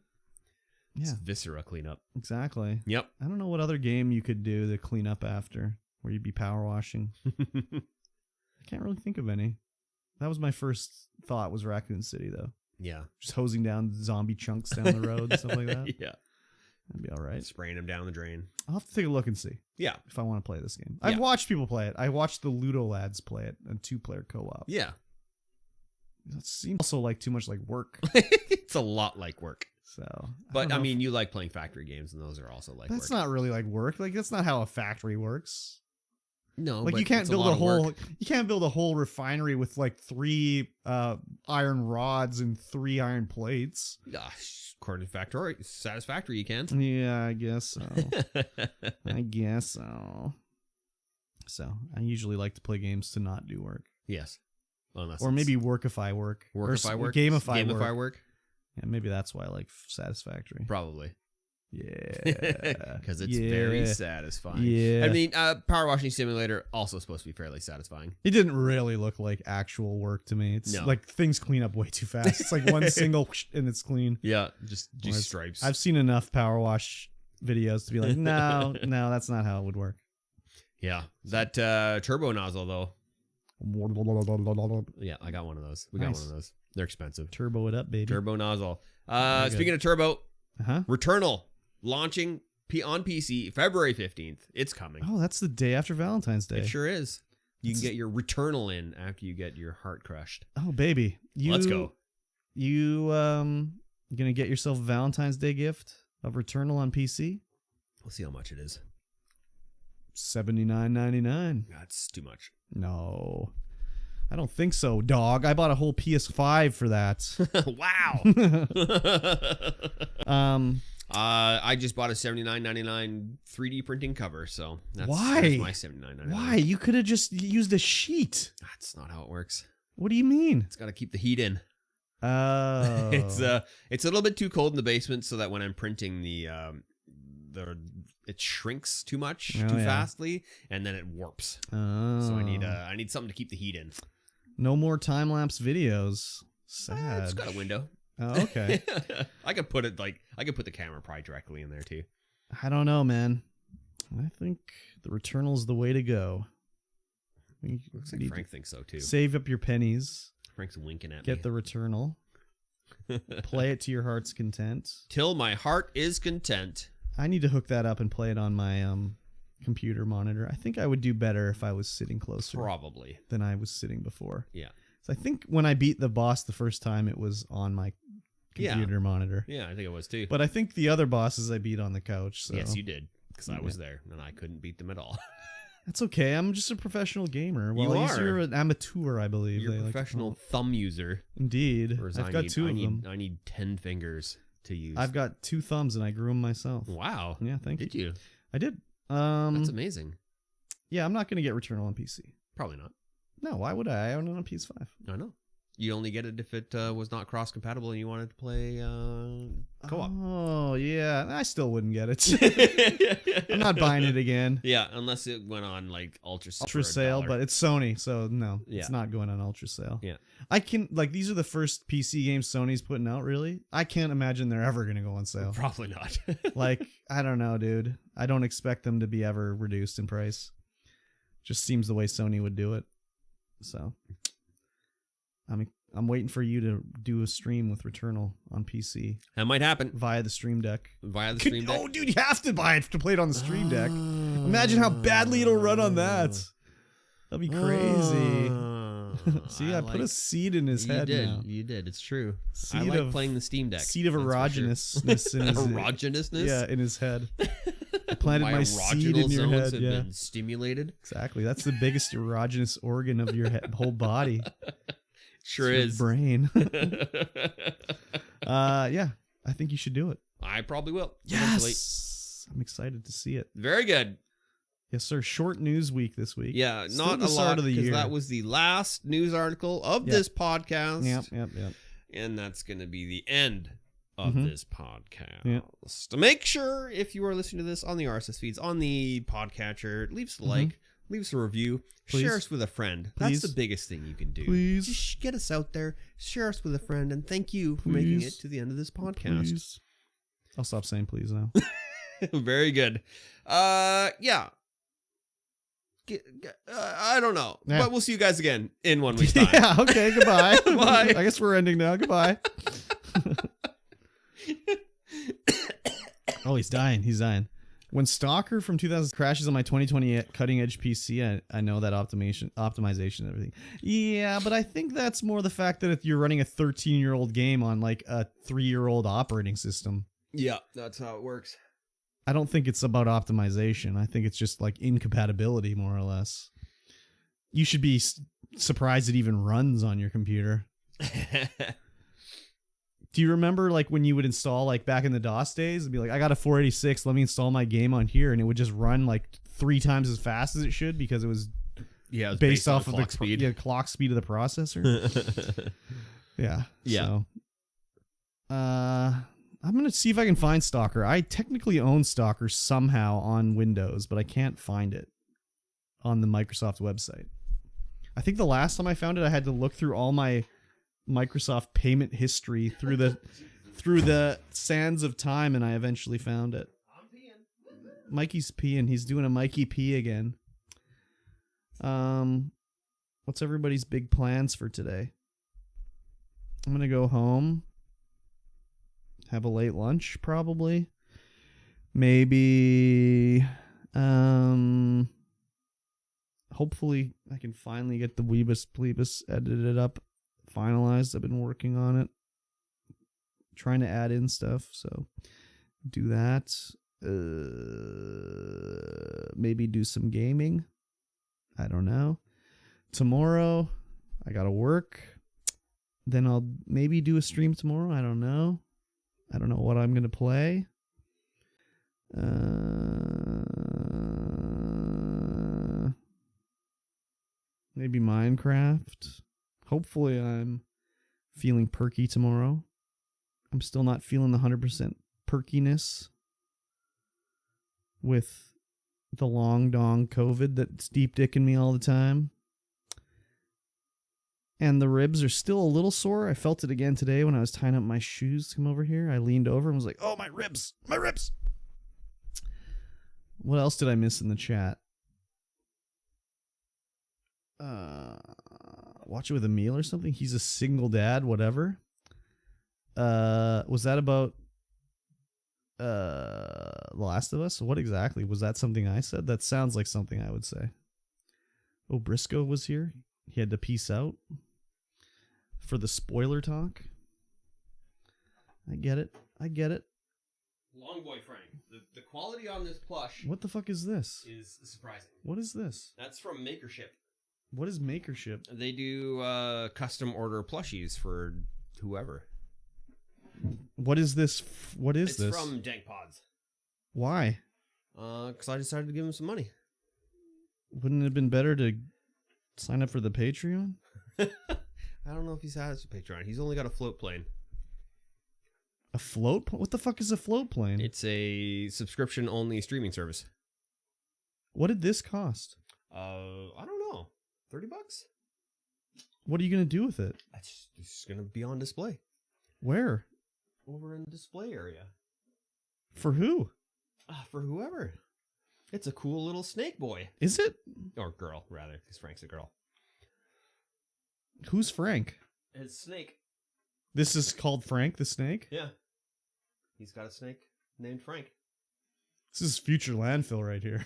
it's Viscera Cleanup. Exactly. Yep. I don't know what other game you could do to clean up after where you'd be power washing. I can't really think of any. That was my first thought was Raccoon City, though. Yeah. Just hosing down zombie chunks down the road and stuff like that. Yeah. That'd be all right. Spraying them down the drain. I'll have to take a look and see. Yeah. If I want to play this game. I've watched people play it. I watched the Ludo lads play it on 2-player co-op. Yeah. It seems also like too much like work. It's a lot like work. So, but I mean, you like playing factory games, and those are also like that's work. not really like work. Like that's not how a factory works. No, Like but you can't it's build lot a of whole work. you can't build a whole refinery with like 3 iron rods and 3 iron plates. According to Factorio, Satisfactory, you can. Yeah, I guess so. I guess so. So I usually like to play games to not do work. Yes. Unless Or maybe workify work. Workify work? Gamify work? Yeah, maybe that's why I like Satisfactory. Probably. Yeah. Because it's very satisfying. Yeah. I mean, Power Washing Simulator also supposed to be fairly satisfying. It didn't really look like actual work to me. It's No. like things clean up way too fast. It's like one single whoosh and it's clean. Yeah, just Whereas stripes. I've seen enough power wash videos to be like, no, that's not how it would work. Yeah, that turbo nozzle though. Yeah, I got one of those. We got one of those. They're expensive. Turbo it up, baby. Turbo nozzle. Very Speaking of turbo, Uh-huh. Returnal launching on PC February 15th. It's coming. Oh, that's the day after Valentine's Day. It sure is. You can get your Returnal in after you get your heart crushed. Oh, baby. Let's go. You gonna get yourself a Valentine's Day gift of Returnal on PC? We'll see how much it is. $79.99. That's too much. No. I don't think so, dog. I bought a whole PS5 for that. Wow. I just bought a $79.99 3D printing cover, so that's Why? That's my $79.99. Why? You could have just used a sheet. That's not how it works. What do you mean? It's got to keep the heat in. Oh. It's a little bit too cold in the basement, so that when I'm printing it shrinks too much too fastly, and then it warps. Oh. So I need something to keep the heat in. No more time lapse videos. Sad. It's got a window. Oh, okay. I could put the camera probably directly in there too. I don't know, man. I think the Returnal's the way to go. Looks like Frank thinks so too. Save up your pennies. Frank's winking at me. Get the Returnal. Play it to your heart's content. Till my heart is content. I need to hook that up and play it on my computer monitor. I think I would do better if I was sitting closer. Probably. Than I was sitting before. Yeah. So I think when I beat the boss the first time, it was on my computer monitor. Yeah, I think it was too. But I think the other bosses I beat on the couch. So. Yes, you did. Because I was there and I couldn't beat them at all. That's okay. I'm just a professional gamer. Well, you are. You're an amateur, I believe. You're a professional thumb user. Indeed. I've got 2 of them. I need 10 fingers to use. I've got 2 thumbs and I grew them myself. Wow. Yeah, thank you. Did you? I did. That's amazing. Yeah, I'm not going to get Returnal on PC. Probably not. No, why would I? I own it on PS5. I know. You only get it if it was not cross-compatible and you wanted to play co-op. Oh, yeah. I still wouldn't get it. I'm not buying it again. Yeah, unless it went on like Ultra Sale, but it's Sony, so no, yeah. It's not going on Ultra Sale. Yeah. I can, like, these are the first PC games Sony's putting out, really. I can't imagine they're ever going to go on sale. Probably not. Like, I don't know, dude. I don't expect them to be ever reduced in price. Just seems the way Sony would do it. So, I'm waiting for you to do a stream with Returnal on PC. That might happen. Via the Stream Deck. Via the Stream Deck? Oh, dude, you have to buy it to play it on the Stream Deck. Imagine how badly it'll run on that. That'd be crazy. See, I put a seed in his head now. You did. It's true. Seed I like of, playing the Steam Deck. Seed of erogeousness in his erogeousness? Yeah, in his head. I planted my seed in your head. Have been stimulated. Exactly. That's the biggest erogenous organ of your whole body. Sure it's is. Your brain. Yeah, I think you should do it. I probably will. Yes. I'm excited to see it. Very good. Yes, sir. Short news week this week. Yeah, Still not the a start lot of the because year. that was the last news article of this podcast. Yep. And that's going to be the end of this podcast. Yep. To make sure, if you are listening to this on the RSS feeds, on the podcatcher, leave us a like, leave us a review, Please. share us with a friend. Please. That's the biggest thing you can do. Please. Just get us out there, share us with a friend, and thank you for making it to the end of this podcast. Please. I'll stop saying please now. Very good. Yeah. I don't know, but we'll see you guys again in 1 week's time. Yeah, okay, goodbye. Bye. I guess we're ending now. Goodbye. Oh, he's dying. He's dying. When Stalker from 2000 crashes on my 2020 cutting edge PC, I know that optimization and everything. Yeah, but I think that's more the fact that if you're running a 13-year-old game on like a 3-year-old operating system. Yeah, that's how it works. I don't think it's about optimization. I think it's just like incompatibility, more or less. You should be surprised it even runs on your computer. Do you remember like when you would install like back in the DOS days? It'd be like, I got a 486. Let me install my game on here, and it would just run like 3 times as fast as it should because it was based off of the clock speed of the processor. Yeah. So, I'm gonna see if I can find Stalker. I technically own Stalker somehow on Windows, but I can't find it on the Microsoft website. I think the last time I found it, I had to look through all my Microsoft payment history through the sands of time, and I eventually found it. I'm peeing. Mikey's peeing. He's doing a Mikey pee again. What's everybody's big plans for today? I'm gonna go home, have a late lunch, probably. Maybe, hopefully I can finally get the Weebus Plebus edited up, finalized. I've been working on it, trying to add in stuff, so do that. Maybe do some gaming. I don't know. Tomorrow I gotta work. Then I'll maybe do a stream tomorrow. I don't know. I don't know what I'm gonna play. Maybe Minecraft. Hopefully I'm feeling perky tomorrow. I'm still not feeling the 100% perkiness with the long dong COVID that's deep dicking me all the time. And the ribs are still a little sore. I felt it again today when I was tying up my shoes to come over here. I leaned over and was like, oh, my ribs, my ribs. What else did I miss in the chat? Watch it with a meal or something? He's a single dad, whatever. Was that about The Last of Us? What exactly? Was that something I said? That sounds like something I would say. Oh, Briscoe was here. He had to peace out for the spoiler talk. I get it. I get it. Long boy Frank. The quality on this plush. What the fuck is this? Is surprising. What is this? That's from Makership. What is Makership? They do custom order plushies for whoever. What is this? What is this? It's from Dank Pods. Why? Because I decided to give him some money. Wouldn't it have been better to sign up for the Patreon? I don't know if he's has a Patreon. He's only got a float plane. A float? What the fuck is a float plane? It's a subscription-only streaming service. What did this cost? I don't know. $30? What are you going to do with it? It's just going to be on display. Where? Over in the display area. For who? For whoever. It's a cool little snake boy. Is it? Or girl, rather, because Frank's a girl. Who's Frank? His snake. This is called Frank the Snake? Yeah. He's got a snake named Frank. This is future landfill right here.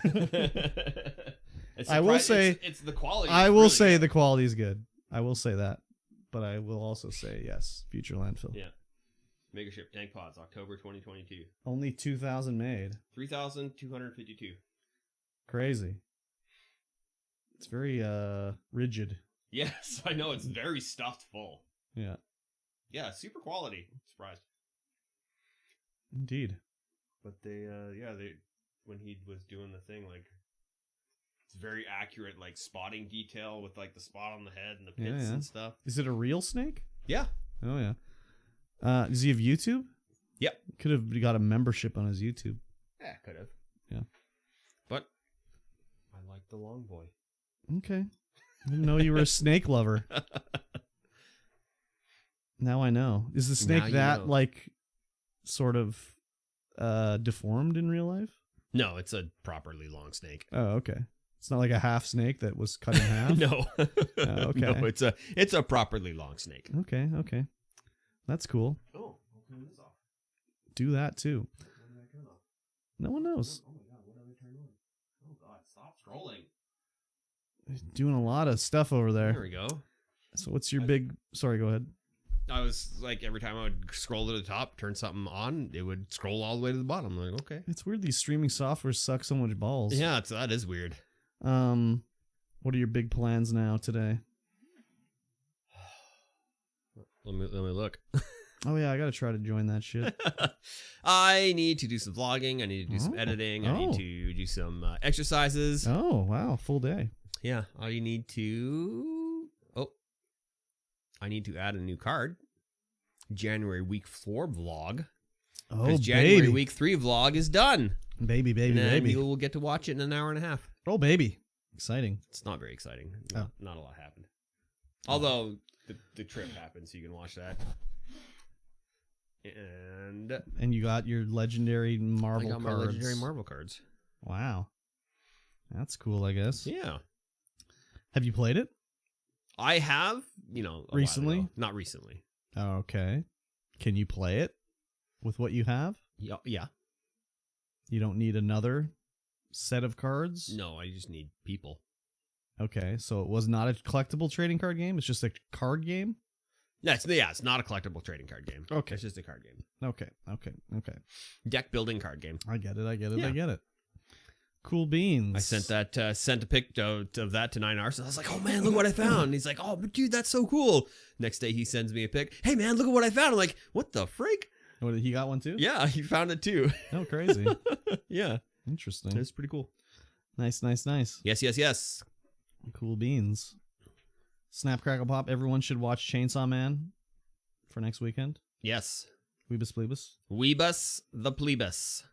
I will say it's the quality. I will really say good. The quality is good. I will say that. But I will also say yes, future landfill. Yeah. Makership Dank Pods, October 2022. Only 2,000 made. 3,252. Crazy. It's very rigid. Yes, I know. It's very stuffed full. Yeah. Yeah, super quality. Surprised. Indeed. But they when he was doing the thing, like, it's very accurate, like, spotting detail with, like, the spot on the head and the pits and stuff. Is it a real snake? Yeah. Oh, yeah. Does he have YouTube? Yep. Could have got a membership on his YouTube. Yeah, could have. Yeah. But I like the long boy. Okay. I didn't know you were a snake lover. Now I know. Is the snake that, like, sort of deformed in real life? No, it's a properly long snake. Oh, okay. It's not like a half snake that was cut in half? No. Oh, okay. No, it's a properly long snake. Okay, okay. That's cool. Oh, I'll turn this off. Do that too. What did I turn off? No one knows. Oh my god, what did I turn on? Oh god, stop scrolling. Doing a lot of stuff over there. There we go. So what's your big... Sorry, go ahead. I was like, every time I would scroll to the top, turn something on, it would scroll all the way to the bottom. I'm like, okay. It's weird these streaming softwares suck so much balls. Yeah, that is weird. What are your big plans now today? Let me look. Oh yeah, I gotta try to join that shit. I need to do some vlogging. I need to do some editing. I need to do some exercises. Oh wow, full day. Yeah, I need to. I need to add a new card. January week 4 vlog. Oh, because January week 3 vlog is done. Baby, And then people will get to watch it in an hour and a half. Oh baby, exciting. It's not very exciting. Oh. Not a lot happened. Although the trip happened, so you can watch that. And you got your legendary Marvel cards. I got my legendary Marvel cards. Wow. That's cool, I guess. Yeah. Have you played it? I have, recently? Not recently. Okay. Can you play it with what you have? Yeah. You don't need another set of cards? No, I just need people. Okay, so it was not a collectible trading card game? It's just a card game? It's not a collectible trading card game. Okay. It's just a card game. Okay. Deck building card game. I get it. Yeah. I get it. Cool beans. I sent a pic of that to 9R. So I was like, oh man, look what I found. And he's like, oh, but dude, that's so cool. Next day he sends me a pic. Hey man, look at what I found. I'm like, what the freak? Oh, he got one too? Yeah, he found it too. Oh, crazy. Yeah. Interesting. It's pretty cool. Nice. Yes. Cool beans. Snap, Crackle, Pop. Everyone should watch Chainsaw Man for next weekend. Yes. Weebus Plebus. Weebus the Plebus.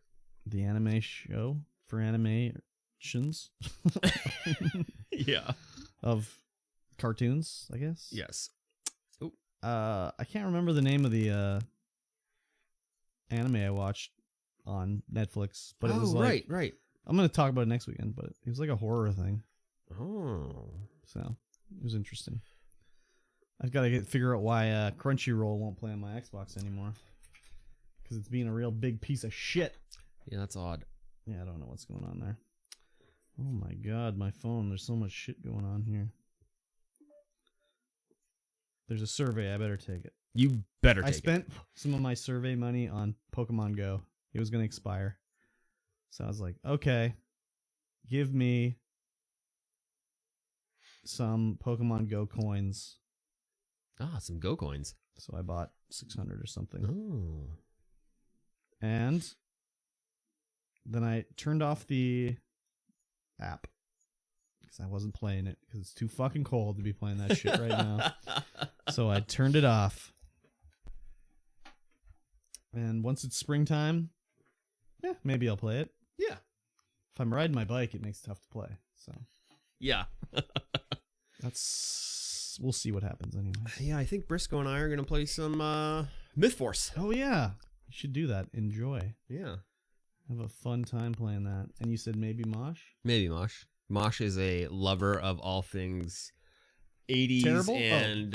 The anime show for animations. Yeah. Of cartoons, I guess. Yes. Ooh. I can't remember the name of the anime I watched on Netflix, but it was like right. I'm gonna talk about it next weekend, but it was like a horror thing. Oh. So it was interesting. I've got to figure out why Crunchyroll won't play on my Xbox anymore. Because it's being a real big piece of shit. Yeah, that's odd. Yeah, I don't know what's going on there. Oh my god, my phone. There's so much shit going on here. There's a survey. I better take it. You better take it. I spent some of my survey money on Pokemon Go. It was going to expire. So I was like, okay, give me some Pokemon Go coins. Some Go coins. So I bought 600 or something. Oh. And then I turned off the app because I wasn't playing it because it's too fucking cold to be playing that shit right now. So I turned it off. And once it's springtime, yeah, maybe I'll play it. Yeah. If I'm riding my bike, it makes it tough to play. So yeah. We'll see what happens anyway. Yeah, I think Briscoe and I are going to play some Myth Force. Oh, yeah. You should do that. Enjoy. Yeah. Have a fun time playing that. And you said maybe Mosh? Maybe Mosh. Mosh is a lover of all things 80s terrible? And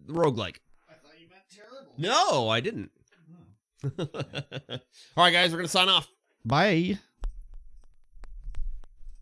roguelike. I thought you meant terrible. No, I didn't. All right, guys, we're going to sign off. Bye.